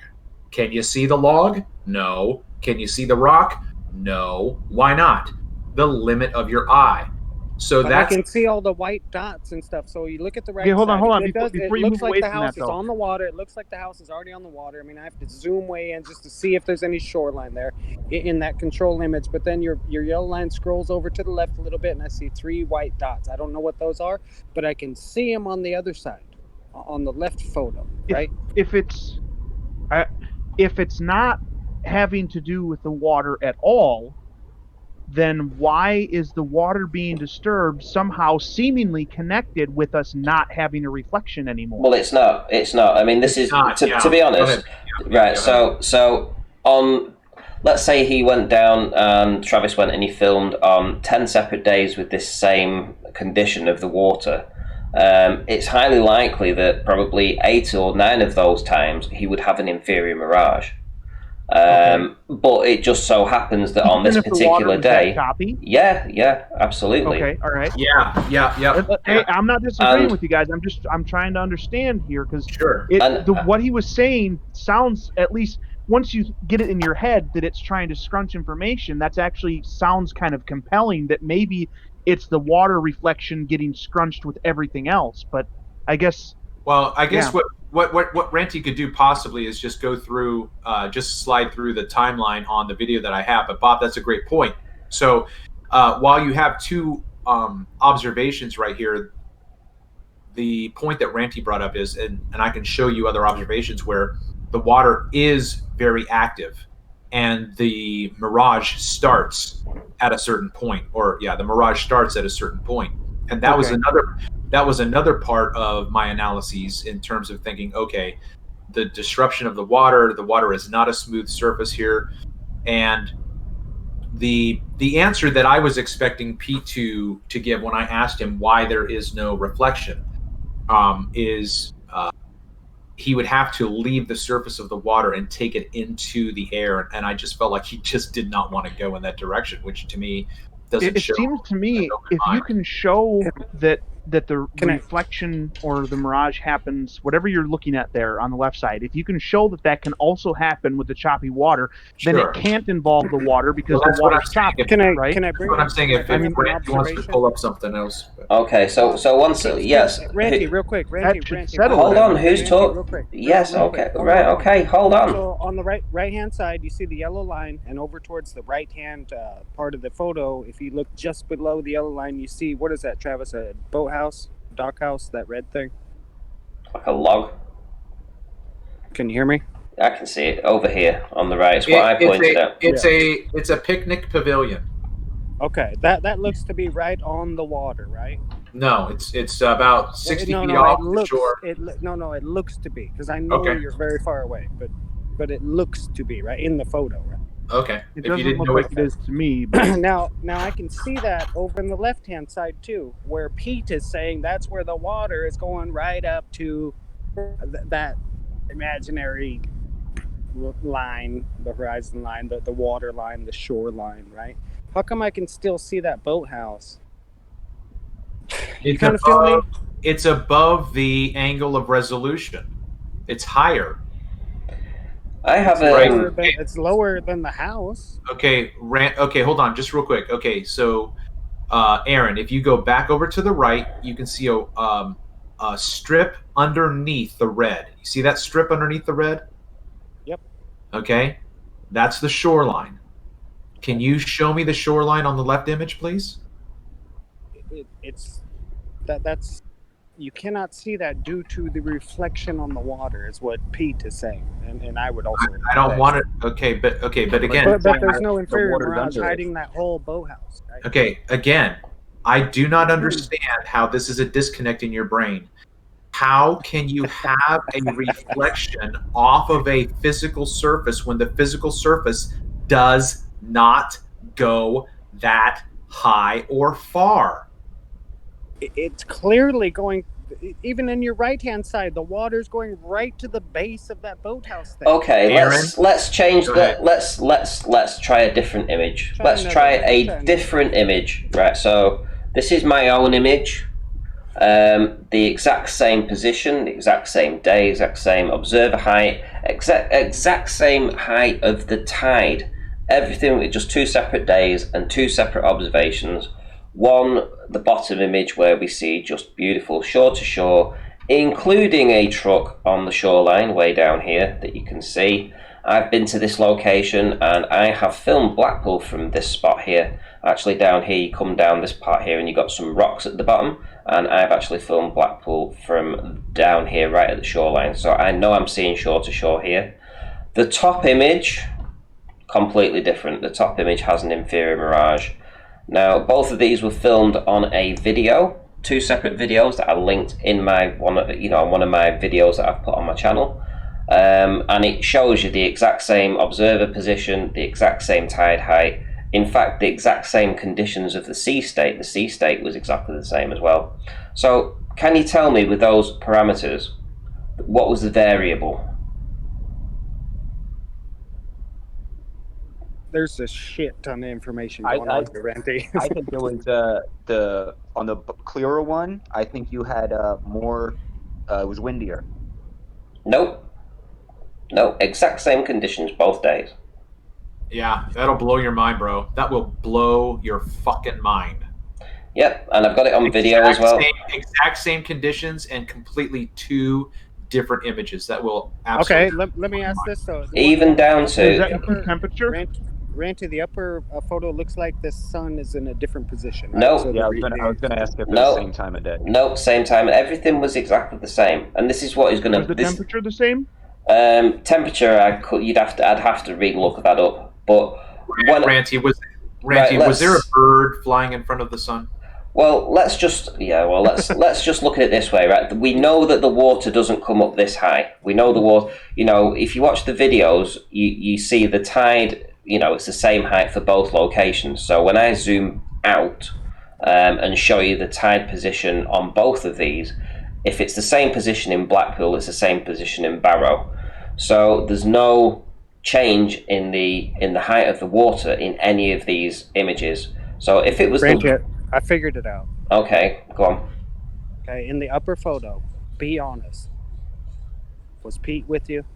Can you see the log? No. Can you see the rock? No. Why not? The limit of your eye. So But that's I can see all the white dots and stuff. So you look at the right Okay, hold side. on. It does. Before It you looks move like away the from house that, is though. on the water. It looks like the house is already on the water. I mean, I have to zoom way in just to see if there's any shoreline there in that control image. But then your yellow line scrolls over to the left a little bit, and I see 3 white dots. I don't know what those are, but I can see them on the other side, on the left photo, right? If it's not having to do with the water at all, then why is the water being disturbed somehow seemingly connected with us not having a reflection anymore? Well, it's not. It's not. I mean, this is not, to yeah. be honest, right? go So on, let's say he went down and Travis went and he filmed on 10 separate days with this same condition of the water. It's highly likely that probably 8 or 9 of those times he would have an inferior mirage. But it just so happens that on Even this if the water particular was that day, choppy? yeah, absolutely. Okay, all right. Yeah. Hey, I'm not disagreeing And- with you guys. I'm trying to understand here because Sure. what he was saying sounds, at least once you get it in your head that it's trying to scrunch information, that's actually sounds kind of compelling that maybe it's the water reflection getting scrunched with everything else. But I guess Well, I guess Yeah. what Ranty could do possibly is just go through, just slide through the timeline on the video that I have. But Bob, that's a great point. So while you have 2 observations right here, the point that Ranty brought up is, and I can show you other observations where the water is very active, and the mirage starts at a certain point, the mirage starts at a certain point, and that was another part of my analyses in terms of thinking, okay, the disruption of the water is not a smooth surface here, and the answer that I was expecting Pete to give when I asked him why there is no reflection is he would have to leave the surface of the water and take it into the air, and I just felt like he just did not want to go in that direction, which to me doesn't it show. seems to me if you can show that the reflection or the mirage happens, whatever you're looking at there on the left side, if you can show that can also happen with the choppy water, then Sure. it can't involve the water because that's the what water's I'm saying. choppy, right? Can I That's bring what up- I'm saying. can I If bring up an Ranty wants to observation? pull up something else. Okay, so once yes, Ranty, real quick, Ranty, hold on, who's Ranty, talking? real quick, Yes, real okay, quick. right, okay, hold on. So on the right hand side, you see the yellow line, and over towards the right hand part of the photo, if you look just below the yellow line, you see, what is that, Travis? A boathouse, dockhouse, that red thing? Like a log. Can you hear me? I can see it over here on the right. It's what I pointed out. It's a picnic pavilion. Okay, that looks to be right on the water, right? No, it's about 60 feet it off the looks, shore. it looks to be, because I know Okay. you're very far away, but it looks to be right in the photo, right? Okay. It doesn't look like it is to me. But now I can see that over in the left-hand side too, where Pete is saying that's where the water is going right up to that imaginary line, the horizon line, the water line, the shore line, right? How come I can still see that boathouse? You It's kind of feel me? It's above the angle of resolution. It's higher. I have It's lower than the house. Okay, okay, hold on, just real quick. Okay, so Aaron, if you go back over to the right, you can see a strip underneath the red. You see that strip underneath the red? Yep. Okay, that's the shoreline. Can you show me the shoreline on the left image, please? That's you cannot see that due to the reflection on the water, is what Pete is saying, and I would also. I don't want it. Okay, but again. But there's no inferior mirage hiding that whole boathouse. Right? Okay, again, I do not understand how this is a disconnect in your brain. How can you have a reflection off of a physical surface when the physical surface does not go that high or far? It's clearly going, even in your right-hand side, the water's going right to the base of that boathouse thing. Okay, let's change that. Let's try a different image. Let's try a different image. Right. So this is my own image. The exact same position, the exact same day, exact same observer height, exact same height of the tide. Everything with just 2 separate days and 2 separate observations. One, the bottom image where we see just beautiful shore to shore, including a truck on the shoreline way down here that you can see. I've been to this location and I have filmed Blackpool from this spot here. Actually down here, you come down this part here and you got some rocks at the bottom, and I've actually filmed Blackpool from down here right at the shoreline, so I know I'm seeing shore to shore here. The top image, completely different. The top image has an inferior mirage. Now both of these were filmed on a video, 2 separate videos that are linked in my one of my videos that I've put on my channel. And it shows you the exact same observer position, the exact same tide height, in fact the exact same conditions of the sea state. The sea state was exactly the same as well. So can you tell me, with those parameters, what was the variable? There's a shit ton of information going on here, Randy. I think it was on the clearer one. I think you had more. It was windier. Nope. No, exact same conditions both days. Yeah, that'll blow your mind, bro. That will blow your fucking mind. Yep, and I've got it on video as well. Exact same conditions and completely 2 different images. That will absolutely. Okay, let me ask this though. Even down to... Is that include temperature? Randy, the upper photo looks like the sun is in a different position. Right? No. So Yeah, I was gonna ask if it was the same time of day. No, same time. Everything was exactly the same. And this is what is going to... Was the temperature the same? Temperature, I'd have to re-look that up. But Ranty, was there a bird flying in front of the sun? Well, let's just look at it this way, right? We know that the water doesn't come up this high. We know the water. If you watch the videos, you see the tide. It's the same height for both locations. So when I zoom out and show you the tide position on both of these, if it's the same position in Blackpool, it's the same position in Barrow. So there's no change in the height of the water in any of these images. So if it was I figured it out. Okay, go on. Okay, in the upper photo, be honest. Was Pete with you?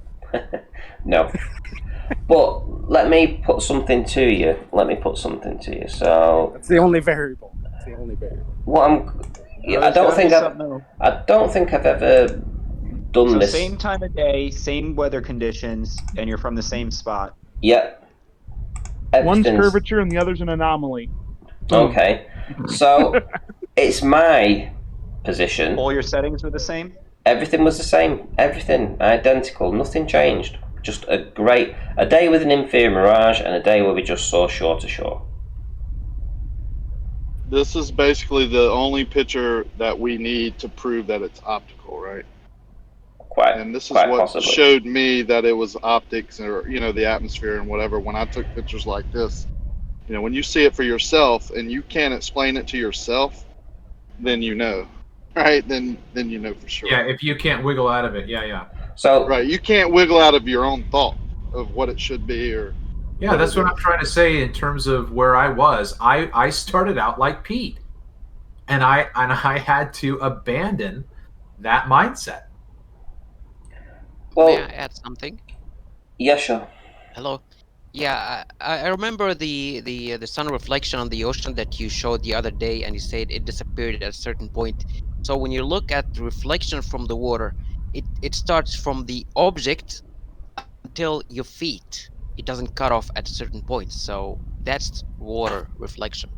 No. But let me put something to you. So that's the only variable. I don't think I've ever done this. Same time of day, same weather conditions, and you're from the same spot. Yep. One's curvature and the other's an anomaly. Okay. So it's my position. All your settings were the same? Everything was the same. Everything identical. Nothing changed. Just a day with an inferior mirage and a day where we just saw shore to shore. This is basically the only picture that we need to prove that it's optical, right? And this is what possibly showed me that it was optics, or the atmosphere and whatever. When I took pictures like this, when you see it for yourself and you can't explain it to yourself, then right? Then for sure. Yeah, if you can't wiggle out of it, yeah. So right, you can't wiggle out of your own thought of what it should be, or yeah, that's what I'm trying to say in terms of where I was. I started out like Pete, and I had to abandon that mindset. Well, may I add something? Yeah, sure. Hello. Yeah, I remember the sun reflection on the ocean that you showed the other day, and you said it disappeared at a certain point. So when you look at the reflection from the water, it starts from the object until your feet. It doesn't cut off at a certain point. So that's water reflection.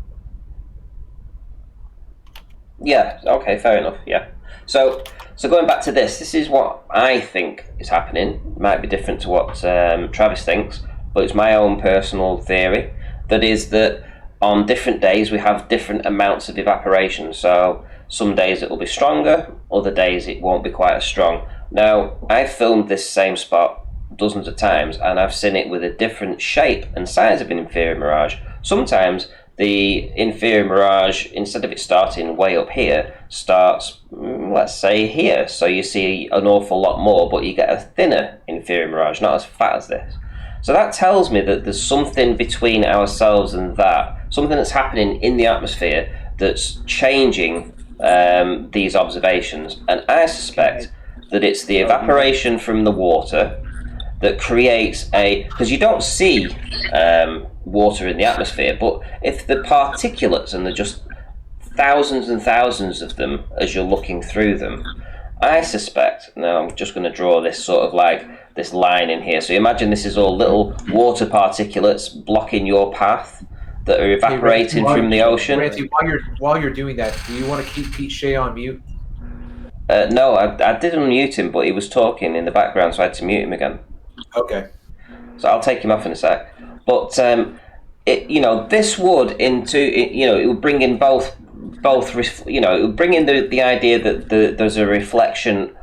Yeah, okay, fair enough, yeah. So going back to this is what I think is happening. It might be different to what Travis thinks, but it's my own personal theory. That is that on different days we have different amounts of evaporation. So some days it will be stronger, other days it won't be quite as strong. Now, I've filmed this same spot dozens of times, and I've seen it with a different shape and size of an inferior mirage. Sometimes the inferior mirage, instead of it starting way up here, starts, let's say, here. So you see an awful lot more, but you get a thinner inferior mirage, not as fat as this. So that tells me that there's something between ourselves and that, something that's happening in the atmosphere that's changing these observations, and I suspect that it's the evaporation from the water that creates because you don't see water in the atmosphere, but if the particulates, and they're just thousands and thousands of them as you're looking through them, I suspect, now I'm just going to draw this sort of like this line in here, so imagine this is all little water particulates blocking your path that are evaporating from the ocean. Ranty, while you're doing that, do you want to keep Pete Shea on mute? No, I did unmute him, but he was talking in the background, so I had to mute him again. Okay. So I'll take him off in a sec. But this would it would bring in both. It would bring in the idea that there's a reflection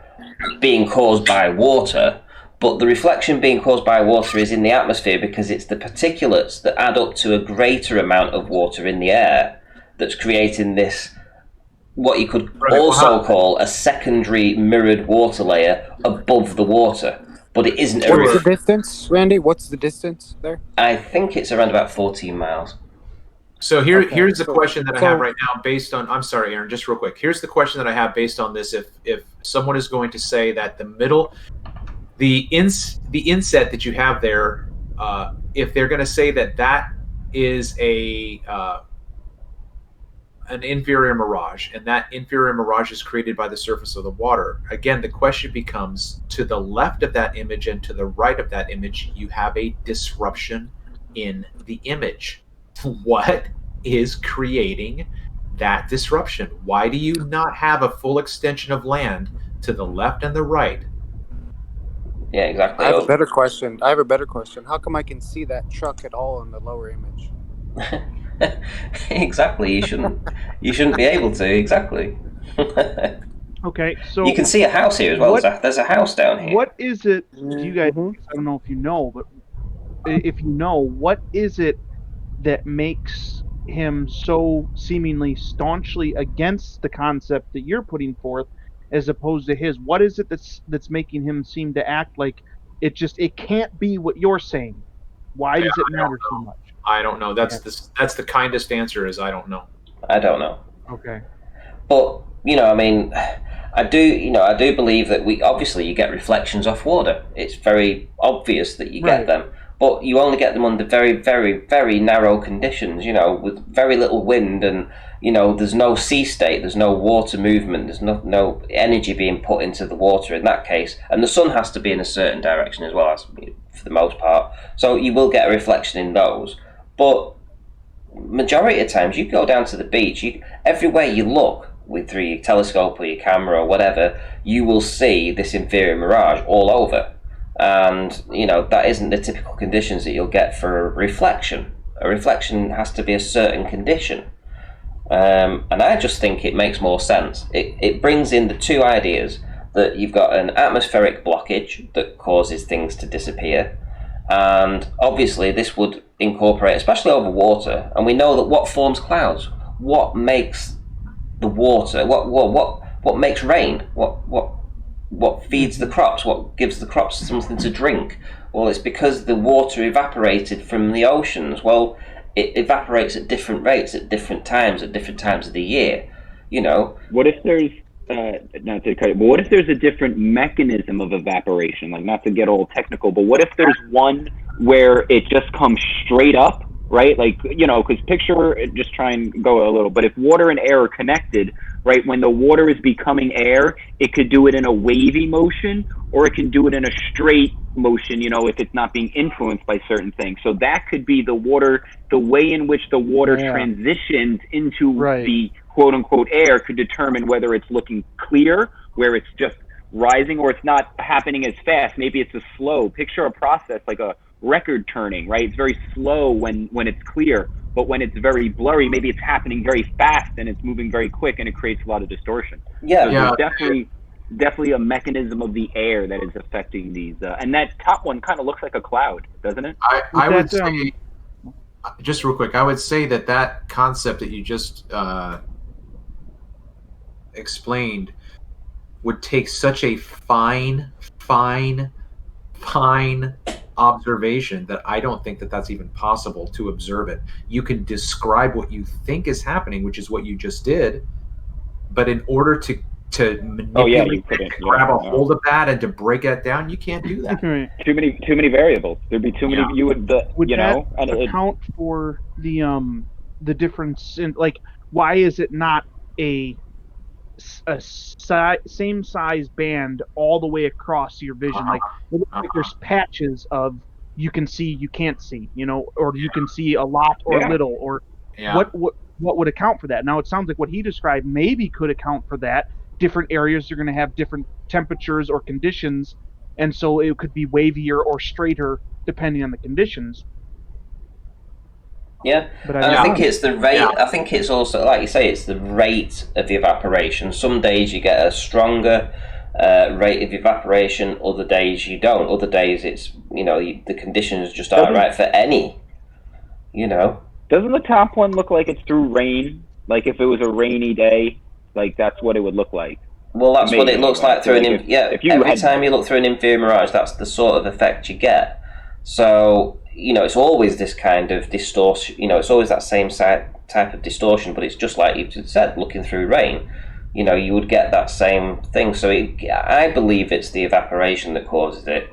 being caused by water, but the reflection being caused by water is in the atmosphere because it's the particulates that add up to a greater amount of water in the air that's creating this, what you could also call a secondary mirrored water layer above the water. But it isn't. What's the distance, Randy? What's the distance there? I think it's around about 14 miles. So here's the question that I have right now based on, I'm sorry, Aaron, just real quick. Here's the question that I have based on this. If someone is going to say that the inset that you have there, if they're going to say that is an inferior mirage, and that inferior mirage is created by the surface of the water. Again, the question becomes, to the left of that image and to the right of that image, you have a disruption in the image. What is creating that disruption? Why do you not have a full extension of land to the left and the right? Yeah, exactly. I have a better question. How come I can see that truck at all in the lower image? Exactly. You shouldn't be able to. Exactly. Okay, so you can see a house here as well. There's a house down here. What is it? Do you guys? I don't know if you know, but if you know, what is it that makes him so seemingly staunchly against the concept that you're putting forth, as opposed to his? What is it that's making him seem to act like it can't be what you're saying? Why does it matter so much? I don't know. That's the kindest answer is I don't know. I don't know. Okay. But I do believe that you get reflections off water. It's very obvious that you get them, but you only get them under very, very, very narrow conditions. With very little wind, and there's no sea state, there's no water movement, there's no energy being put into the water in that case, and the sun has to be in a certain direction as well, as for the most part. So you will get a reflection in those. But majority of times, you go down to the beach, everywhere you look through your telescope or your camera or whatever, you will see this inferior mirage all over. And, that isn't the typical conditions that you'll get for a reflection. A reflection has to be a certain condition. And I just think it makes more sense. It brings in the two ideas that you've got an atmospheric blockage that causes things to disappear. And obviously this would incorporate, especially over water, and we know that what forms clouds, what makes the water, what makes rain, what feeds the crops, what gives the crops something to drink. Well, it's because the water evaporated from the oceans. Well, it evaporates at different rates at different times of the year. What if there's not to cut it, but what if there's a different mechanism of evaporation? Like, not to get all technical, but what if there's one where it just comes straight up, right? Like, because just try and go a little, but if water and air are connected, right, when the water is becoming air, it could do it in a wavy motion, or it can do it in a straight motion, if it's not being influenced by certain things. So that could be the way in which the water transitions into the quote unquote air could determine whether it's looking clear, where it's just rising, or it's not happening as fast. Maybe it's a slow. Picture a process like a record turning, right? It's very slow when it's clear, but when it's very blurry, maybe it's happening very fast and it's moving very quick, and it creates a lot of distortion. So definitely a mechanism of the air that is affecting these. And that top one kind of looks like a cloud, doesn't it? I would say, just real quick, I would say that concept that you just explained would take such a fine observation that I don't think that that's even possible to observe it. You can describe what you think is happening, which is what you just did, but in order to Oh yeah, manipulate you it, couldn't. to Yeah, grab a no. hold of that and to break it down, you can't do that. Right. Too many variables. There'd be too many. You would Would you that know, and account for the difference in, like, why is it not a same size band all the way across your vision? Like, it looks like there's patches of you can see, you can't see, or you can see a lot or Yeah. little, or Yeah. what would account for that? Now it sounds like what he described maybe could account for that. Different areas are going to have different temperatures or conditions, and so it could be wavier or straighter depending on the conditions. Yeah, But I and don't I think know. it's the rate. I think it's also, like you say, it's the rate of the evaporation. Some days you get a stronger rate of evaporation. Other days you don't. Other days it's the conditions just aren't right for any. Doesn't the top one look like it's through rain? Like if it was a rainy day, like that's what it would look like. Well, that's what it looks anyway. like through Like if you every had, time you look through an inferior mirage, that's the sort of effect you get. So it's always this kind of distortion. It's always that same type of distortion, but it's just like you've said, looking through rain. You would get that same thing. So I believe it's the evaporation that causes it,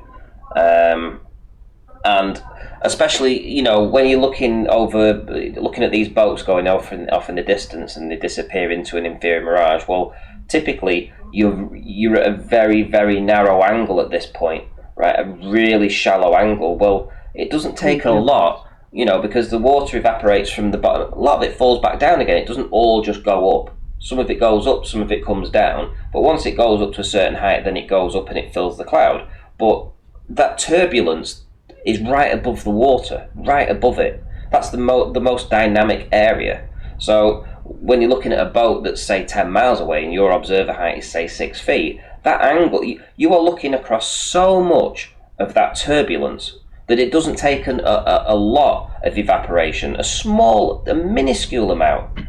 and especially when you're looking at these boats going off in the distance and they disappear into an inferior mirage. Well, typically you're at a very, very narrow angle at this point, right? A really shallow angle. Well, it doesn't take a lot, because the water evaporates from the bottom. A lot of it falls back down again. It doesn't all just go up. Some of it goes up, some of it comes down. But once it goes up to a certain height, then it goes up and it fills the cloud. But that turbulence is right above the water, right above it. That's the most dynamic area. So when you're looking at a boat that's, say, 10 miles away and your observer height is, say, 6 feet, that angle, you are looking across so much of that turbulence that it doesn't take a lot of evaporation, a minuscule amount,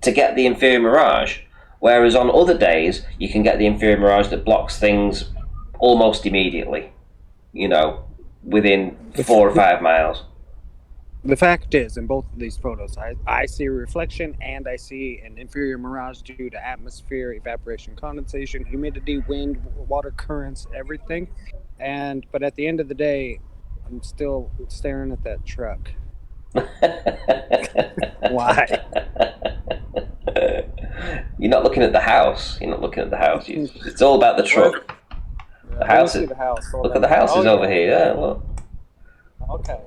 to get the inferior mirage. Whereas on other days, you can get the inferior mirage that blocks things almost immediately, within 4 or 5 miles. The fact is, in both of these photos, I see a reflection and I see an inferior mirage due to atmosphere, evaporation, condensation, humidity, wind, water currents, everything. But at the end of the day, I'm still staring at that truck. Why? You're not looking at the house. It's all about the truck. The house is. The house. Look at the houses over here. Yeah, look. Okay.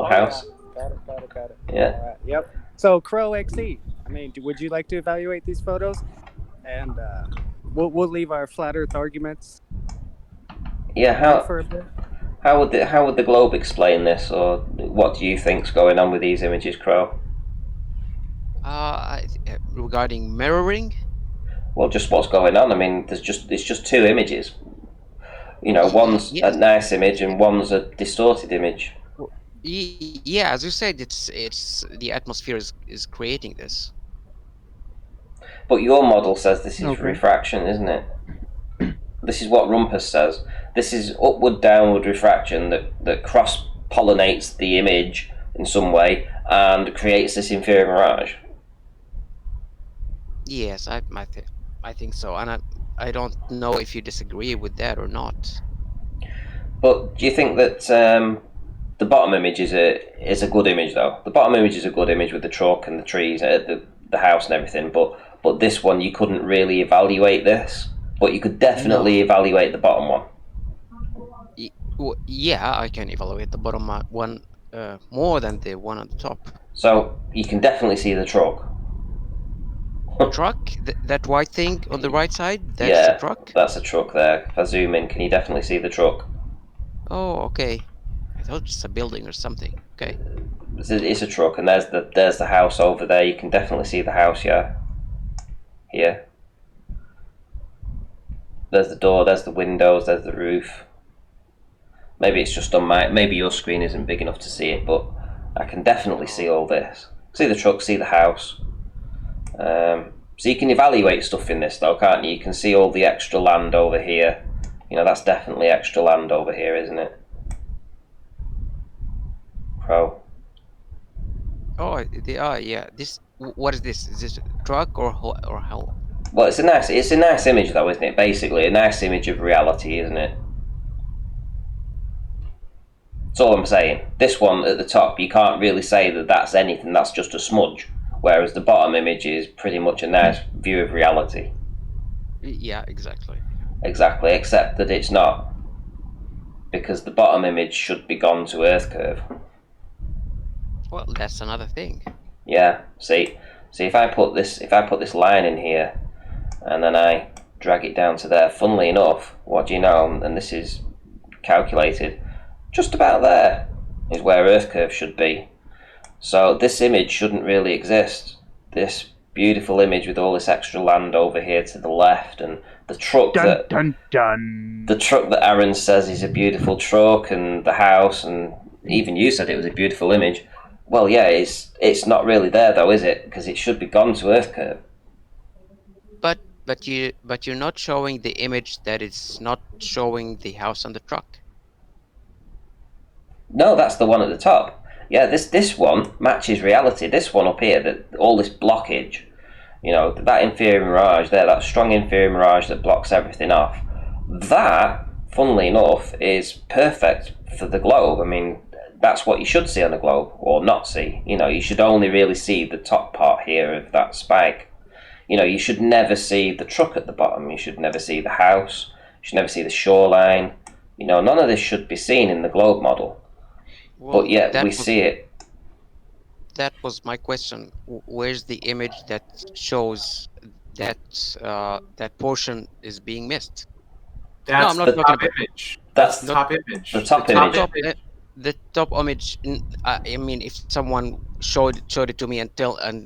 House. Yeah. Got it. Yeah. All right. Yep. So Crow XE. I mean, would you like to evaluate these photos? And we'll leave our flat Earth arguments. Yeah. For a bit. How would the globe explain this, or what do you think's going on with these images, Crow? Regarding mirroring. Well, just what's going on. I mean, it's just two images. One's a nice image and one's a distorted image. Yeah, as you said, it's the atmosphere is creating this. But your model says this is refraction, isn't it? This is what Rumpus says. This is upward-downward refraction that cross-pollinates the image in some way and creates this inferior mirage. Yes, I think so, and I don't know if you disagree with that or not. But do you think that the bottom image is a good image, though? The bottom image is a good image with the truck and the trees, the house and everything. But this one, you couldn't really evaluate this, but you could definitely evaluate the bottom one. Yeah, I can evaluate the bottom one more than the one on the top. So you can definitely see the truck. Truck? That white thing on the right side? That's the truck? That's a truck there. If I zoom in, can you definitely see the truck? Oh, okay. I thought it's a building or something. Okay. It's a truck, and there's the house over there. You can definitely see the house, yeah. Here. There's the door, there's the windows, there's the roof. Maybe it's just on maybe your screen isn't big enough to see it, but I can definitely see all this. See the truck, see the house. So you can evaluate stuff in this, though, can't you? You can see all the extra land over here. That's definitely extra land over here, isn't it? Crow. Oh, they are, yeah. What is this? Is this a truck or how? Well, it's a nice image though, isn't it? Basically, a nice image of reality, isn't it? That's all I'm saying. This one at the top, you can't really say that that's anything. That's just a smudge. Whereas the bottom image is pretty much a nice view of reality. Yeah, exactly. Exactly, except that it's not, because the bottom image should be gone to Earth curve. Well, that's another thing. Yeah. See, if I put this line in here, and then I drag it down to there. Funnily enough, what do you know? And this is calculated. Just about there is where Earth curve should be. So this image shouldn't really exist. This beautiful image with all this extra land over here to the left, and the truck the truck that Aaron says is a beautiful truck, and the house, and even you said it was a beautiful image. Well, yeah, it's not really there though, is it? Because it should be gone to Earth curve. But you're not showing the image that is not showing the house and the truck. No, that's the one at the top. Yeah, this one matches reality. This one up here, that all this blockage, that inferior mirage there, that strong inferior mirage that blocks everything off, that, funnily enough, is perfect for the globe. I mean, that's what you should see on a globe, or not see. You should only really see the top part here of that spike. You should never see the truck at the bottom. You should never see the house. You should never see the shoreline. None of this should be seen in the globe model. Well, but yet we see it. That was my question. Where's the image that shows that that portion is being missed? That's no, I'm not the top image. That's the top image. The top image. The top image. I mean, if someone showed it to me and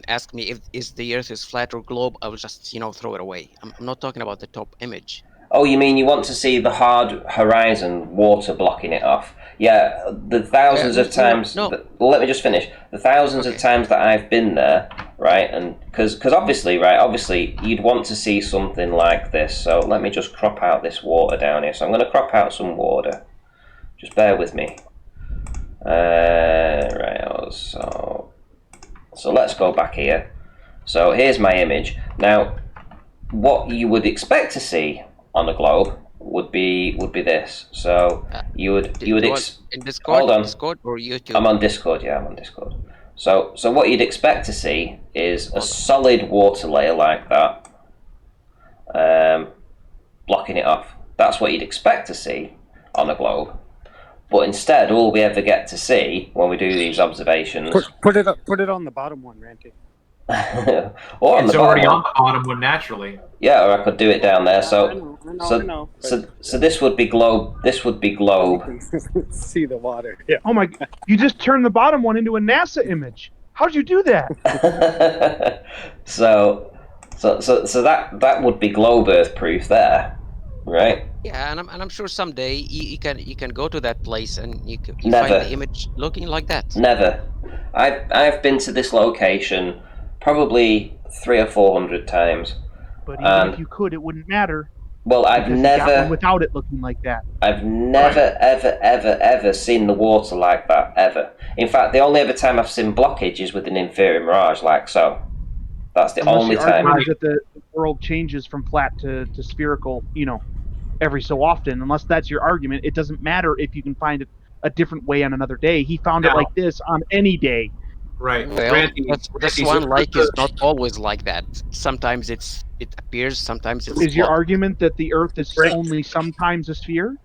asked me if the Earth is flat or globe, I would just throw it away. I'm not talking about the top image. Oh, you mean you want to see the hard horizon, water blocking it off? Yeah, the thousands of times. Let me just finish. The thousands of times that I've been there, right? And because obviously, you'd want to see something like this. So let me just crop out this water down here. So I'm going to crop out some water. Just bear with me. Right. So let's go back here. So here's my image. Now, what you would expect to see on a globe would be this. So you would in Discord, hold on. Discord or YouTube? I'm on Discord. Yeah, I'm on Discord. So what you'd expect to see is a solid water layer like that, blocking it off. That's what you'd expect to see on a globe. But instead, all we ever get to see when we do these observations. Put it on the bottom one, Ranty. Or it's already on the bottom one naturally. Yeah, or I could do it down there. So I know, so this would be globe. This would be globe. See the water. Yeah. Oh my! You just turned the bottom one into a NASA image. How'd you do that? so that would be globe Earth proof there, right? Yeah, and I'm sure someday you can go to that place and you find the image looking like that. Never. I've been to this location probably 300 or 400 times. But even if you could, it wouldn't matter. Well, I've never without it looking like that. I've never ever seen the water like that ever. In fact, the only other time I've seen blockage is with an inferior mirage, like so. That's the only time. That the world changes from flat to spherical, every so often. Unless that's your argument, it doesn't matter if you can find it a different way on another day. He found it like this on any day. Right. Well, this one is not always like that. Sometimes it appears, sometimes it's. Is your argument that the Earth is only sometimes a sphere?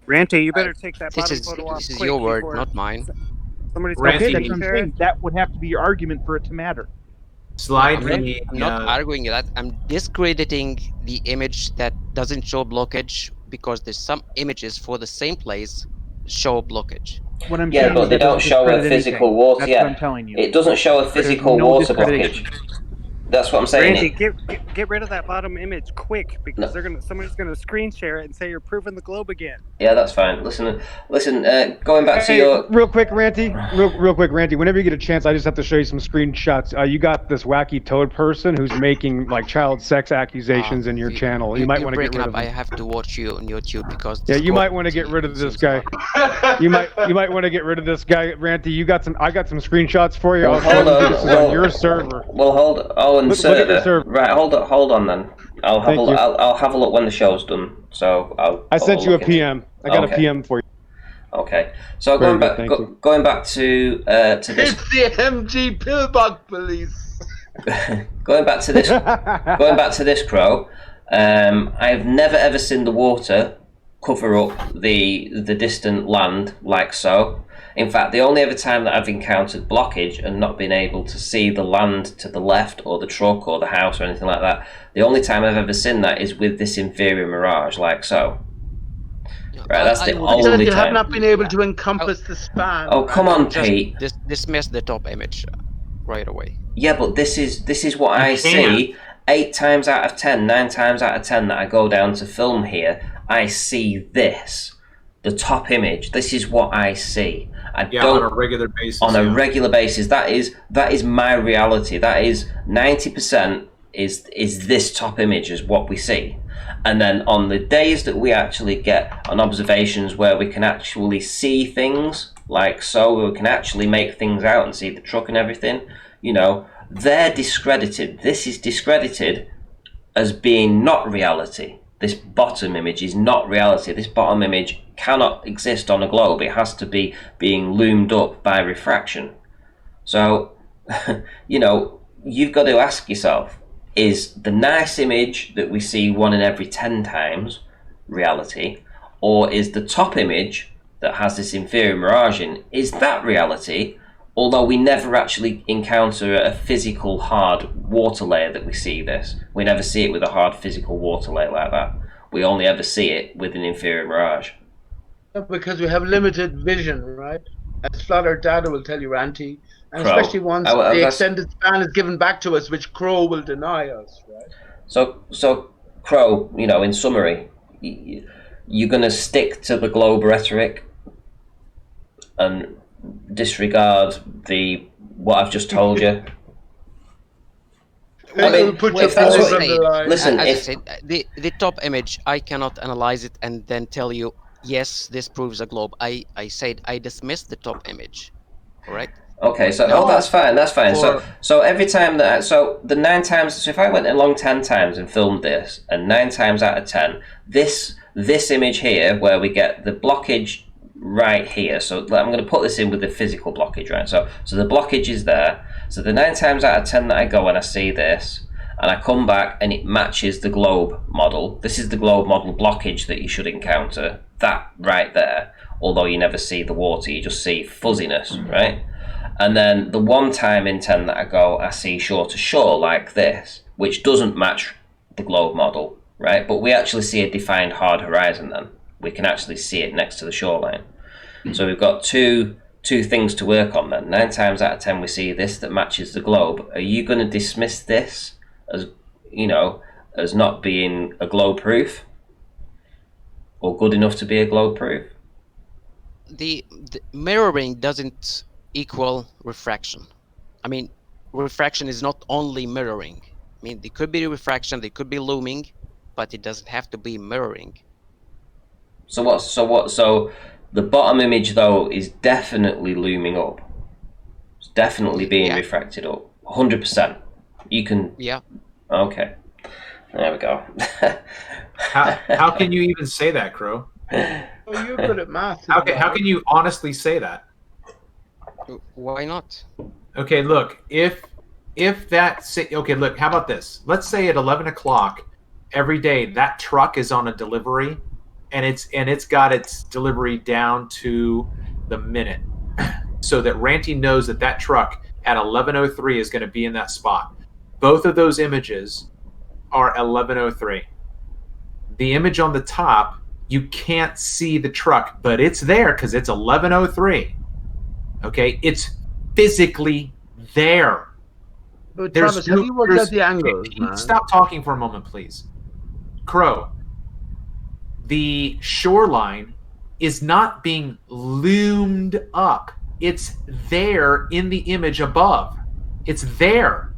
Ranty, you better take that bottom photo off. This is your word, not mine. Okay, that's what I'm saying. That would have to be your argument for it to matter. I'm not arguing that. I'm discrediting the image that doesn't show blockage because there's some images for the same place show blockage. What I'm saying but they don't show a physical water. That's what I'm telling you. It doesn't show a physical water blockage. That's what I'm saying. Randy, get rid of that bottom image quick because somebody's gonna screen share it and say you're proving the globe again. Yeah, that's fine. Listen. Going back to your real quick, Ranty. Real quick, Ranty. Whenever you get a chance, I just have to show you some screenshots. You got this wacky toad person who's making like child sex accusations in your channel. You might want to get rid of him. I have to watch you on YouTube because. Yeah, you might want to get rid of this guy. you might want to get rid of this guy, Ranty. I got some screenshots for you. Well, hold on. This is on your server. Well, hold. Oh, Look at server. your server. Right, hold on then. I'll have Thank you. I'll have a look when the show's done. So I sent you a look into- PM. I got Okay. a PM for you. Okay, so Very going good, back, thank you. going back to this, It's the MG Pillbug police. going back to this, Crow. I've never ever seen the water cover up the distant land like so. In fact, the only other time that I've encountered blockage and not been able to see the land to the left or the truck or the house or anything like that, the only time I've ever seen that is with this inferior mirage like so. Right, that's the only You time. have not been able to encompass the span. Oh, come on, Just Pete. dismiss the top image right away. Yeah, but this is what I see 8 times out of 10, 9 times out of 10 that I go down to film here. I see this, the top image. This is what I see. I don't, on a regular basis. on a regular basis. That is my reality. That is 90% is this top image is what we see. And then on the days that we actually get on observations where we can actually see things, like so, we can actually make things out and see the truck and everything, you know, they're discredited. This is discredited as being not reality. This bottom image is not reality. This bottom image cannot exist on a globe. It has to be being loomed up by refraction. So, you know, you've got to ask yourself, is the nice image that we see 1 in every 10 times reality, or is the top image that has this inferior mirage in, is that reality, although we never actually encounter a physical hard water layer that we see this. We never see it with a hard physical water layer like that. We only ever see it with an inferior mirage. Because we have limited vision, right? As flat data will tell you, Ranty. And Crow. especially once the extended span is given back to us, which Crow will deny us, right? So Crow, you know, in summary, you're going to stick to the globe rhetoric and disregard what I've just told you. I mean, if that's what, listen, as I said, the top image, I cannot analyze it and then tell you, yes, this proves a globe. I said I dismissed the top image, correct? Okay, so that's fine. So every time so the 9 times. So if I went along 10 times and filmed this, and 9 times out of 10, this image here where we get the blockage right here. So I'm going to put this in with the physical blockage, right? So the blockage is there. So the 9 times out of 10 that I go and I see this, and I come back and it matches the globe model. This is the globe model blockage that you should encounter. That right there. Although you never see the water, you just see fuzziness, right? And then the 1 time in 10 that I go, I see shore to shore like this, which doesn't match the globe model, right? But we actually see a defined hard horizon then. We can actually see it next to the shoreline. So we've got two things to work on then. 9 times out of 10 we see this that matches the globe. Are you going to dismiss this as, you know, as not being a globe proof? Or good enough to be a globe proof? The mirroring doesn't equal refraction. I mean, refraction is not only mirroring. I mean, there could be refraction, there could be looming, but it doesn't have to be mirroring. So the bottom image though is definitely looming up. It's definitely being refracted up. 100%. You can. Yeah. Okay. There we go. How can you even say that, Crow? Oh, you're good at math. How can you honestly say that? Why not? Okay, look, if okay, look, how about this? Let's say at 11 o'clock every day that truck is on a delivery, and it's got its delivery down to the minute, so that Ranty knows that truck at 11:03 is going to be in that spot. Both of those images are 11:03. The image on the top, you can't see the truck, but it's there because it's 11:03. Okay, it's physically there. But Thomas, have you worked out the angles, man? Stop talking for a moment, please. Crow, the shoreline is not being loomed up. It's there in the image above. It's there.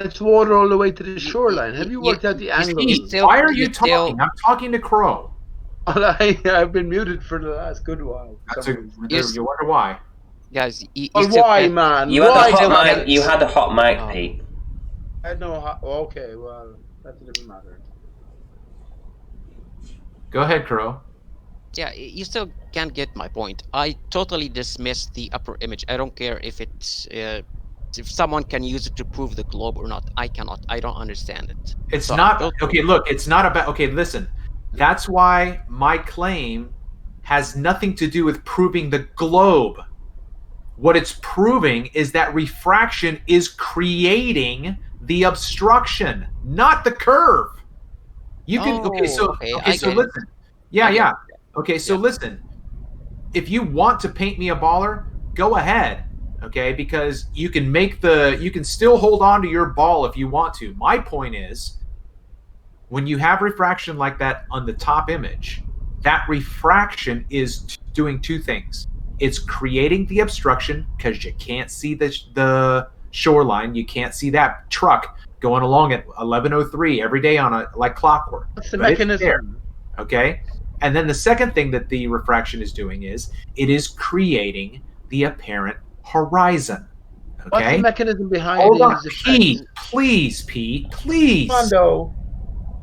It's water all the way to the shoreline. Have you worked out the angles? Why are you talking? I'm talking to Crow. Well, I've been muted for the last good while. You wonder why? Guys, why, man? You had a hot mic, Pete. I know how. Okay, well, that's a different matter. Go ahead, Crow. Yeah, you still can't get my point. I totally dismiss the upper image. I don't care if it's if someone can use it to prove the globe or not. I cannot. I don't understand it. It's So I'm not okay. Look, it's not about. Okay, listen. That's why my claim has nothing to do with proving the globe. What it's proving is that refraction is creating the obstruction, not the curve. You can okay. okay, I so get it. listen. Yeah, I get yeah. it. Okay, so Yeah. listen. If you want to paint me a baller, go ahead. Okay, because you can still hold on to your ball if you want to. My point is, when you have refraction like that on the top image, that refraction is doing two things. It's creating the obstruction because you can't see the shoreline. You can't see that truck going along at 11:03 every day on a like clockwork. What's the But it's there. mechanism? Okay. And then the second thing that the refraction is doing is it is creating the apparent horizon. What's the Okay. mechanism behind Hold on, these Pete. effects? Pete. Please. Mondo.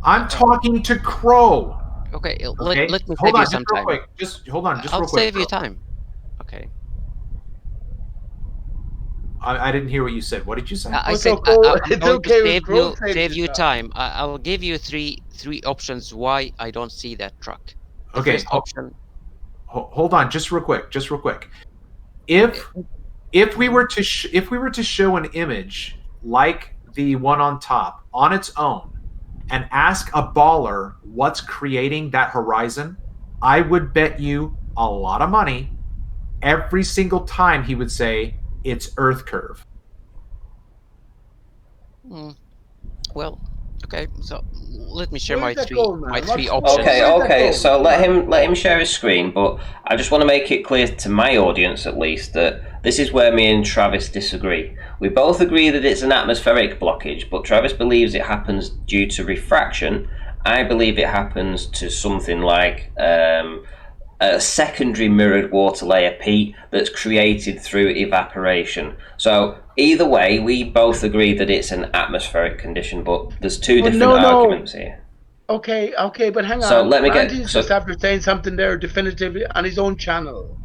I'm talking to Crow. Okay. Okay. Let me Hold save on, you just some real time. quick. Just hold on, just I'll real quick. save you Crow. time. Okay. I didn't hear what you said. What did you say? I It's, said I'm it's going to okay with Crow save you time. time. I'll give you three options why I don't see that truck. The Okay. first option. Hold on, just real quick. Okay. If we were to show an image like the one on top on its own and ask a baller what's creating that horizon, I would bet you a lot of money every single time he would say it's Earth curve. Well, okay. So let me share Where's that going, man? my three Where's options. that going? So Come on. let him share his screen, but I just want to make it clear to my audience at least that this is where me and Travis disagree. We both agree that it's an atmospheric blockage, but Travis believes it happens due to refraction. I believe it happens to something like a secondary mirrored water layer, Pete, that's created through evaporation. So either way, we both agree that it's an atmospheric condition, but there's two different arguments here. Okay, but hang So on. let me get Randy's just after saying something there definitively on his own channel.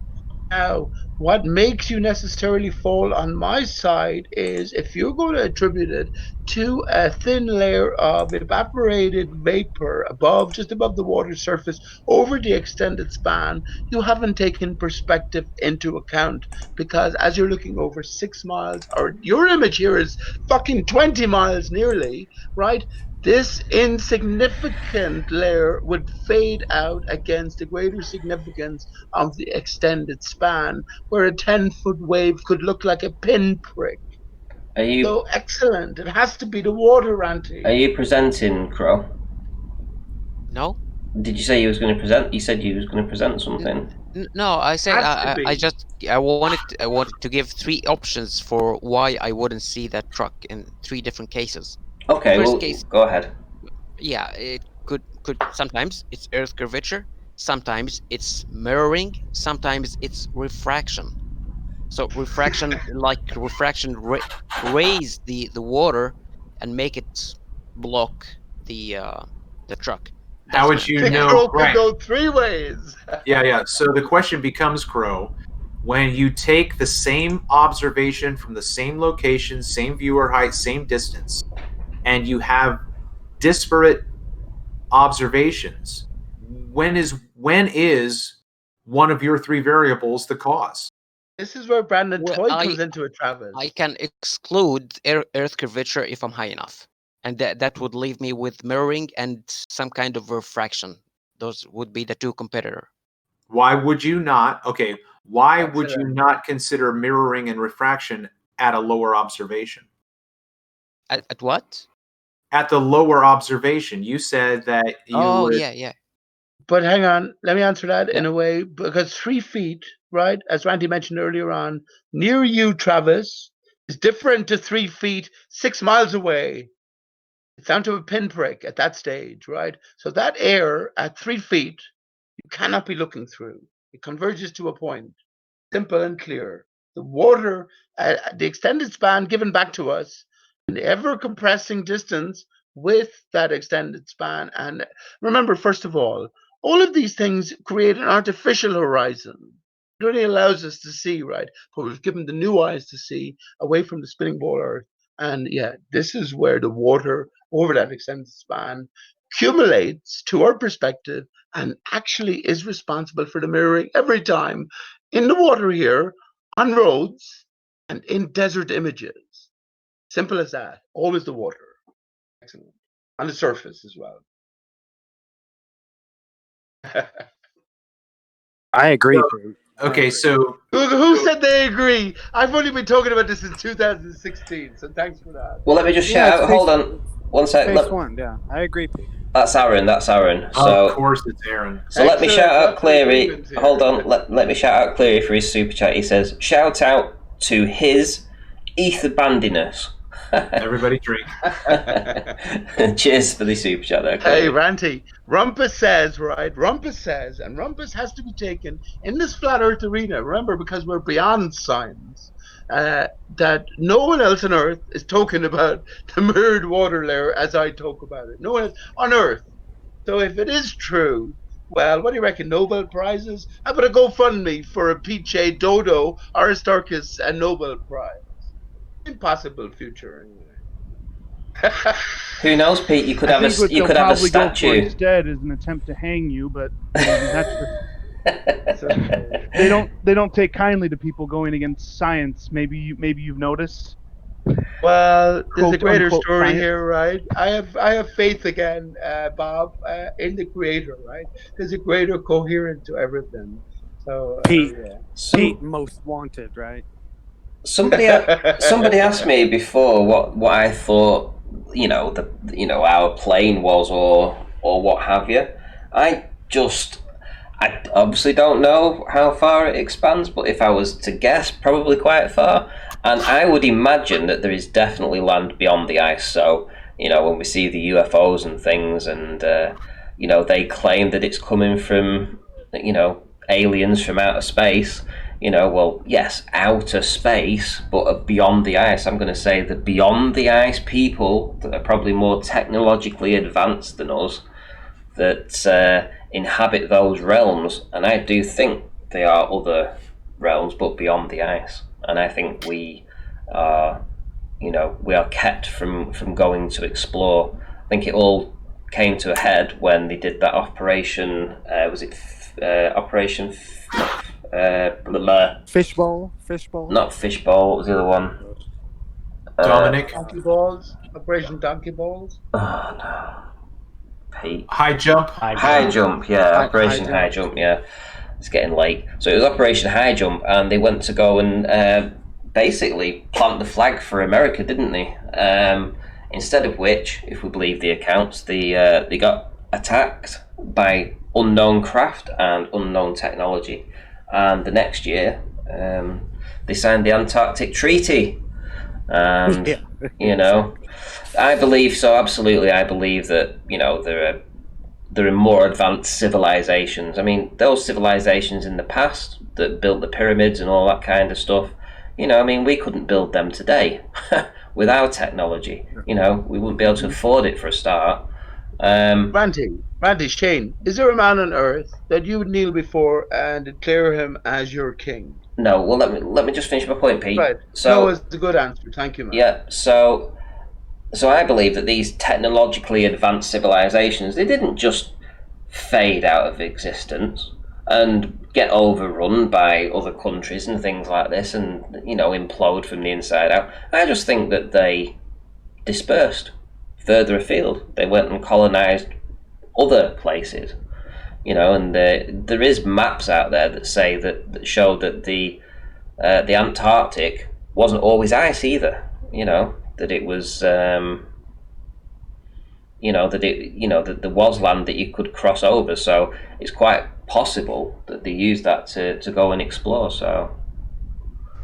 Now, what makes you necessarily fall on my side is if you're going to attribute it to a thin layer of evaporated vapor just above the water surface over the extended span, you haven't taken perspective into account because as you're looking over 6 miles, or your image here is fucking 20 miles nearly, right? This insignificant layer would fade out against the greater significance of the extended span, where a 10-foot wave could look like a pinprick. So excellent. It has to be the water, Ranty. Are you presenting, Crow? No. Did you say you was going to present? You said you was going to present something. No, I said Has to be. I wanted to give three options for why I wouldn't see that truck in three different cases. Okay, First well, case, go ahead. yeah, it could sometimes it's earth curvature, sometimes it's mirroring, sometimes it's refraction. So refraction raise the water and make it block the truck. How That's my would you The understanding. know? crow could Right. go 3 ways. Yeah. So the question becomes, Crow, when you take the same observation from the same location, same viewer height, same distance, and you have disparate observations, when is one of your three variables the cause? This is where Brandon Well, Toy comes into it, Travis. I can exclude earth curvature if I'm high enough, and that would leave me with mirroring and some kind of refraction. Those would be the two competitor. Why would you not? Okay, why would you Excellent. not consider mirroring and refraction at a lower observation? At what? At the lower observation, you said that you would. Yeah. But hang on, let me answer that Yeah. in a way, because 3 feet, right, as Randy mentioned earlier on, near you, Travis, is different to 3 feet 6 miles away. It's down to a pinprick at that stage, right? So that air at 3 feet, you cannot be looking through. It converges to a point, simple and clear. The water, the extended span given back to us, an ever compressing distance with that extended span. And remember, first of all of these things create an artificial horizon. It only allows us to see, right? But we've given the new eyes to see away from the spinning ball Earth. And yeah, this is where the water over that extended span accumulates to our perspective and actually is responsible for the mirroring every time in the water here, on roads, and in desert images. Simple as that. Always the water. Excellent. On the surface as well. I agree, So- Pete. Okay, so Who said they agree? I've only been talking about this since 2016, so thanks for that. Well, let me just shout out. Hold on, one sec. Phase one, yeah, I agree, Pete. That's Aaron. That's Aaron. So, of course it's Aaron. So let me shout out Excellent, Cleary. that's the Hold on. Let me shout out Cleary for his super chat. He says, "Shout out to his ether bandiness." Everybody drink. Cheers for the super chat there, Hey, Cleary. Ranty, Rumpus says, right? Rumpus says, and Rumpus has to be taken in this flat Earth arena. Remember, because we're beyond science, that no one else on Earth is talking about the mirrored water layer as I talk about it. No one else on Earth. So if it is true, well, what do you reckon? Nobel Prizes? How about a GoFundMe for a P.J. Dodo, Aristarchus, and Nobel Prize? Impossible future, anyway. Who knows, Pete? You could I have think what you they'll could have a probably go for statue. instead is an attempt to hang you, but that's they don't take kindly to people going against science. Maybe you've noticed. Well, there's a Quote, greater unquote, story science. here, right? I have faith again, Bob, in the creator, right? There's a greater coherent to everything. So Pete, yeah. Pete, most wanted, right? Somebody asked me before what I thought, our plane was, or what have you. I obviously don't know how far it expands, but if I was to guess, probably quite far. And I would imagine that there is definitely land beyond the ice. So, when we see the UFOs and things, and they claim that it's coming from, aliens from outer space. Well, yes, outer space, but beyond the ice. I'm going to say that beyond the ice people that are probably more technologically advanced than us, that inhabit those realms, and I do think they are other realms, but beyond the ice. And I think we are kept from going to explore. I think it all came to a head when they did that operation. Was it Operation? Fishbowl? Not Fishbowl. What was the other one? Dominic. Donkey balls, Operation Donkey Balls. Oh no, Pete. High jump. High jump. Yeah, Operation High Jump. Yeah, it's getting late. So it was Operation High Jump, and they went to go and basically plant the flag for America, didn't they? Instead of which, if we believe the accounts, they got attacked by unknown craft and unknown technology. And the next year, they signed the Antarctic Treaty. And, I believe so, absolutely. I believe that, there are more advanced civilizations. I mean, those civilizations in the past that built the pyramids and all that kind of stuff, we couldn't build them today with our technology. We wouldn't be able to afford it for a start. Randy, Shane, is there a man on Earth that you would kneel before and declare him as your king? No, well, let me just finish my point, Pete. Right. No, it's a good answer. Thank you, man. Yeah, so I believe that these technologically advanced civilizations, they didn't just fade out of existence and get overrun by other countries and things like this and, implode from the inside out. I just think that they dispersed further afield. They went and colonized other places, and there is maps out there that say that show that the Antarctic wasn't always ice either. That it was that there was land that you could cross over. So it's quite possible that they used that to go and explore. So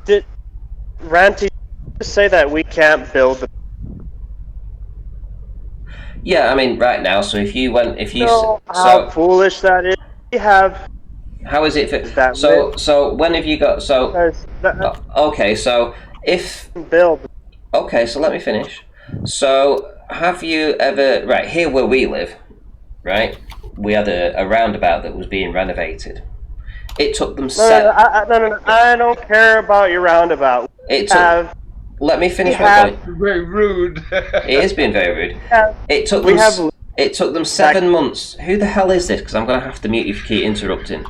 did Ranty say that we can't build the? Yeah, I mean, right now. So if you how foolish that is. We have. How is it? So when have you got? Okay, so if build. Okay, so let me finish. So, have you ever... Right, here where we live, right, we had a roundabout that was being renovated. It took them No, I don't care about your roundabout. Let me finish my point. Very rude. It is being very rude. It took them 7 months. Who the hell is this? Because I'm going to have to mute you if you keep interrupting.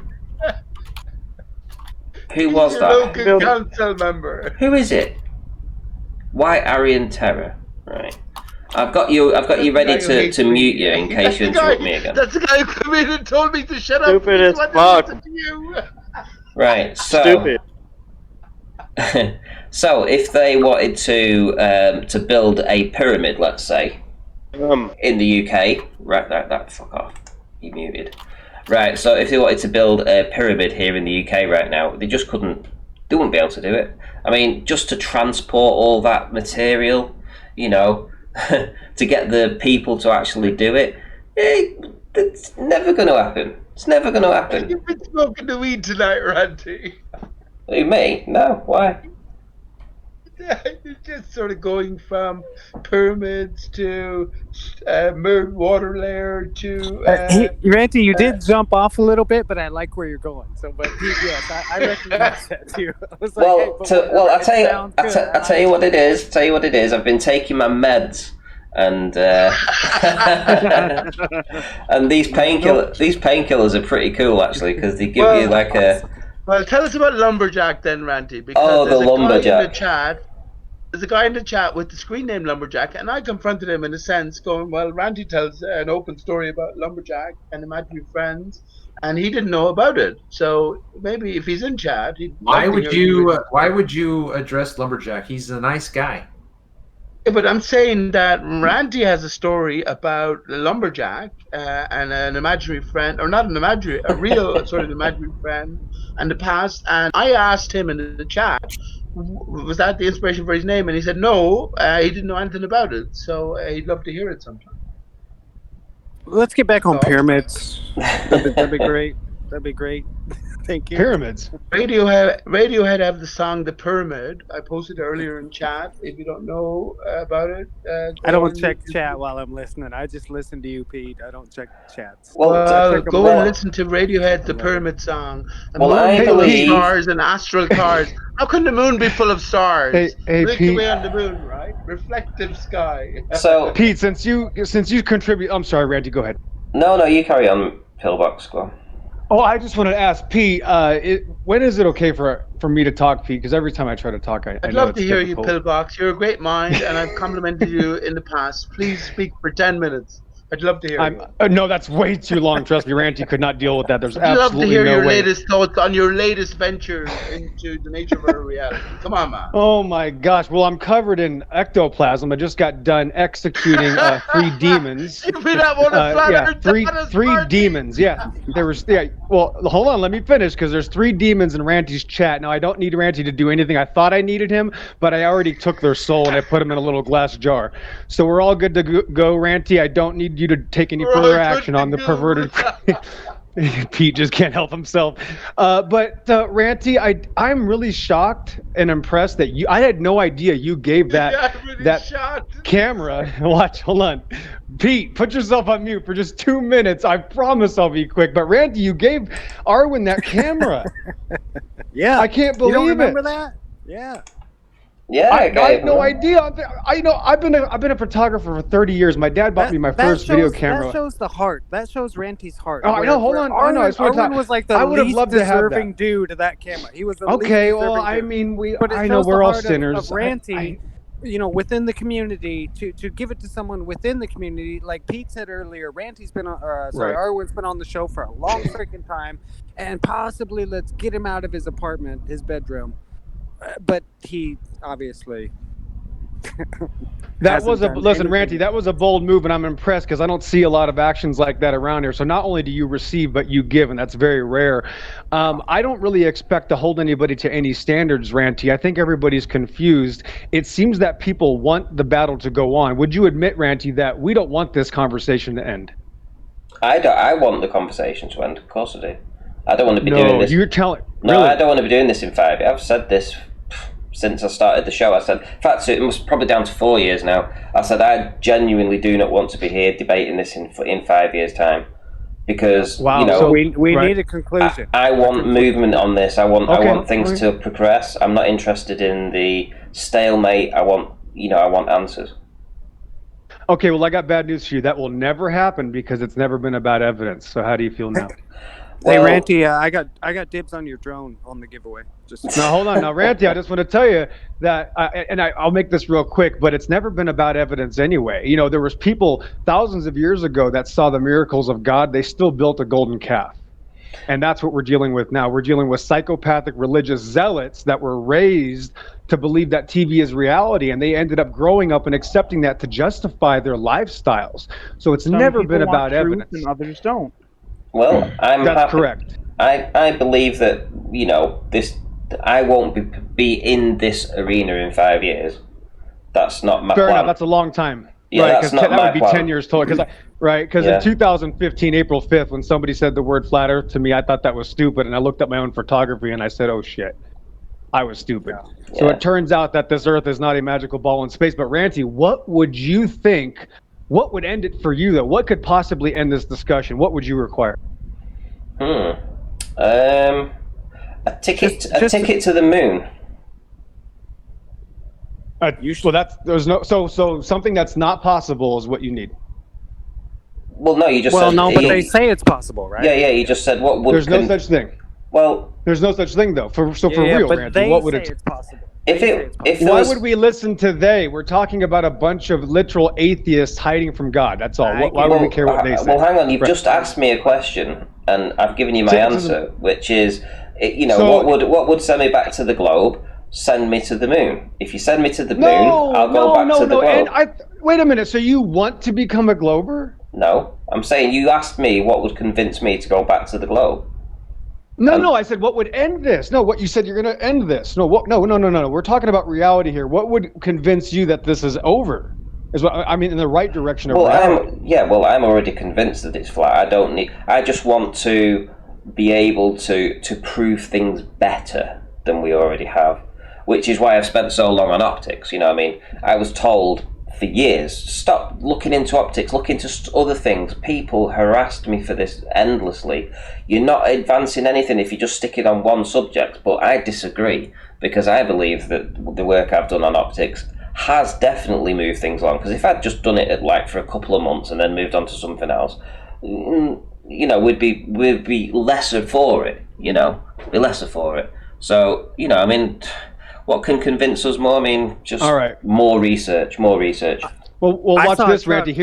Who was Your that? local council member. Who is it? White Aryan Terror. Right. I've got you ready to mute you in case you interrupt me again. That's the guy who came in and told me to shut up. Stupid as fuck. Right. So. Stupid. So, if they wanted to build a pyramid, let's say, in the UK, right, fuck off, you muted. Right, so if they wanted to build a pyramid here in the UK right now, they wouldn't be able to do it. I mean, just to transport all that material, to get the people to actually do it, it's never going to happen. It's never going to happen. You've been smoking the weed tonight, Randy. Who, me? No, why? You're just sort of going from pyramids to merged water layer to... Ranty, you did jump off a little bit, but I like where you're going. So, but yes, I recognize that too. I was like, I'll tell you what it is. Tell you what it is. I've been taking my meds, and and these painkillers are pretty cool actually, because they give you like a... Well, tell us about Lumberjack then, Ranty. Because the Lumberjack. There's a guy in the chat with the screen name Lumberjack, and I confronted him in a sense, going, well, Ranty tells an open story about Lumberjack and imaginary friends, and he didn't know about it. So maybe if he's in chat, why would you address Lumberjack? He's a nice guy. Yeah, but I'm saying that Randy has a story about the Lumberjack and an imaginary friend, or not an imaginary, a real sort of imaginary friend, and the past. And I asked him in the chat, was that the inspiration for his name? And he said no, he didn't know anything about it. So he'd love to hear it sometime. Let's get back on pyramids. That'd be great. That'd be great. Thank you. Pyramids. Radiohead have the song "The Pyramid." I posted earlier in chat. If you don't know about it, I don't check chat while I'm listening. I just listen to you, Pete. I don't check chats. Well, go and listen to Radiohead's "The Pyramid" song. And moon full of stars and astral cars. How can the moon be full of stars? Hey, Milky Pete. Way on the moon, right? Reflective sky. So, Pete, since you contribute, I'm sorry, Randy, go ahead. No, you carry on, Pillbox. Go on. Oh, I just wanted to ask Pete, when is it okay for me to talk, Pete? Because every time I try to talk, I'd love to hear you, Pillbox. You're a great mind, and I've complimented you in the past. Please speak for 10 minutes. I'd love to hear you. No, that's way too long. Trust me, Ranty could not deal with that. There's I'd love to absolutely hear no your way. latest thoughts on your latest venture into the nature of our reality. Come on, man. Oh my gosh! Well, I'm covered in ectoplasm. I just got done executing 3 demons. You beat out one of three demons. Yeah, there was. Yeah. Well, hold on. Let me finish because there's 3 demons in Ranty's chat. Now I don't need Ranty to do anything. I thought I needed him, but I already took their soul and I put them in a little glass jar. So we're all good to go, Ranty. I don't need you to take any further action on the perverted. Pete just can't help himself. But Ranty, I'm really shocked and impressed that I had no idea you gave that camera. Hold on. Pete, put yourself on mute for just 2 minutes. I promise I'll be quick. But Ranty, you gave Arwen that camera. Yeah. I can't believe you don't remember it. that? Yeah. Yeah, I had no idea. I've been a photographer for 30 years. My dad bought me my first video camera. That shows the heart. That shows Ranty's heart. Oh, I know. Hold on. Arwen was like the least deserving dude of that camera. He was the least deserving dude. I mean, I know we're all sinners. Of Ranty, within the community, to give it to someone within the community, like Pete said earlier, Ranty's been on, Arwen's been on the show for a long freaking time, and possibly let's get him out of his apartment, his bedroom. But he obviously listen, Ranty, that was a bold move, and I'm impressed because I don't see a lot of actions like that around here. So not only do you receive, but you give, and that's very rare. I don't really expect to hold anybody to any standards, Ranty. I think everybody's confused. It seems that people want the battle to go on. Would you admit, Ranty, that we don't want this conversation to end? I want the conversation to end. Of course I do. I don't want to be doing this. You're telling. No, really? I don't want to be doing this in 5 years. I've said this since I started the show. I said, in fact, it must probably down to 4 years now. I said, I genuinely do not want to be here debating this in 5 years' time. Because, wow, you know, so we need a conclusion. I want movement on this. I want things okay. to progress. I'm not interested in the stalemate. I want answers. Okay, well, I got bad news for you. That will never happen because it's never been about evidence. So how do you feel now? Hey, Ranty, I got dibs on your drone on the giveaway. Just now, hold on. Now, Ranty, I just want to tell you that, I'll make this real quick, but it's never been about evidence anyway. You know, there was people thousands of years ago that saw the miracles of God. They still built a golden calf. And that's what we're dealing with now. We're dealing with psychopathic religious zealots that were raised to believe that TV is reality, and they ended up growing up and accepting that to justify their lifestyles. So it's never been about evidence. And others don't. Well, that's correct. I believe that, you know, I won't be in this arena in 5 years. That's not my Fair plan. enough. That's a long time. Yeah, right, that's not that my would be plan. 10 years total. Because in 2015, April 5th, when somebody said the word flat Earth to me, I thought that was stupid, and I looked at my own photography and I said, "Oh shit, I was stupid." Yeah. So it turns out that this Earth is not a magical ball in space. But Ranty, what would you think? What would end it for you, though? What could possibly end this discussion? What would you require? A ticket to the moon. So something that's not possible is what you need. Well, no, you just said... no, but they say it's possible, right? Yeah, you just said what would... There's no such thing. Well... There's no such thing, though. For real, Ranty, what would it... it's possible. Why would we listen to they? We're talking about a bunch of literal atheists hiding from God. That's all. Why would we care what they say? Well, hang on. You've just asked me a question, and I've given you my answer, which is, you know, what would send me back to the globe? Send me to the moon. If you send me to the moon, I'll go back to the globe. Wait a minute. So you want to become a glober? No, I'm saying you asked me what would convince me to go back to the globe. No, I said what would end this. No, what you said you're going to end this. No. We're talking about reality here. What would convince you that this is over? Is what I mean, in the right direction of reality. I'm already convinced that it's flat. I just want to be able to prove things better than we already have, which is why I've spent so long on optics. You know what I mean? I was told for years, stop looking into optics, look into other things. People harassed me for this endlessly. You're not advancing anything if you just stick it on one subject. But I disagree, because I believe that the work I've done on optics has definitely moved things along. Because if I'd just done it for a couple of months and then moved on to something else, you know, we'd be lesser for it. You know, So, you know, I mean, what can convince us more? I mean, just more research. Well, watch this, Ranty.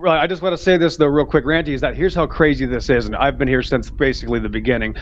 I just want to say this, though, real quick, Ranty, is that here's how crazy this is, and I've been here since basically the beginning,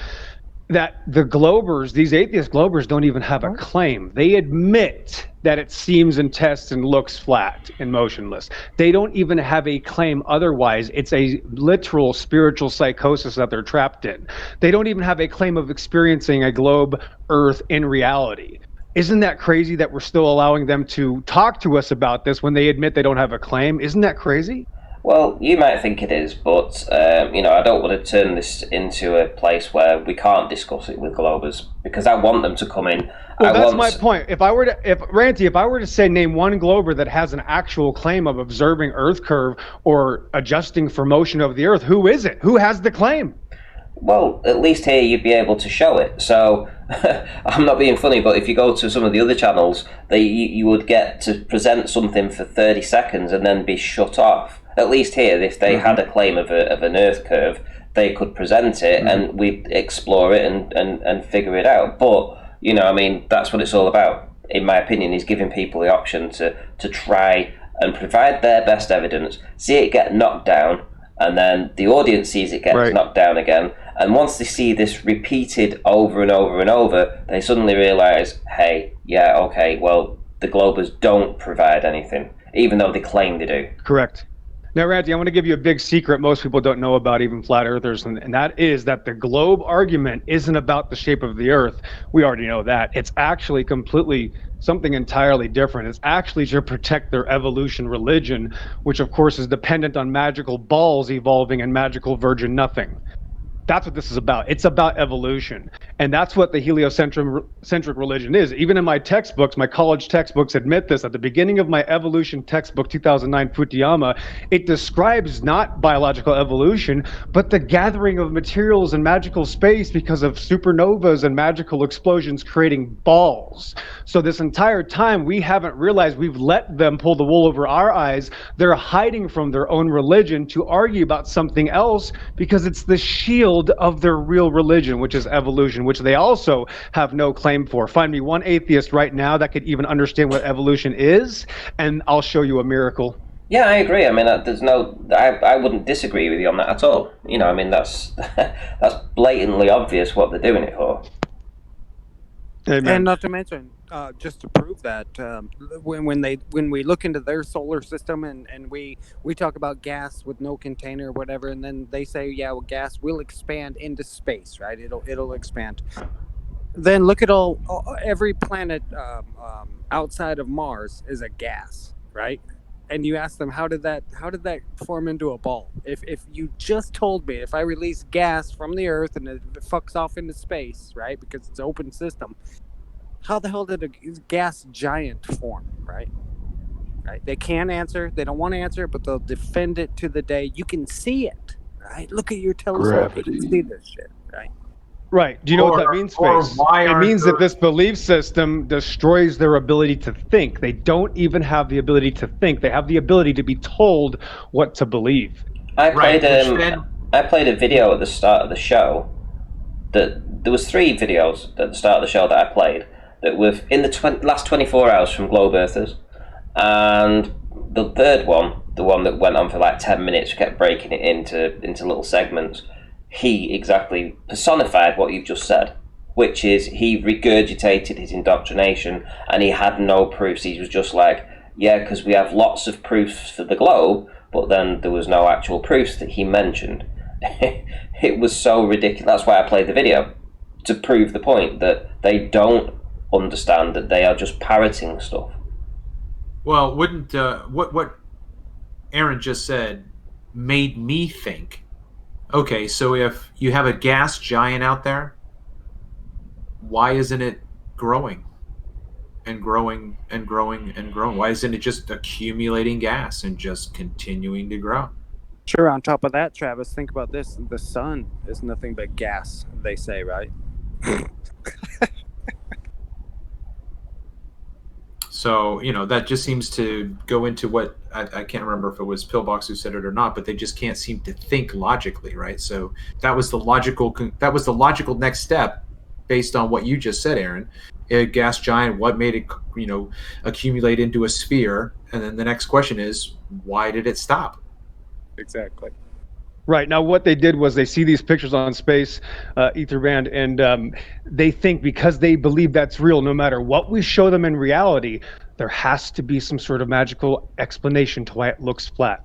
that the globers, these atheist globers, don't even have a claim. They admit that it seems and tests and looks flat and motionless. They don't even have a claim otherwise. It's a literal spiritual psychosis that they're trapped in. They don't even have a claim of experiencing a globe Earth in reality. Isn't that crazy that we're still allowing them to talk to us about this when they admit they don't have a claim? Isn't that crazy? Well, you might think it is, but you know, I don't want to turn this into a place where we can't discuss it with globers, because I want them to come in. Well, that's my point. If I were to say name one glober that has an actual claim of observing Earth curve or adjusting for motion of the Earth, who is it? Who has the claim? Well, at least here you'd be able to show it. So I'm not being funny, but if you go to some of the other channels, you would get to present something for 30 seconds and then be shut off. At least here, if they had a claim of an Earth curve, they could present it and we'd explore it and figure it out. But, you know, I mean, that's what it's all about, in my opinion, is giving people the option to try and provide their best evidence, see it get knocked down, and then the audience sees it gets knocked down again. And once they see this repeated over and over and over, they suddenly realise, hey, yeah, okay, well, the globers don't provide anything, even though they claim they do. Correct. Now, Ranty, I want to give you a big secret most people don't know about, even flat earthers, and that is that the globe argument isn't about the shape of the Earth. We already know that. It's actually completely something entirely different. It's actually to protect their evolution religion, which of course is dependent on magical balls evolving and magical virgin nothing. That's what this is about. It's about evolution. And that's what the heliocentric religion is. Even in my textbooks, my college textbooks admit this. At the beginning of my evolution textbook, 2009 Futayama, it describes not biological evolution, but the gathering of materials in magical space because of supernovas and magical explosions creating balls. So this entire time, we haven't realized we've let them pull the wool over our eyes. They're hiding from their own religion to argue about something else because it's the shield of their real religion, which is evolution, which they also have no claim for. Find me one atheist right now that could even understand what evolution is, and I'll show you a miracle. Yeah, I agree. I mean, I wouldn't disagree with you on that at all. You know, I mean, that's that's blatantly obvious what they're doing it for. Amen. And not to mention, just to prove that, when we look into their solar system and we talk about gas with no container or whatever, and then they say, yeah, well, gas will expand into space, right? It'll expand. Then look at every planet outside of Mars is a gas, right? And you ask them, how did that form into a ball? If you just told me, if I release gas from the Earth and it fucks off into space, right, because it's an open system, how the hell did a gas giant form, right? They can't answer. They don't want to answer, but they'll defend it to the day. You can see it, right? Look at your telescope. You can see this shit, right? Right. Do you know what that means, Space? It means that this belief system destroys their ability to think. They don't even have the ability to think. They have the ability to be told what to believe. I played a video at the start of the show. That there was 3 videos at the start of the show that I played that were in the last 24 hours from Globe Earthers, and the third one, the one that went on for like 10 minutes, kept breaking it into little segments. He exactly personified what you've just said, which is he regurgitated his indoctrination and he had no proofs. He was just like, yeah, because we have lots of proofs for the globe, but then there was no actual proofs that he mentioned. It was so ridiculous. That's why I played the video, to prove the point that they don't understand, that they are just parroting stuff. Well, wouldn't what Aaron just said made me think, okay, so if you have a gas giant out there, why isn't it growing and growing and growing and growing? Why isn't it just accumulating gas and just continuing to grow? Sure, on top of that, Travis, think about this. The sun is nothing but gas, they say, right? So, that just seems to go into what, I can't remember if it was Pillbox who said it or not, but they just can't seem to think logically, right? So that was the logical next step based on what you just said, Aaron. A gas giant, what made it, accumulate into a sphere? And then the next question is, why did it stop? Exactly. Right. Now, what they did was they see these pictures on space, Etherband, and they think because they believe that's real, no matter what we show them in reality, there has to be some sort of magical explanation to why it looks flat.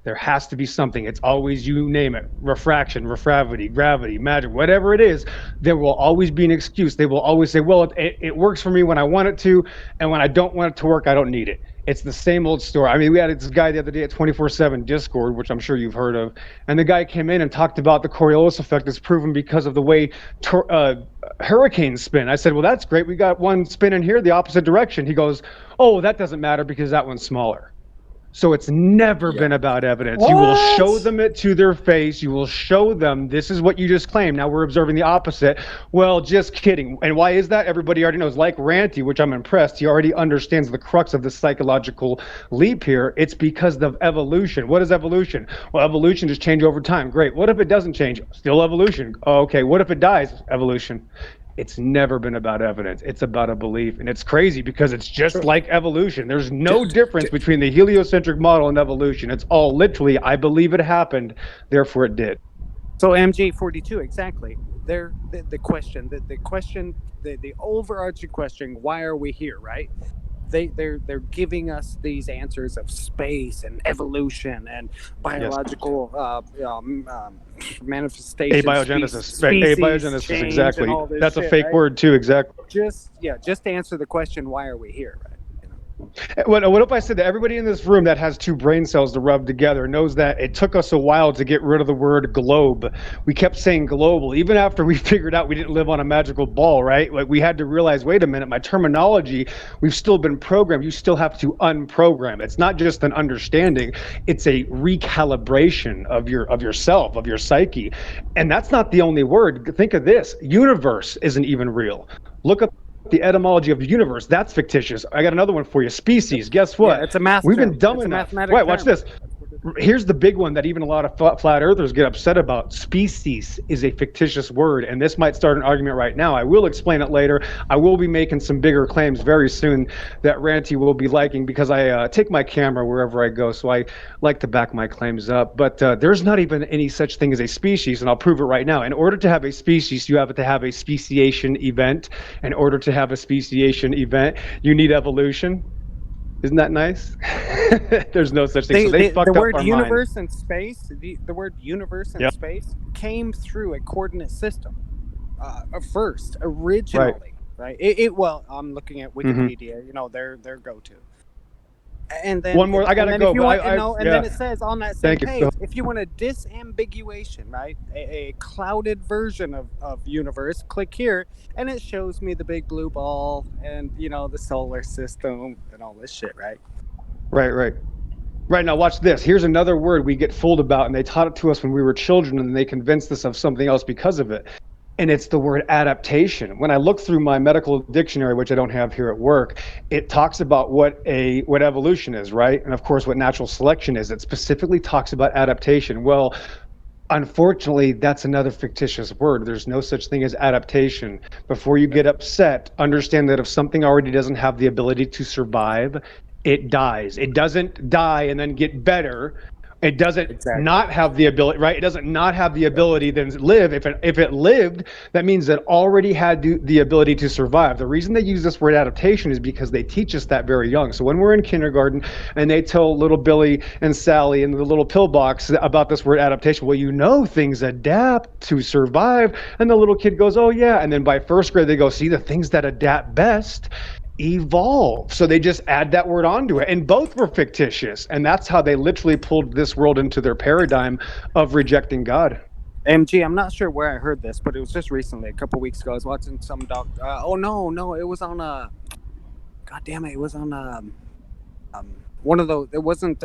There has to be something. It's always, you name it, refraction, refravity, gravity, magic, whatever it is, there will always be an excuse. They will always say, well, it works for me when I want it to, and when I don't want it to work, I don't need it. It's the same old story. I mean, we had this guy the other day at 24/7 Discord, which I'm sure you've heard of, and the guy came in and talked about the Coriolis effect is proven because of the way hurricanes spin. I said, well, that's great. We got one spinning here the opposite direction. He goes, oh, that doesn't matter because that one's smaller. So it's never been about evidence. What? You will show them it to their face. You will show them this is what you just claimed. Now we're observing the opposite. Well, just kidding. And why is that? Everybody already knows. Like Ranty, which I'm impressed, he already understands the crux of the psychological leap here. It's because of evolution. What is evolution? Well, evolution just change over time. Great. What if it doesn't change? Still evolution. Oh, okay. What if it dies? Evolution. It's never been about evidence. It's about a belief. And it's crazy because it's just like evolution. There's no difference between the heliocentric model and evolution. It's all literally, I believe it happened, therefore it did. So MJ42, exactly. The question, the overarching question, why are we here, right? They're giving us these answers of space and evolution and biological manifestations. Abiogenesis. Species, abiogenesis, exactly. That's a shit, fake right? word too, exactly. Just answer the question, why are we here, right? What if I said that everybody in this room that has two brain cells to rub together knows that it took us a while to get rid of the word globe. We kept saying global, even after we figured out we didn't live on a magical ball, right? Like we had to realize, wait a minute, my terminology, we've still been programmed. You still have to unprogram. It's not just an understanding, it's a recalibration of yourself, of your psyche. And that's not the only word. Think of this. Universe isn't even real. Look up the etymology of the universe. That's fictitious. I got another one for you. Species. Guess what? Yeah, it's a math We've term. been dumb It's a enough. mathematical Right, watch term. this. Here's the big one that even a lot of flat earthers get upset about. Species is a fictitious word, and this might start an argument right now. I will explain it later. I will be making some bigger claims very soon that Ranty will be liking, because I take my camera wherever I go, so I like to back my claims up. But there's not even any such thing as a species, and I'll prove it right now. In order to have a species, you have to have a speciation event. In order to have a speciation event, you need evolution. Isn't that nice? There's no such thing. So they fucked the up word our universe mind. and space, the word universe and Yep. space came through a coordinate system first, originally, right? Well, I'm looking at Wikipedia, you know, their go-to. And then One more. I gotta go. if you But want, and then it says on that same Thank you. page, if you want a disambiguation, right, a clouded version of universe, click here, and it shows me the big blue ball and, you know, the solar system and all this shit, right? Right, now watch this. Here's another word we get fooled about, and they taught it to us when we were children, and they convinced us of something else because of it. And it's the word adaptation. When I look through my medical dictionary, which I don't have here at work, it talks about what evolution is, right? And of course, what natural selection is. It specifically talks about adaptation. Well, unfortunately, that's another fictitious word. There's no such thing as adaptation. Before you get upset, understand that if something already doesn't have the ability to survive, it dies. It doesn't die and then get better. It doesn't not have the ability, right? It doesn't not have the ability to live. If it lived, that means it already had the ability to survive. The reason they use this word adaptation is because they teach us that very young. So when we're in kindergarten and they tell little Billy and Sally in the little pillbox about this word adaptation, well, you know, things adapt to survive. And the little kid goes, oh yeah. And then by first grade, they go, see, the things that adapt best evolve. So they just add that word onto it, and both were fictitious, and that's how they literally pulled this world into their paradigm of rejecting God. MG, I'm not sure where I heard this, but it was just recently, a couple weeks ago. I was watching some no, it was on God damn it, it was on one of those. It wasn't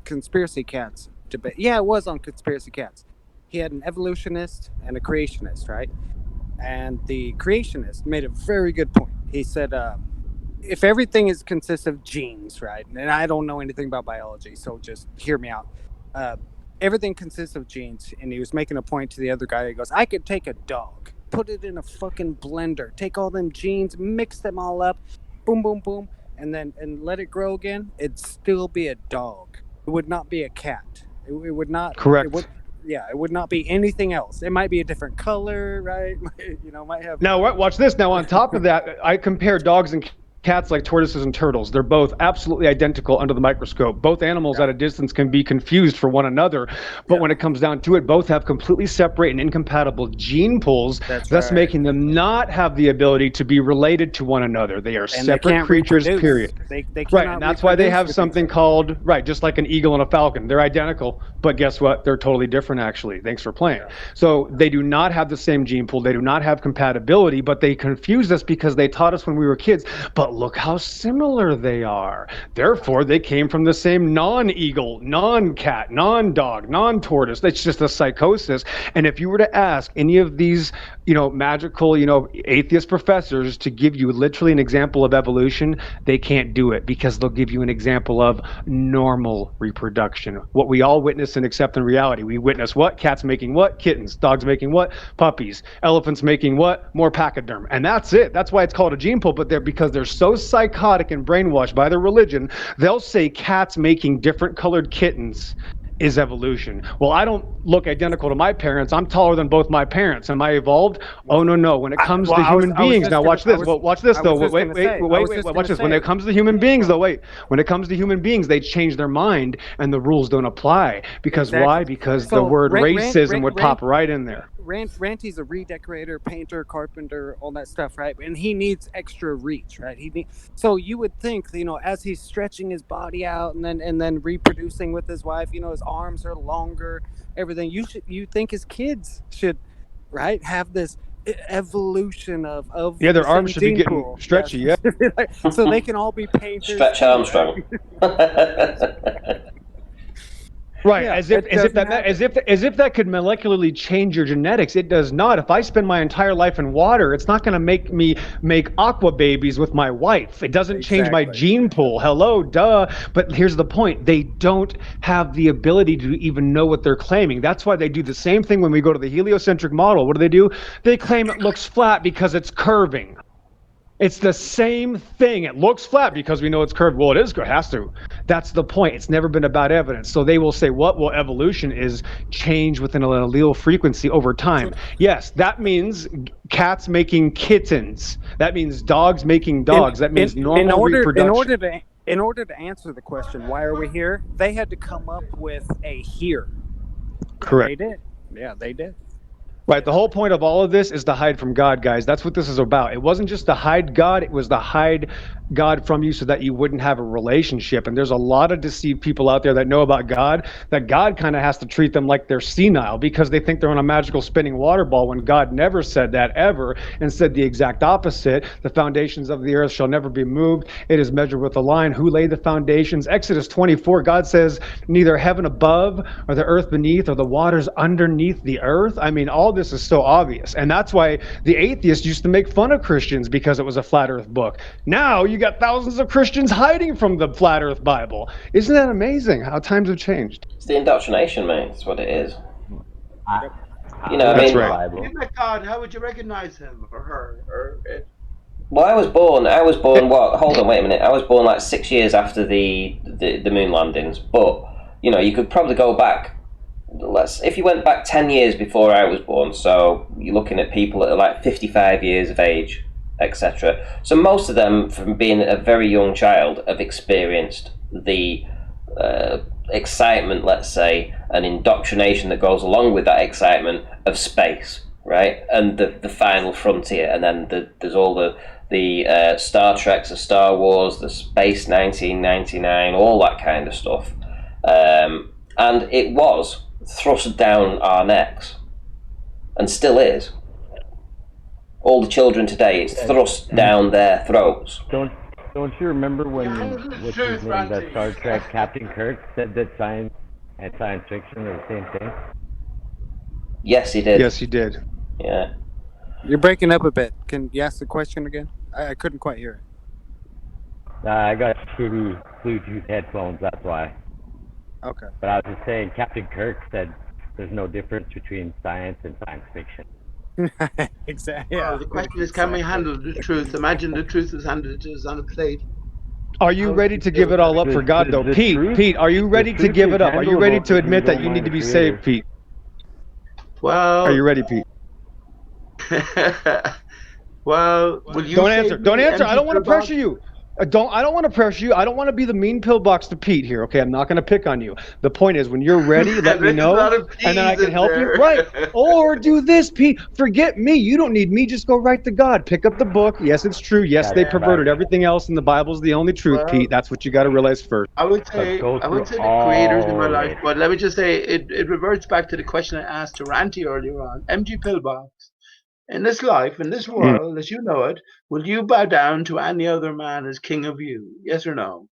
Conspiracy Cats debate. Yeah, it was on Conspiracy Cats. He had an evolutionist and a creationist, right? And the creationist made a very good point. He said, if everything consists of genes, right? And I don't know anything about biology, so just hear me out. Everything consists of genes. And he was making a point to the other guy. He goes, I could take a dog, put it in a fucking blender, take all them genes, mix them all up, boom, boom, boom, and let it grow again. It'd still be a dog. It would not be a cat. It would not. Correct. It would not be anything else. It might be a different color, right? You know, might have. Now, watch this. Now, on top of that, I compare dogs and cats like tortoises and turtles. They're both absolutely identical under the microscope. Both animals at a distance can be confused for one another, but when it comes down to it, both have completely separate and incompatible gene pools, thus making them not have the ability to be related to one another. They are separate creatures, period. They right, and that's why they have something called, right, just like an eagle and a falcon. They're identical, but guess what? They're totally different, actually. Thanks for playing. So they do not have the same gene pool. They do not have compatibility, but they confused us because they taught us when we were kids, but look how similar they are. Therefore, they came from the same non-eagle, non-cat, non-dog, non-tortoise. It's just a psychosis. And if you were to ask any of these, magical, atheist professors to give you literally an example of evolution, they can't do it because they'll give you an example of normal reproduction. What we all witness and accept in reality. We witness what? Cats making what? Kittens. Dogs making what? Puppies. Elephants making what? More pachyderm. And that's it. That's why it's called a gene pool. But because they're so psychotic and brainwashed by their religion, they'll say cats making different colored kittens is evolution. Well, I don't look identical to my parents. I'm taller than both my parents. Am I evolved? Oh, no. When it comes to human beings, now watch this. Watch this, though. Wait. Watch this. When it comes to human beings, though, wait. When it comes to human beings, they change their mind and the rules don't apply. Because why? Because the word racism would pop right in there. Ranty's a redecorator, painter, carpenter, all that stuff, right? And he needs extra reach, right? So you would think, as he's stretching his body out and then reproducing with his wife, his arms are longer, everything. You think his kids should, right, have this evolution of Yeah, their the arms same should be gene getting pool. stretchy. Yes. Yeah. So they can all be painters. Stretch too, Armstrong. Right, Yeah, as if that could molecularly change your genetics. It does not. If I spend my entire life in water, it's not going to make me make aqua babies with my wife. It doesn't change my gene pool. Hello, duh. But here's the point: they don't have the ability to even know what they're claiming. That's why they do the same thing when we go to the heliocentric model. What do? They claim it looks flat because it's curving. It's the same thing. It looks flat because we know it's curved. Well, it has to. That's the point. It's never been about evidence. So they will say, what? Well, evolution is change within an allele frequency over time. Yes, that means cats making kittens. That means dogs making dogs. That means normal reproduction. In order to answer the question, why are we here? They had to come up with a here. Correct. They did. Yeah, they did. Right. The whole point of all of this is to hide from God, guys. That's what this is about. It wasn't just to hide God. It was to hide God from you so that you wouldn't have a relationship. And there's a lot of deceived people out there that know about God, that God kind of has to treat them like they're senile because they think they're on a magical spinning water ball when God never said that ever and said the exact opposite. The foundations of the earth shall never be moved. It is measured with a line. Who laid the foundations? Exodus 24, God says neither heaven above or the earth beneath or the waters underneath the earth. I mean, all this is so obvious. And that's why the atheists used to make fun of Christians because it was a flat earth book. Now you got thousands of Christians hiding from the flat earth Bible. Isn't that amazing how times have changed? It's the indoctrination, mate. That's what it is. That's right. If you met God, how would you recognize him or her or it? Well, I was born what? Hold on, wait a minute. I was born like 6 years after the moon landings, but you could probably go back. If you went back 10 years before I was born, so you're looking at people that are like 55 years of age, etc. So most of them, from being a very young child, have experienced the excitement, let's say, and indoctrination that goes along with that excitement of space, right? And the final frontier, and then there's all the Star Treks, the Star Wars, the Space 1999, all that kind of stuff. And it was thrust down our necks, and still is. All the children today, it's thrust down their throats. Don't you remember when what's his name, that Star Trek Captain Kirk said that science and science fiction are the same thing? Yes, he did. Yes, he did. Yeah. You're breaking up a bit. Can you ask the question again? I couldn't quite hear it. I got shitty Bluetooth headphones, that's why. Okay. But I was just saying, Captain Kirk said there's no difference between science and science fiction. Exactly. Well, the question is, can we handle the truth? Imagine the truth is handed to us on a plate. Are you ready to give it all up for God, though? Pete, are you ready to give it up? Are you ready to admit that you need to be saved, Pete? Well... Are you ready, Pete? Well, will you Don't answer. Don't answer. I don't want to pressure you. I don't want to pressure you. I don't want to be the mean pillbox to Pete here. Okay, I'm not going to pick on you. The point is, when you're ready, let me know, and then I can help you. Right? Or do this, Pete. Forget me. You don't need me. Just go right to God. Pick up the book. Yes, it's true. Yes, they perverted everything else, and the Bible's the only truth, Pete. That's what you got to realize first. I would say the creators in my life, but let me just say it reverts back to the question I asked to Ranty earlier on. MG Pillbox. In this life, in this world, as you know it, will you bow down to any other man as king of you? Yes or no?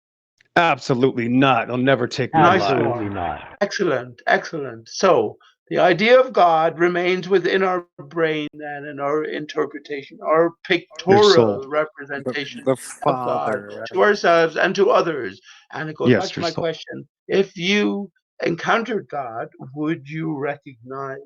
Absolutely not. They'll never take me alive. Absolutely not. Excellent, excellent. So the idea of God remains within our brain then, and our interpretation, our pictorial representation the Father, of God to ourselves and to others. And it goes back to my soul. question. If you encountered God, would you recognize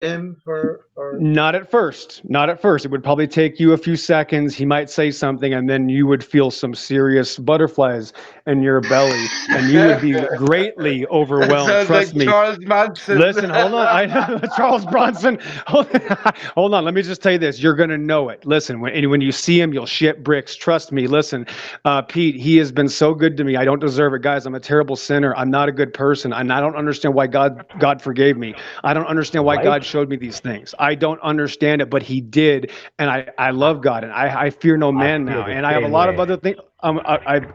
him, her, or... Not at first. Not at first. It would probably take you a few seconds. He might say something, and then you would feel some serious butterflies in your belly, and you would be greatly overwhelmed. Trust me. Charles Manson. Listen, hold on. Charles Bronson. Hold on. Let me just tell you this. You're going to know it. Listen, when you see him, you'll shit bricks. Trust me. Listen, Pete, he has been so good to me. I don't deserve it, guys. I'm a terrible sinner. I'm not a good person. And I don't understand why God forgave me. I don't understand why God showed me these things. I don't understand it, but he did. And I love God, and I fear no man feel now. the And I have a same lot of way. other things.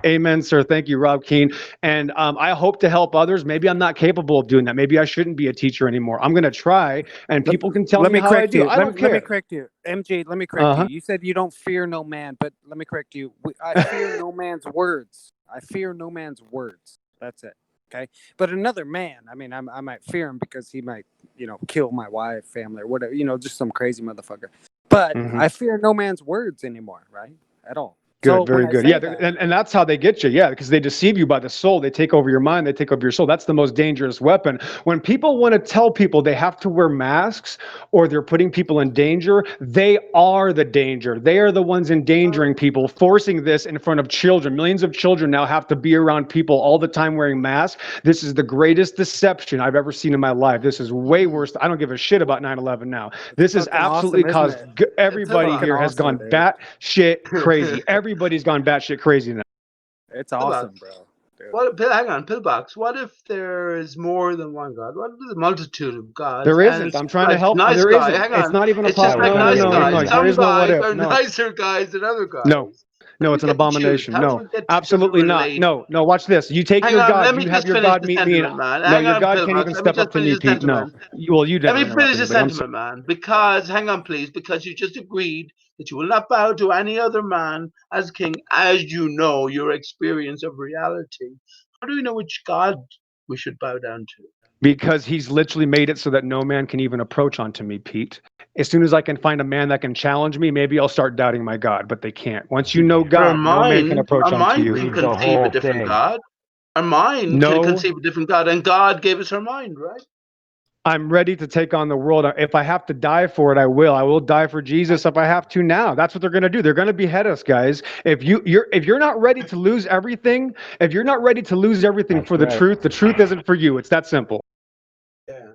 Amen, sir. Thank you, Rob Keane. And I hope to help others. Maybe I'm not capable of doing that. Maybe I shouldn't be a teacher anymore. I'm going to try, and people can tell Let me me how I correct do. you. I don't Let me care. correct you. MG, let me correct Uh-huh. you. You said you don't fear no man, but let me correct you. I fear no man's words. I fear no man's words. That's it. Okay. But another man, I mean, I might fear him because he might, kill my wife, family, or whatever, just some crazy motherfucker. But I fear no man's words anymore, right? At all. Good, So when very I good. say Yeah, that, and that's how they get you. Yeah, because they deceive you by the soul. They take over your mind. They take over your soul. That's the most dangerous weapon. When people want to tell people they have to wear masks or they're putting people in danger, they are the danger. They are the ones endangering people, forcing this in front of children. Millions of children now have to be around people all the time wearing masks. This is the greatest deception I've ever seen in my life. This is way worse. I don't give a shit about 9/11 now. This is fucking absolutely awesome, isn't caused it? everybody fucking here has awesome, gone dude. bat shit crazy. Everybody's gone batshit crazy now. It's awesome, bro. What? Hang on, pillbox. What if there is more than one God? What if the multitude of gods? There And isn't. it's I'm trying to like help. nice There guy. isn't. Hang It's on. not even a It's just problem. like No, no, nice no, no, guys. no. There Some is no what guys if. are No, nicer guys than other guys. no, How do no. we It's an get to choose? abomination. How do No, we get to absolutely not. relate? No, no. Watch this. You take Hang your on, God. let me You have just your finish God the meet me. sentiment, man. No, Hang your on, God can't pillbox. even Let me step up just to finish me, the Pete. No. sentiment. Well, you Let never me interrupt finish the anybody. I'm sorry. sentiment, man. Because, hang on, please, because you just agreed that you will not bow to any other man as king, as you know your experience of reality. How do we know which God we should bow down to? Because he's literally made it so that no man can even approach onto me, Pete. As soon as I can find a man that can challenge me, maybe I'll start doubting my God, but they can't. Once you know But God, no man can approach our onto mind you. can Read the conceive a whole different thing. God. Our mind can No, conceive a different God, and God gave us our mind, right? I'm ready to take on the world. If I have to die for it, I will. I will die for Jesus if I have to now. That's what they're going to do. They're going to behead us, guys. If you're not ready to lose everything, if you're not ready to lose everything for That's the truth isn't for you. It's that simple. Yeah.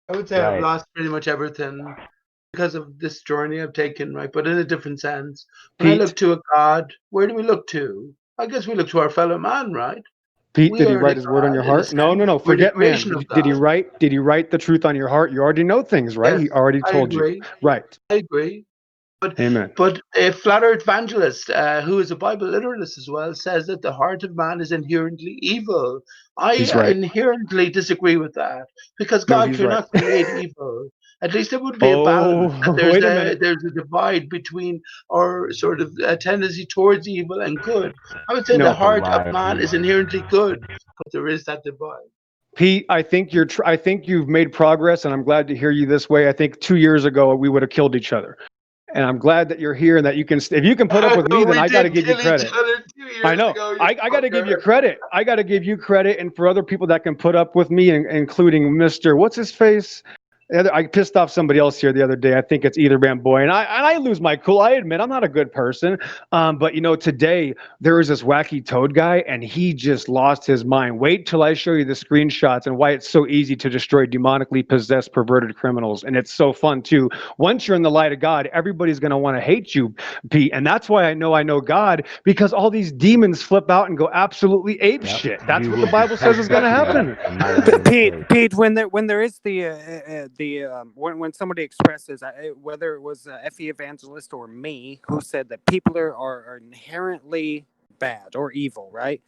I would say I've right. lost pretty much everything because of this journey I've taken, right? But in a different sense. When I look Pete, to a God, where do we look to? I guess we look to our fellow man, right? Pete, We did he are the write his word on your God in a heart? No, sense. no, no. We're the Forget man. creation of Did he God. write? Did he write the truth on your heart? You already know things, right? Yes, He already I told you. agree. Right. I agree. But Amen. a flat earth evangelist, who is a Bible literalist as well, says that the heart of man is inherently evil. I He's right. inherently disagree with that because No, God he's right. cannot create evil. At least there would be a balance. That Oh, wait a minute. there's a divide between our sort of tendency towards evil and good. I would say the No, That's a heart of lie, man Pete. is inherently good, but there is that divide. Pete, I think I think you've made progress, and I'm glad to hear you this way. I think 2 years ago we would have killed each other, and I'm glad that you're here and that you can. If you can put up with me, then We I got to did give you kill each credit. other 2 years I know. ago, you I got to give you fucker. credit. I got to give you credit, and for other people that can put up with me, including Mr. What's his face? I pissed off somebody else here the other day. I think it's either man boy, and I lose my cool. I admit I'm not a good person, but today there was this wacky toad guy, and he just lost his mind. Wait till I show you the screenshots and why it's so easy to destroy demonically possessed, perverted criminals, and it's so fun too. Once you're in the light of God, everybody's going to want to hate you, Pete, and that's why I know God, because all these demons flip out and go absolutely ape Yep. shit. That's You what will the be Bible says is going to subject to happen. that in my limited faith. Pete, when there is when somebody expresses whether it was Effie Evangelist or me who said that people are inherently bad or evil, right?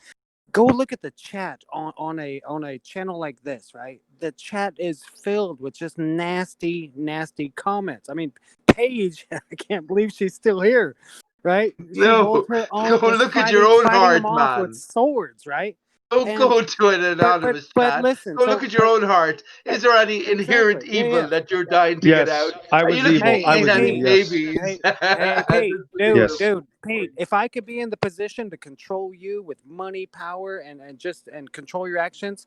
Go look at the chat on a channel like this, right? The chat is filled with just nasty comments. I mean, Paige, I can't believe she's still here, right? She holds No, her go own, just look at your own fighting them heart, off with man. swords, right? Don't And go to an anonymous but chat. listen, Go look at your own heart. Is there any inherent exactly, evil that you're dying to get Yes, out? I Are you was looking evil. at I Hey, was evil. satanic Pete. Yes. babies? Hey, That's Pete, weird. Yes. Pete. If I could be in the position to control you with money, power, and control your actions,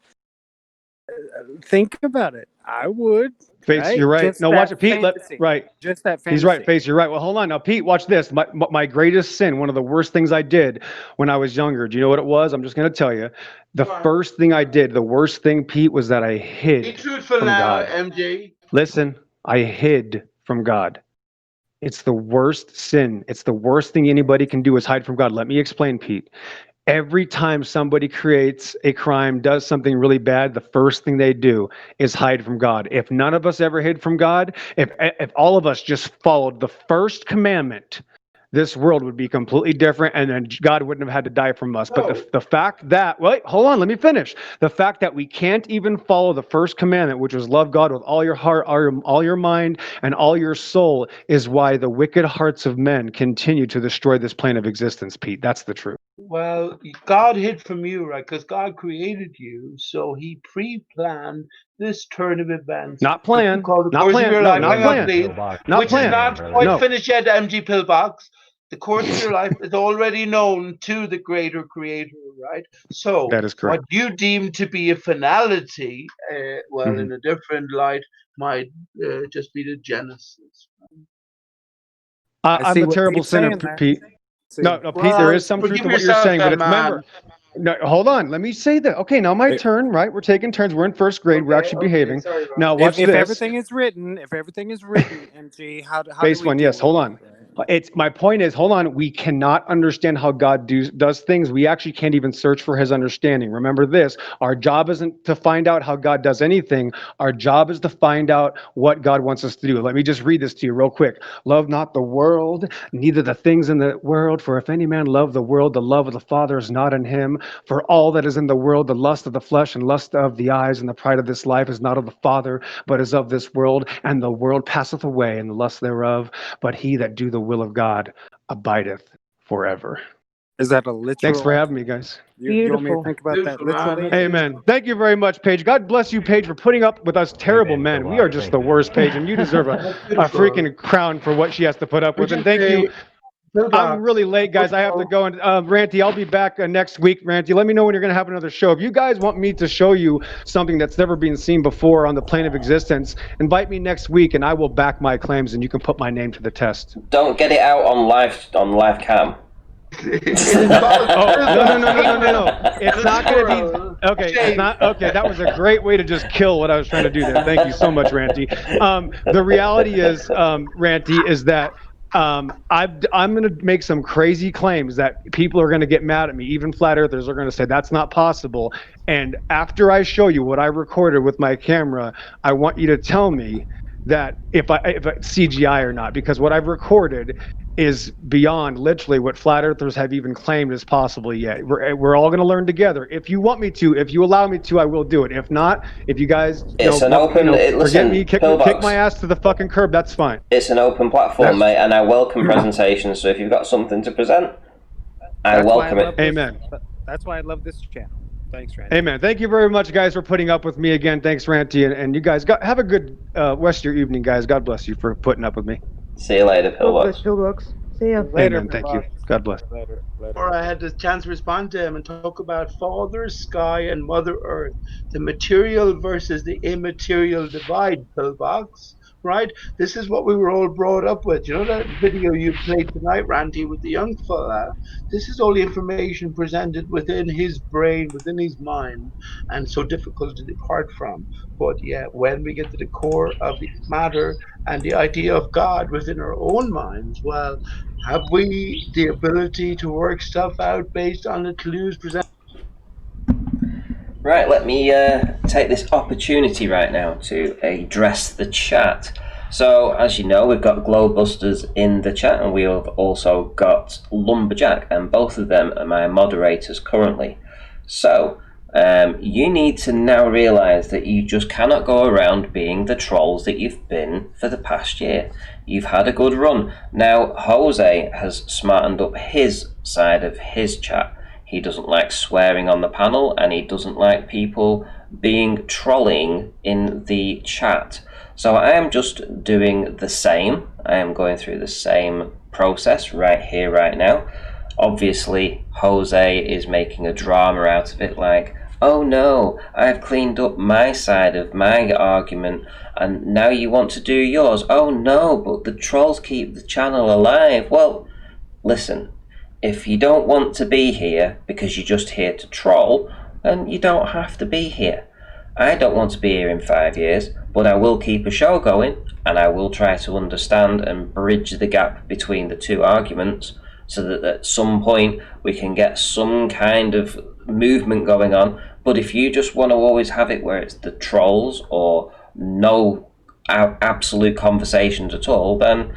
think about it. I would, Face, right? you're right. Just No, watch that it. Pete, fantasy. right. Just that He's right. fantasy. Face, you're right. Well, hold on. Now, Pete, watch this. My greatest sin, one of the worst things I did when I was younger. Do you know what it was? I'm just going to tell you. The first thing I did, the worst thing, Pete, was that I Be hid truthful from now, God. MJ. Listen, I hid from God. It's the worst sin. It's the worst thing anybody can do is hide from God. Let me explain, Pete. Every time somebody creates a crime, does something really bad, the first thing they do is hide from God. If none of us ever hid from God, if all of us just followed the first commandment, this world would be completely different, and then God wouldn't have had to die from us. But the fact that, wait, hold on, let me finish. The fact that we can't even follow the first commandment, which was love God with all your heart, all your mind, and all your soul, is why the wicked hearts of men continue to destroy this plane of existence, Pete. That's the truth. Well, God hid from you, right? Because God created you, so He pre-planned this turn of events. Not What you plan. call the Not course of plan. your No, life. not Hang on, plan. please. Not Which is plan. not quite No. finished yet, MG Pillbox. The course of your life is already known to the greater creator, right? So, That is what correct. you deem to be a finality, well, in Mhm. a different light, might just be the genesis. I I'm see a what terrible Pete's sinner, saying there. Pete. See, No, Pete, there Well, is some truth forgive to what you're yourself saying, but then, it's remember. man. No, hold on. Let me say that. Okay, now my turn, right? We're taking turns. We're in first grade. We're Okay, actually okay, behaving. sorry, Now, Ron. watch if this. everything is written, MG, how do Base we one, deal yes. with Hold that? on. It's my point is, hold on. We cannot understand how God does things. We actually can't even search for His understanding. Remember this: our job isn't to find out how God does anything. Our job is to find out what God wants us to do. Let me just read this to you real quick. Love not the world, neither the things in the world. For if any man love the world, the love of the Father is not in him. For all that is in the world, the lust of the flesh and lust of the eyes and the pride of this life is not of the Father, but is of this world. And the world passeth away, and the lust thereof. But he that do the will of God abideth forever. Is that a literal? Thanks for having me, guys. You want me to think about that literally? Amen. Thank you very much, Paige. God bless you, Paige, for putting up with us terrible men. We are just the worst, Paige, and you deserve a freaking crown for what she has to put up with. And thank you. I'm really late, guys. I have to go. And Ranty, I'll be back next week. Ranty, let me know when you're going to have another show. If you guys want me to show you something that's never been seen before on the plane of existence, invite me next week, and I will back my claims, and you can put my name to the test. Don't get it out on live cam. Oh, no. It's not going to be... Okay, it's not... Okay, that was a great way to just kill what I was trying to do there. Thank you so much, Ranty. The reality is, Ranty, is that I'm going to make some crazy claims that people are going to get mad at me. Even flat earthers are going to say that's not possible. And after I show you what I recorded with my camera, I want you to tell me that if it's CGI or not, because what I've recorded is beyond literally what flat earthers have even claimed is possible yet. We're all going to learn together. If you want me to, if you allow me to, I will do it. If not, if you guys forget me, kick my ass to the fucking curb, that's fine. It's an open platform, mate, and I welcome presentations. So if you've got something to present, I welcome it. Amen. That's why I love this channel. Thanks, Ranty. Amen. Thank you very much, guys, for putting up with me again. Thanks, Ranty, and you guys have a good rest of your evening, guys. God bless you for putting up with me. See you later, Pillbox. See ya. Later. Amen. Thank you. God bless. Later. Or I had the chance to respond to him and talk about Father Sky and Mother Earth, the material versus the immaterial divide, Pillbox, right? This is what we were all brought up with. You know that video you played tonight, Randy, with the young fella? This is all the information presented within his brain, within his mind, and so difficult to depart from. But yeah, when we get to the core of the matter and the idea of God within our own minds, well, have we the ability to work stuff out based on the clues presented? Right, let me take this opportunity right now to address the chat. So, as you know, we've got Glowbusters in the chat, and we've also got Lumberjack, and both of them are my moderators currently. So, you need to now realise that you just cannot go around being the trolls that you've been for the past year. You've had a good run. Now, Jose has smartened up his side of his chat. He doesn't like swearing on the panel, and he doesn't like people being trolling in the chat. So I am just doing the same. I am going through the same process right here, right now. Obviously, Jose is making a drama out of it, like, oh no, I've cleaned up my side of my argument, and now you want to do yours. Oh no, but the trolls keep the channel alive. Well, listen. If you don't want to be here because you're just here to troll, then you don't have to be here. I don't want to be here in 5 years, but I will keep a show going, and I will try to understand and bridge the gap between the two arguments. so that at some point we can get some kind of movement going on. But if you just want to always have it where it's the trolls or no absolute conversations at all, then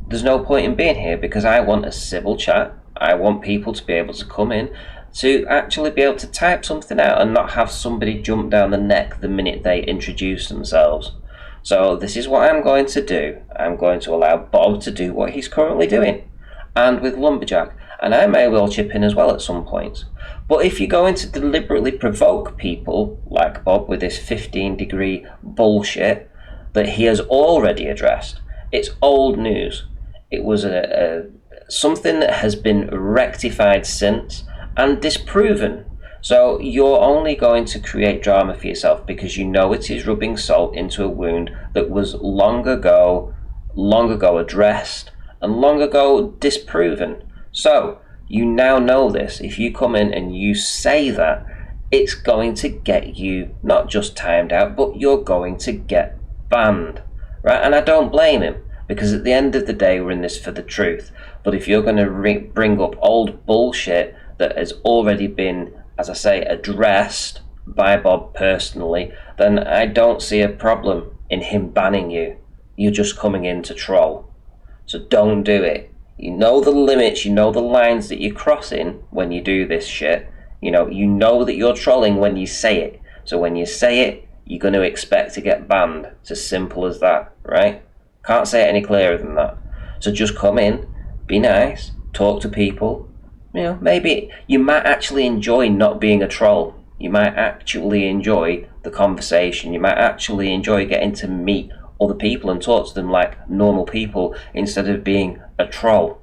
there's no point in being here, because I want a civil chat. I want people to be able to come in, to actually be able to type something out and not have somebody jump down the neck the minute they introduce themselves. So this is what I'm going to do. I'm going to allow Bob to do what he's currently doing, and with Lumberjack, and I may well chip in as well at some point. But if you're going to deliberately provoke people like Bob with this 15-degree bullshit that he has already addressed, it's old news. It was something that has been rectified since and disproven. So you're only going to create drama for yourself because you know it is rubbing salt into a wound that was long ago addressed and long ago disproven. So you now know this. If you come in and you say that, it's going to get you not just timed out, but you're going to get banned, right? And I don't blame him, because at the end of the day, we're in this for the truth. But if you're going to bring up old bullshit that has already been, as I say, addressed by Bob personally, then I don't see a problem in him banning you. You're just coming in to troll. So don't do it. You know the limits, you know the lines that you're crossing when you do this shit. You know that you're trolling when you say it. So when you say it, you're going to expect to get banned. It's as simple as that, right? Can't say it any clearer than that. So just come in, be nice, talk to people. Maybe you might actually enjoy not being a troll. You might actually enjoy the conversation. You might actually enjoy getting to meet other people and talk to them like normal people instead of being a troll.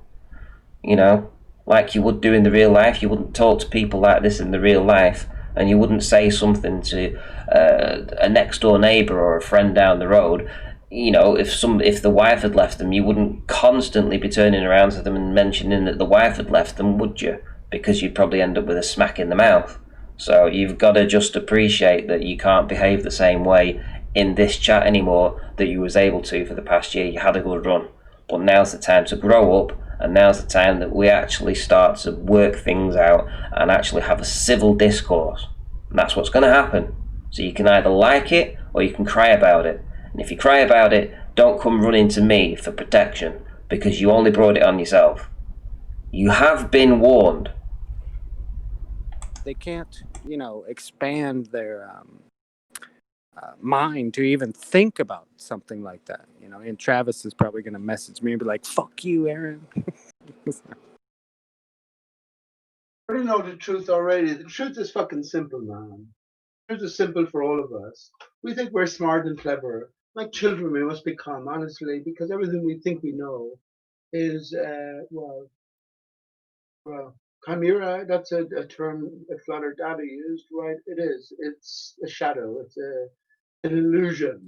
Like you would do in the real life. You wouldn't talk to people like this in the real life, and you wouldn't say something to a next door neighbour or a friend down the road. If the wife had left them, you wouldn't constantly be turning around to them and mentioning that the wife had left them, would you? Because you'd probably end up with a smack in the mouth. So you've got to just appreciate that you can't behave the same way in this chat anymore that you was able to for the past year. You had a good run, but now's the time to grow up, and now's the time that we actually start to work things out and actually have a civil discourse. And that's what's going to happen. So you can either like it or you can cry about it. And if you cry about it, don't come running to me for protection, because you only brought it on yourself. You have been warned. They can't, expand their mind to even think about something like that. And Travis is probably going to message me and be like, "Fuck you, Aaron." I don't know the truth already. The truth is fucking simple, man. The truth is simple for all of us. We think we're smart and clever. Like children, we must become, honestly, because everything we think we know is, chimera. That's a term that flat earth data used, right? It is. It's a shadow. It's an illusion.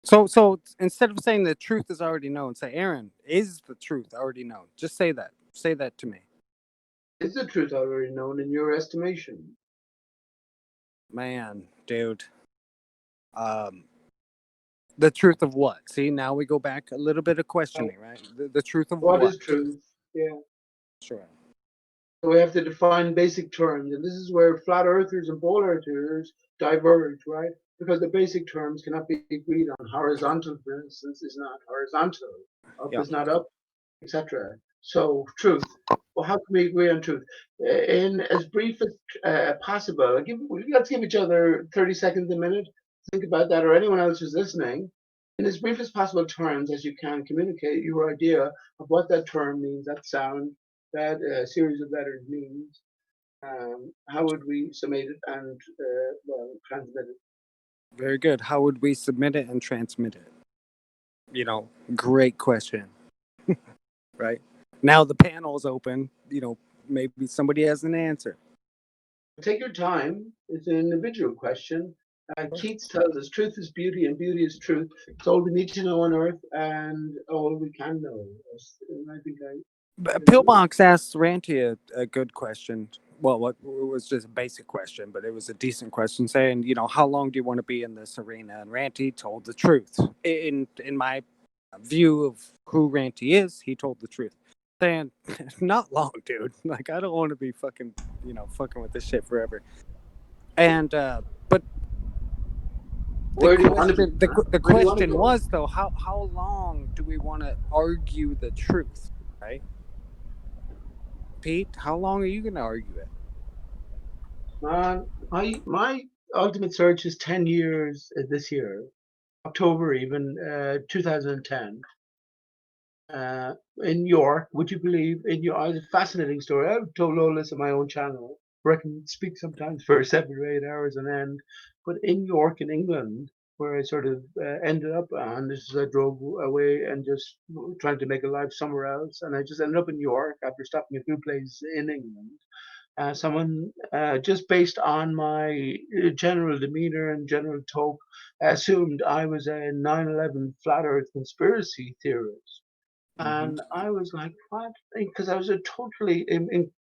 So instead of saying the truth is already known, say, "Aaron, is the truth already known?" Just say that. Say that to me. Is the truth already known in your estimation? Man, dude. The truth of what? See, now we go back a little bit of questioning, right? The truth of what? What is truth? Yeah. Sure. So we have to define basic terms, and this is where flat earthers and ball earthers diverge, right? Because the basic terms cannot be agreed on. Horizontal, for instance, is not horizontal. Up is not up, etc. So truth. Well, how can we agree on truth? In as brief as possible, let's give each other 30 seconds, a minute. Think about that, or anyone else who's listening. In as brief as possible terms as you can, communicate your idea of what that term means, that sound, that series of letters means. How would we summate it and transmit it? Very good. How would we submit it and transmit it? Great question. Right? Now the panel is open. Maybe somebody has an answer. Take your time. It's an individual question. Keats tells us truth is beauty and beauty is truth. It's all we need to know on earth and all we can know. And I think Pillbox asked Ranty a good question. Well, it was just a basic question, but it was a decent question, saying, how long do you want to be in this arena? And Ranty told the truth. In my view of who Ranty is, he told the truth. saying, not long, dude. Like, I don't want to be fucking, fucking with this shit forever. And but Where do you want to be? the question was though, how long do we want to argue the truth, right? Pete, how long are you going to argue it? My ultimate search is 10 years this year, October even, 2010. In York, would you believe, in York, it's a fascinating story. I've told all this on my own channel, where I can speak sometimes for 7 or 8 hours on end. But in York, in England, where I sort of ended up, and this is I drove away and just trying to make a life somewhere else, and I just ended up in York after stopping a few places in England. Someone just based on my general demeanor and general talk assumed I was a 9/11 flat Earth conspiracy theorist. And I was like, what? Because I was totally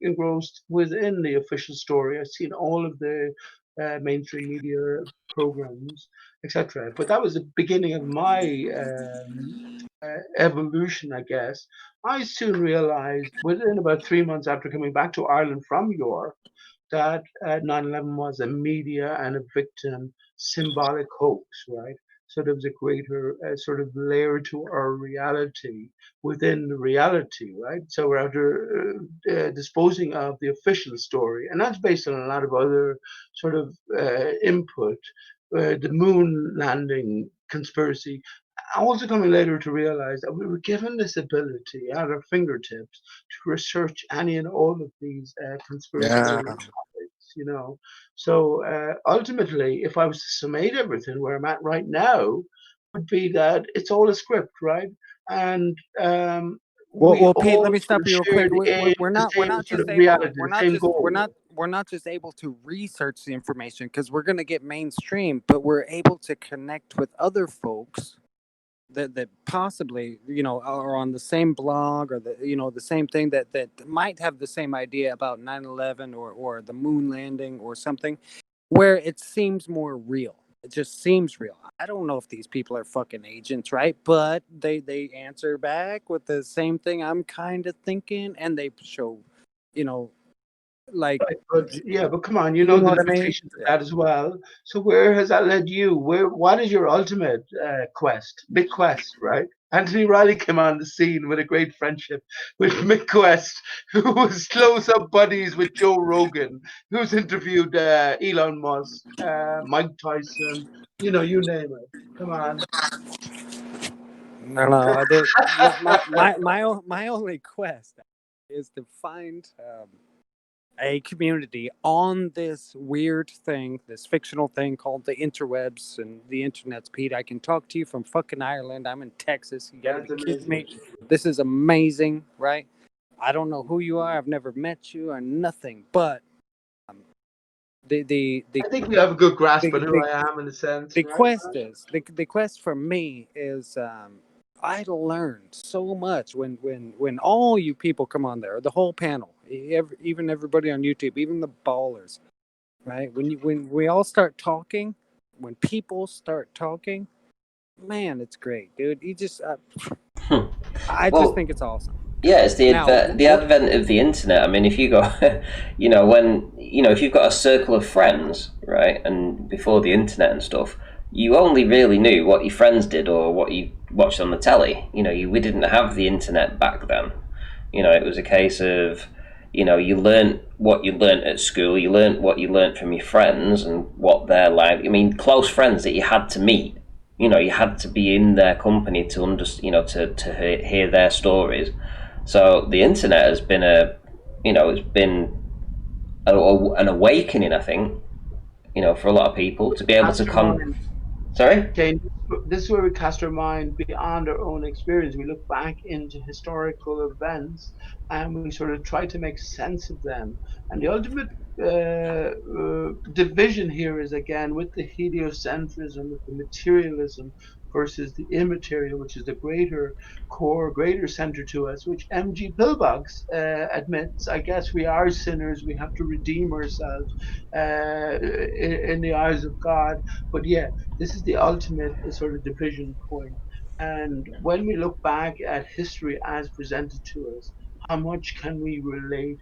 engrossed within the official story. I've seen all of the mainstream media programs, etc. But that was the beginning of my evolution, I guess. I soon realized within about 3 months after coming back to Ireland from York that 9/11 was a media and a victim symbolic hoax, right? So there was a greater sort of layer to our reality within the reality, right? So we're after disposing of the official story, and that's based on a lot of other sort of input. The moon landing conspiracy, also coming later to realize that we were given this ability at our fingertips to research any and all of these conspiratorial topics. So ultimately, if I was to summate everything where I'm at right now, would be that it's all a script, right? And we Well, Pete, all let me sort stop of you real quick. shared We're the not same sort just of able reality, the same goal. we're not just able to research the information because we're gonna get mainstream, but we're able to connect with other folks that possibly are on the same blog or the same thing that might have the same idea about 9/11 or the moon landing or something where it seems more real. It just seems real. I don't know if these people are fucking agents, right? But they answer back with the same thing I'm kind of thinking, and they show, you know, like Right, but come on, you you know know the what I mean? limitations of that as well. So where has that led you? What is your ultimate quest? Big quest, right? Anthony Riley came on the scene with a great friendship with Mick Quest, who was close-up buddies with Joe Rogan, who's interviewed Elon Musk, Mike Tyson, you name it. Come on. No, my only quest is to find a community on this weird thing, this fictional thing called the interwebs and the internet's. Pete, I can talk to you from fucking Ireland. I'm in Texas. You gotta That's be kidding me. amazing. This is amazing, right? I don't know who you are. I've never met you or nothing, but I think we have a good grasp on who the I am in a sense, the right? quest is the quest for me is I learned so much when all you people come on there, the whole panel, even everybody on YouTube, even the ballers, right? When we all start talking, when people start talking, man, it's great, dude. You just I just Well, think it's awesome. yeah, it's Now, the advent of the internet. I mean, if you go, if you've got a circle of friends, right, and before the internet and stuff, you only really knew what your friends did or what you watched on the telly. We didn't have the internet back then. It was a case of, you learnt what you learnt at school, you learnt what you learnt from your friends and what they're like. I mean, close friends that you had to meet. You had to be in their company to understand, to hear their stories. So the internet has been it's been an awakening, I think, for a lot of people to be able to Cast your mind. Sorry? Okay, this is where we cast our mind beyond our own experience. We look back into historical events and we sort of try to make sense of them. And the ultimate division here is again with the heliocentrism, with the materialism versus the immaterial, which is the greater core, greater center to us, which MG Pillbox admits. I guess we are sinners. We have to redeem ourselves in the eyes of God. But yeah, this is the ultimate sort of division point. And when we look back at history as presented to us, how much can we relate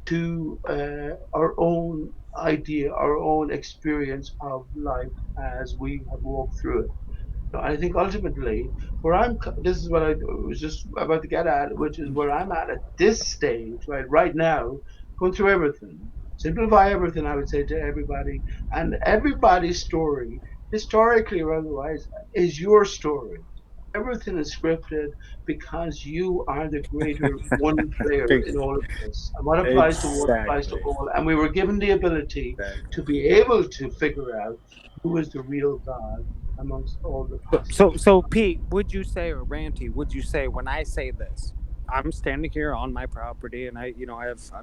to our own idea, our own experience of life as we have walked through it. I think ultimately, this is what I was just about to get at, which is where I'm at this stage, right now, going through everything, simplify everything, I would say to everybody, and everybody's story, historically or otherwise, is your story. Everything is scripted because you are the greater one player in all of this. And what applies to one applies to Exactly. all. And we were given the ability to be able to figure out who is the real God amongst all the possible. So Pete, would you say, or Ranty, would you say when I say this, I'm standing here on my property and I've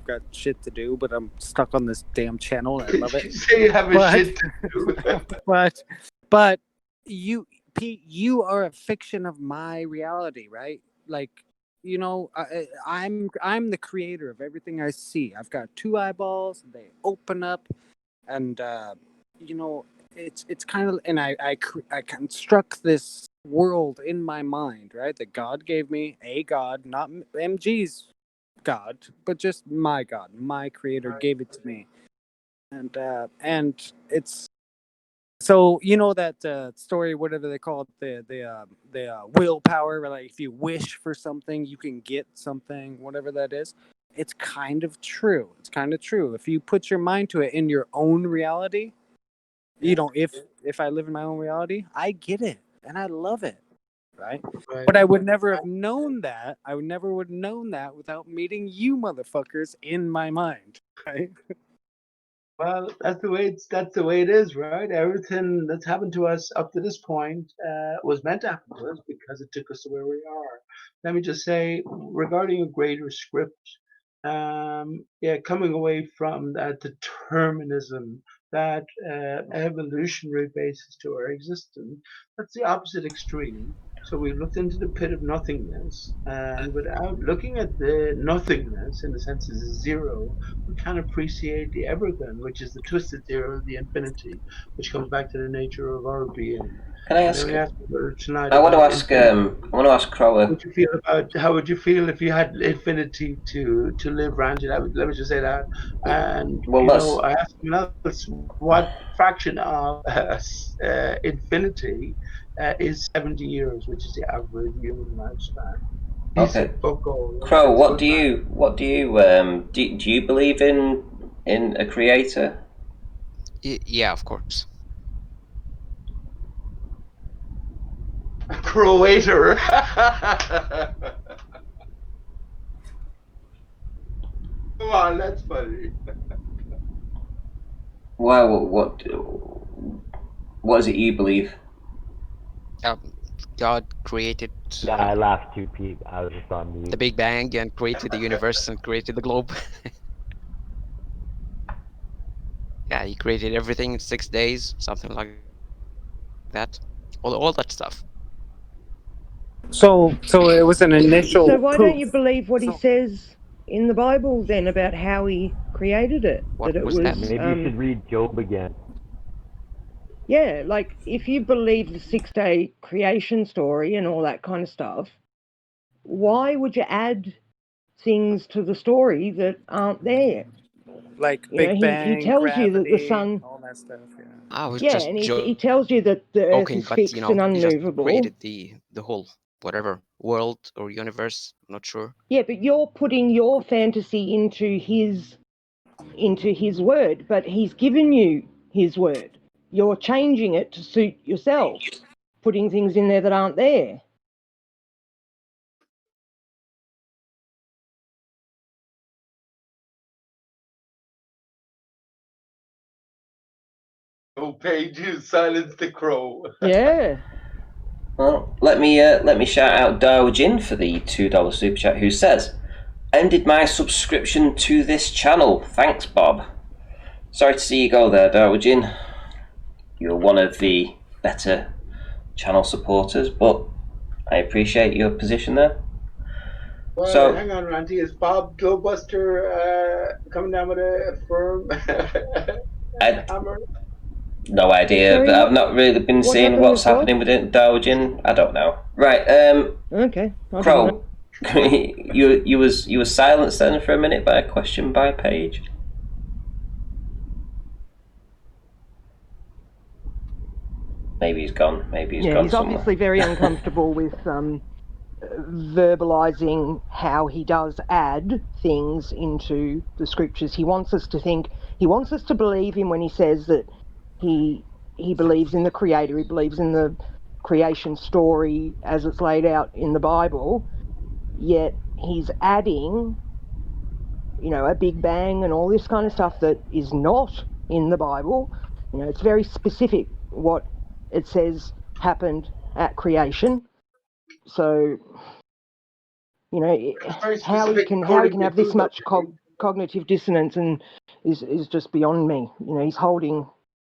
got shit to do, but I'm stuck on this damn channel and I love it. You say you have a shit to do. but you, Pete, you are a fiction of my reality, right? Like, I'm the creator of everything I see. I've got two eyeballs, they open up, and it's kind of, and I construct this world in my mind, right? That God gave me, a God, not MG's God, but just my God, my creator gave it to me, and it's so that story, whatever they call it, the willpower, where, like, if you wish for something, you can get something, whatever that is. It's kind of true. If you put your mind to it in your own reality, if I live in my own reality, I get it and I love it, right? But I would never have known that. I would never would have known that without meeting you motherfuckers in my mind, right? Well, that's the way it is, right? Everything that's happened to us up to this point was meant to happen to us because it took us to where we are. Let me just say, regarding a greater script, coming away from that determinism, that evolutionary basis to our existence, that's the opposite extreme. So we looked into the pit of nothingness, and without looking at the nothingness in the sense of zero, we can't appreciate the everything, which is the twisted zero, the infinity, which comes back to the nature of our being. Can I And ask? then we asked tonight I want to about ask. infinity. I want to ask Crower. How would you feel if you had infinity to live, Randy? Let me just say that. And Well, I asked someone else, what fraction of infinity is 70 years, which is the average human lifespan? He okay. said, "Fuck all." Crow, It's good, man. do you believe in a creator? Yeah, of course. Creator. Come on, that's funny. Well, what is it you believe? God created Yeah, I laughed too, Pete. I was just on mute. the Big Bang and created the universe and created the globe. Yeah, he created everything in 6 days, something like that. All that stuff. So it was an initial. So why don't you poof. believe what he says in the Bible then about how he created it? What that it was that? Maybe you should read Job again. Yeah, like if you believe the 6-day creation story and all that kind of stuff, why would you add things to the story that aren't there? Like Big he Bang, tells you that the gravity, sun. all that stuff. Yeah. I was Yeah, just and he tells you that the Earth joking, is but fixed and he just unmovable. created the whole whatever world or universe. I'm not sure. Yeah, but you're putting your fantasy into his word, but he's given you his word. You're changing it to suit yourself, putting things in there that aren't there. No pages, silence the crow. Yeah. Well, let me shout out Darwin for the $2 super chat, who says, "Ended my subscription to this channel. Thanks, Bob." Sorry to see you go there, Darwin. You're one of the better channel supporters, but I appreciate your position there. Well, So, hang on, Randy. Is Bob Glowbuster coming down with a firm hammer? no idea, Sorry, but I've not really been what seeing happened what's with Bob? happening with it, Darwin. I don't know. Right, Okay. Crow, you was silenced then for a minute by a question by Paige. Maybe he's gone. Maybe he's gone he's somewhere. obviously very uncomfortable with verbalizing how he does add things into the scriptures. He wants us to think, he wants us to believe him when he says that he believes in the Creator, he believes in the creation story as it's laid out in the Bible, yet he's adding, a Big Bang and all this kind of stuff that is not in the Bible. It's very specific what it says happened at creation. So, how he can have this much cognitive dissonance and is just beyond me. He's holding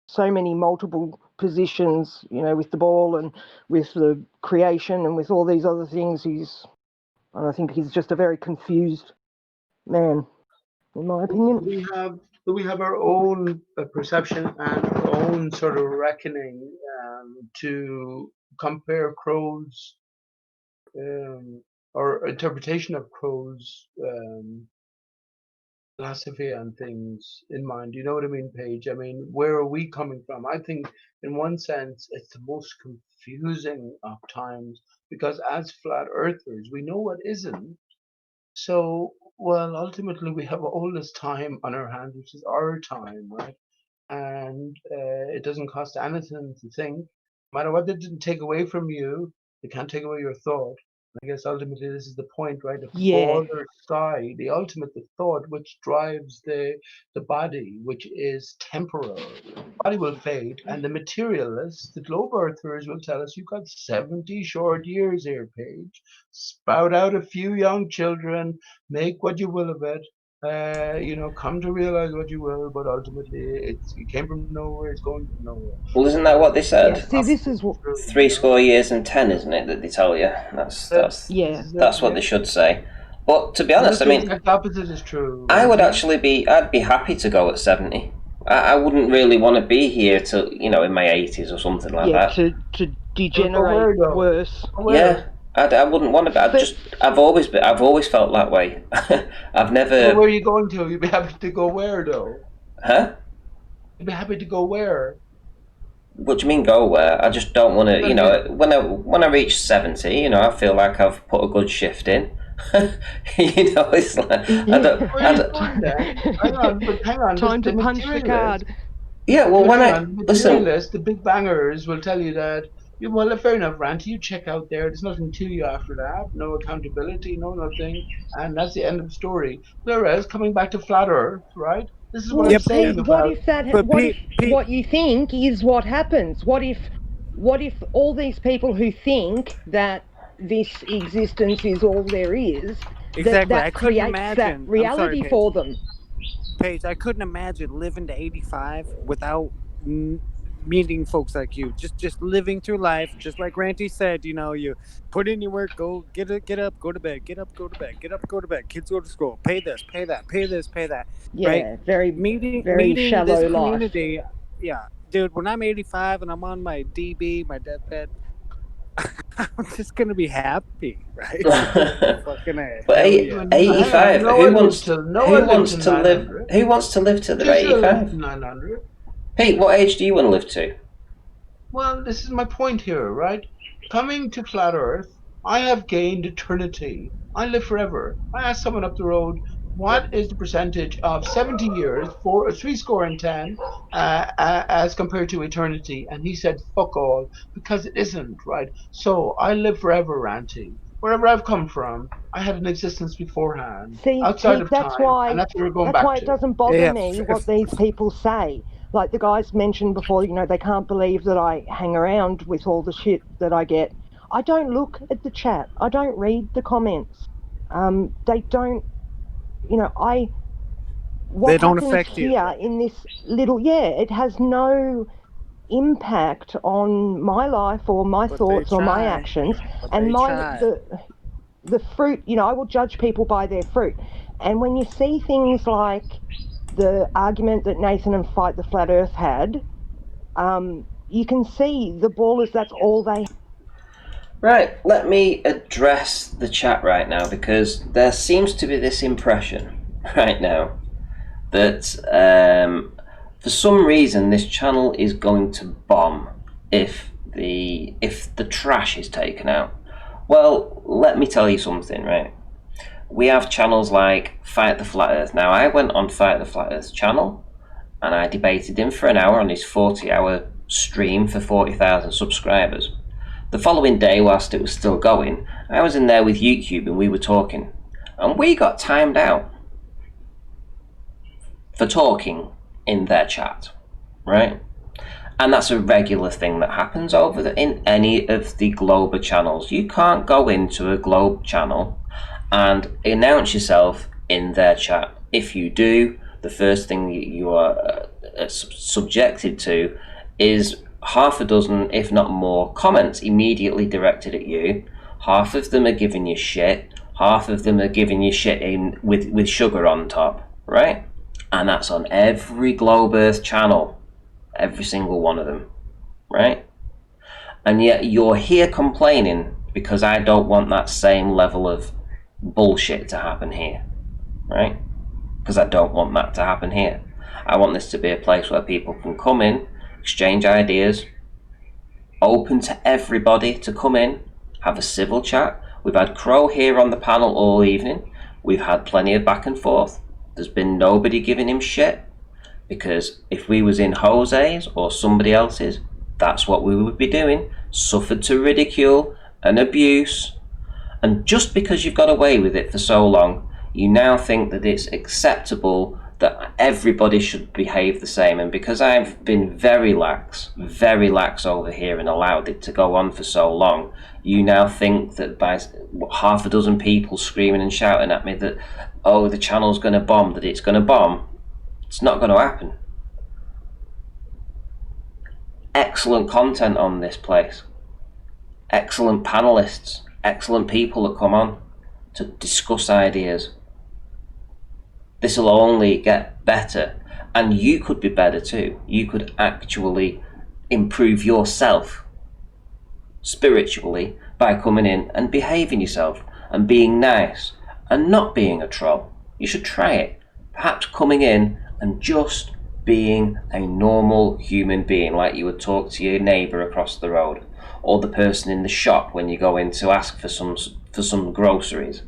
so many multiple positions, with the ball and with the creation and with all these other things. I think he's just a very confused man, in my opinion. We have our own perception and our own sort of reckoning to compare Crow's or interpretation of Crow's philosophy and things in mind. You know what I mean, Paige? I mean, where are we coming from? I think, in one sense, it's the most confusing of times because as flat earthers, we know what isn't. So, well, ultimately, we have all this time on our hands, which is our time, right? And it doesn't cost anything to think. No matter what they didn't take away from you, they can't take away your thought. I guess ultimately this is the point, right? The farther side, the ultimate, the thought, which drives the body, which is temporal. The body will fade, and the materialists, the globe earthers, will tell us you've got 70 short years here, Paige. Spout out a few young children, make what you will of it. Come to realize what you will, but ultimately it came from nowhere, it's going from nowhere. Well, isn't that what they said? Yeah, see, this is what... 60 years and 10, isn't it, that they tell you? That's what they should say. But to be honest, I mean, the opposite is true. I would actually I'd be happy to go at 70. I wouldn't really want to be here till, in my 80s or something like that. To degenerate worse. Yeah. I wouldn't want to. I've always felt that way. I've never. Well, where are you going to? You'd be happy to go where, though? Huh? You'd be happy to go where? What do you mean go where? I just don't want to. When I reach 70, I feel like I've put a good shift in. It's like I don't. Hang on. Time to punch the card. Yeah, well, listen, the big bangers will tell you that. Well, fair enough, Ranty. You check out there. There's nothing to you after that. No accountability, no nothing, and that's the end of the story. Whereas coming back to flat Earth, right? This is what I'm saying about. What you think is what happens? What if all these people who think that this existence is all there is, that creates that reality for them? Paige, I couldn't imagine living to 85 without meeting folks like you. Just living through life, just like Ranty said. You put in your work, go get up, go to bed, get up, go to bed, get up, go to bed. Kids go to school, pay this, pay that, pay this, pay that. Yeah, right? very meeting shallow this life. community. Yeah, dude. When I'm 85 and I'm on my DB, my deathbed, I'm just gonna be happy, right? Fucking A. But 85. Who wants to live? Who wants to live to the 85? 900. Pete, what age do you want to live to? Well, this is my point here, right? Coming to flat Earth, I have gained eternity. I live forever. I asked someone up the road, what is the percentage of 70 years for 10 as compared to eternity? And he said, fuck all, because it isn't, right? So I live forever, Ranty. Wherever I've come from, I had an existence beforehand, outside of time, and that's where we're going back to. That's why it doesn't bother me what these people say. Like the guys mentioned before, they can't believe that I hang around with all the shit that I get. I don't look at the chat. I don't read the comments. They don't, they don't affect you. Here in this little, it has no impact on my life or my thoughts or my actions. And the fruit, I will judge people by their fruit. And when you see things like the argument that Nathan and Fight the Flat Earth had, you can see the ballers, that's all they Right, let me address the chat right now, because there seems to be this impression right now that for some reason this channel is going to bomb if the trash is taken out. Well, let me tell you something, right? We have channels like Fight the Flat Earth. Now, I went on Fight the Flat Earth channel and I debated him for an hour on his 40-hour stream for 40,000 subscribers. The following day, whilst it was still going, I was in there with YouTube and we were talking. And we got timed out for talking in their chat, right? And that's a regular thing that happens in any of the Globe channels. You can't go into a Globe channel and announce yourself in their chat. If you do, the first thing you are subjected to is half a dozen, if not more, comments immediately directed at you. Half of them are giving you shit. Half of them are giving you shit with sugar on top, right? And that's on every Globe Earth channel. Every single one of them, right? And yet you're here complaining because I don't want that same level of bullshit to happen here, right? Because I don't want that to happen here. I want this to be a place where people can come in, exchange ideas, open to everybody to come in, have a civil chat. We've had Crow here on the panel all evening. We've had plenty of back and forth. There's been nobody giving him shit. Because if we was in Jose's or somebody else's, that's what we would be doing. Suffered to ridicule and abuse. And just because you've got away with it for so long, you now think that it's acceptable that everybody should behave the same. And because I've been very lax over here and allowed it to go on for so long, you now think that by half a dozen people screaming and shouting at me that, oh, the channel's going to bomb, that it's going to bomb. It's not going to happen. Excellent content on this place. Excellent panelists. Excellent people that come on to discuss ideas. This will only get better. And you could be better too. You could actually improve yourself spiritually by coming in and behaving yourself and being nice and not being a troll. You should try it. Perhaps coming in and just being a normal human being, like you would talk to your neighbour across the road or the person in the shop when you go in to ask for some groceries.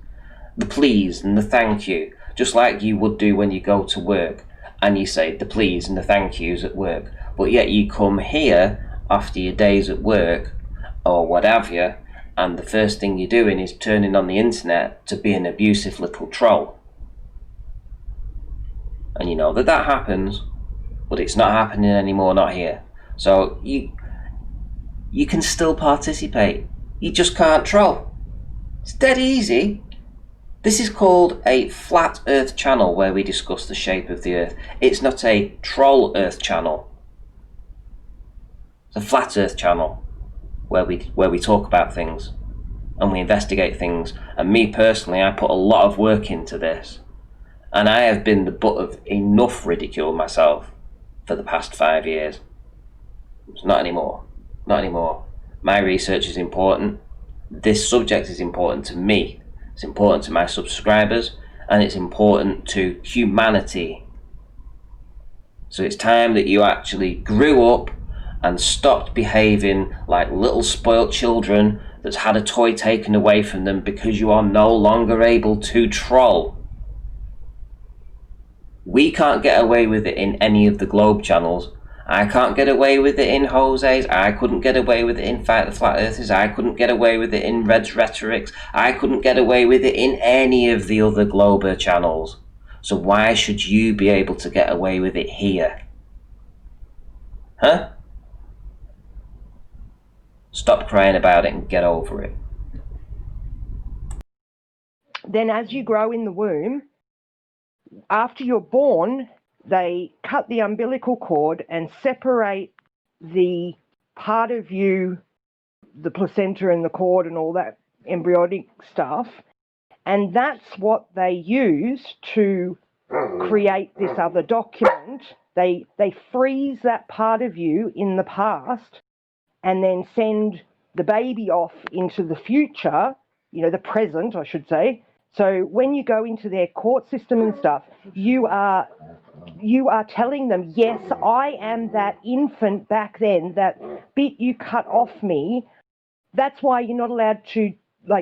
The please and the thank you, just like you would do when you go to work and you say the please and the thank yous at work, but yet you come here after your days at work or what have you, and the first thing you're doing is turning on the internet to be an abusive little troll. And you know that happens, but it's not happening anymore, not here. So you can still participate. You just can't troll. It's dead easy. This is called a flat earth channel where we discuss the shape of the earth. It's not a troll earth channel. It's a flat earth channel where we talk about things and we investigate things. And me personally, I put a lot of work into this. And I have been the butt of enough ridicule myself for the past 5 years. It's not anymore. Not anymore. My research is important. This subject is important to me. It's important to my subscribers. And it's important to humanity. So it's time that you actually grew up and stopped behaving like little spoilt children that's had a toy taken away from them because you are no longer able to troll. We can't get away with it in any of the Globe channels. I can't get away with it in Jose's. I couldn't get away with it in Fight the Flat Earthers. I couldn't get away with it in Red's Rhetorics. I couldn't get away with it in any of the other Globe channels. So why should you be able to get away with it here? Huh? Stop crying about it and get over it. Then as you grow in the womb, after you're born, they cut the umbilical cord and separate the part of you, the placenta and the cord and all that embryonic stuff. And that's what they use to create this other document. They freeze that part of you in the past and then send the baby off into the future, the present, I should say. So when you go into their court system and stuff, you are telling them, yes, I am that infant back then, that bit you cut off me. That's why you're not allowed to,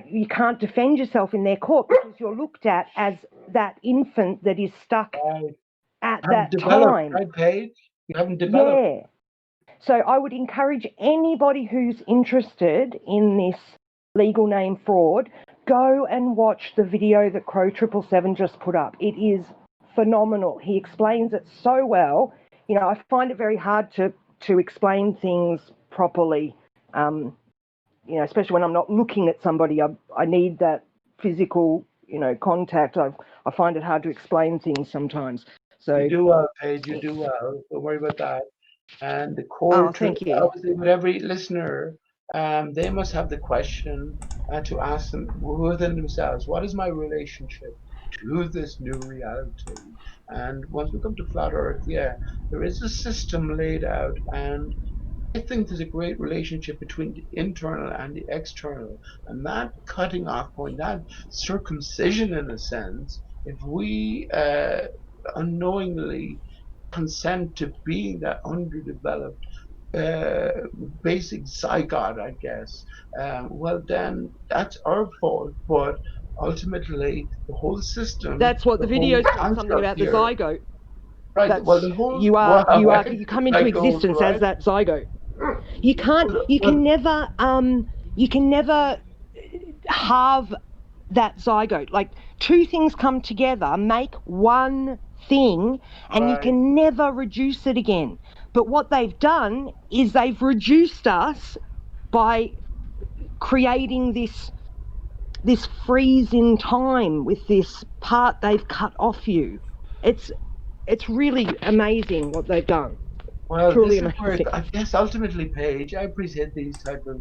you can't defend yourself in their court, because you're looked at as that infant that is stuck at that time. Right, Paige? You haven't developed. Yeah. So I would encourage anybody who's interested in this legal name fraud, go and watch the video that Crow 777 just put up. It is phenomenal. He explains it so well. I find it very hard to explain things properly, especially when I'm not looking at somebody. I need that physical, contact. I find it hard to explain things sometimes. So you do well, Paige. You do well. Don't worry about that. And the core thank you. obviously with every listener, they must have the question to ask them within themselves: what is my relationship to this new reality? And once we come to flat Earth, there is a system laid out, and I think there's a great relationship between the internal and the external, and that cutting off point, that circumcision in a sense, if we unknowingly consent to being that underdeveloped basic zygote, I guess, well then that's our fault. But ultimately the whole system, that's what the video said, something about the zygote. Right. That's, well, the whole you come into existence as that zygote. You can never halve that zygote. Like, two things come together, make one thing, and you can never reduce it again. But what they've done is they've reduced us by creating this freeze in time with this part they've cut off you. It's really amazing what they've done. Well, truly this is amazing. where I guess ultimately, Paige, I appreciate these type of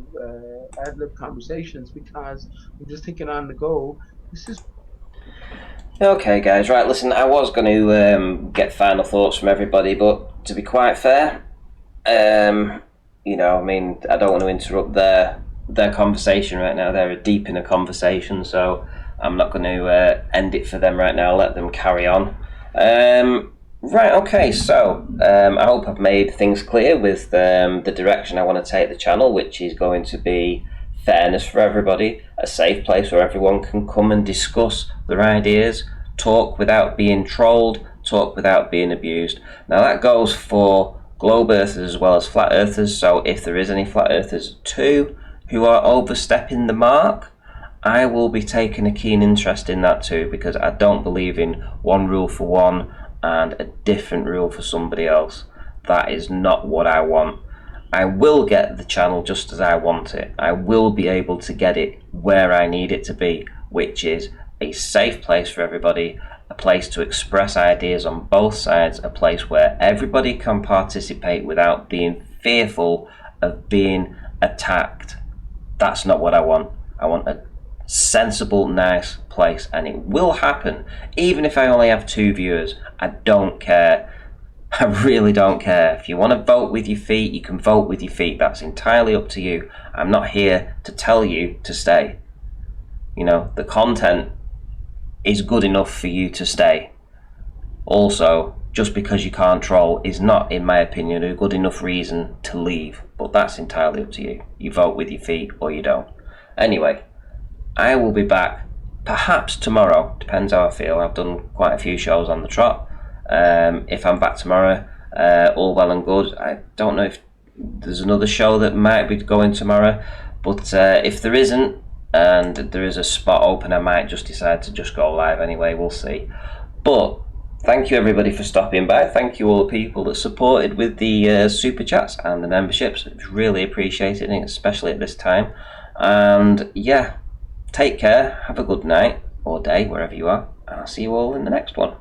ad-lib conversations, because I'm just thinking on the go. This is okay, guys. Right, listen. I was going to get final thoughts from everybody, but to be quite fair, I mean, I don't want to interrupt their conversation right now. They're deep in a conversation, so I'm not going to end it for them right now. I'll let them carry on. Right, okay, so I hope I've made things clear with the direction I want to take the channel, which is going to be fairness for everybody, a safe place where everyone can come and discuss their ideas, talk without being trolled, talk without being abused. Now that goes for globe earthers as well as flat earthers, so if there is any flat earthers too who are overstepping the mark, I will be taking a keen interest in that too, because I don't believe in one rule for one and a different rule for somebody else. That is not what I want. I will get the channel just as I want it. I will be able to get it where I need it to be, which is a safe place for everybody, a place to express ideas on both sides, a place where everybody can participate without being fearful of being attacked. That's not what I want. I want a sensible, nice place, and it will happen even if I only have 2 viewers. I don't care. I really don't care. If you want to vote with your feet, you can vote with your feet. That's entirely up to you. I'm not here to tell you to stay. The content is good enough for you to stay. Also, just because you can't troll is not, in my opinion, a good enough reason to leave. But that's entirely up to you. You vote with your feet or you don't. Anyway, I will be back perhaps tomorrow, depends how I feel. I've done quite a few shows on the trot. If I'm back tomorrow, all well and good. I don't know if there's another show that might be going tomorrow, but if there isn't and there is a spot open, I might just decide to just go live anyway. We'll see. But thank you everybody for stopping by. Thank you all the people that supported with the super chats and the memberships. It's really appreciated, especially at this time. And yeah, take care, have a good night or day wherever you are, and I'll see you all in the next one.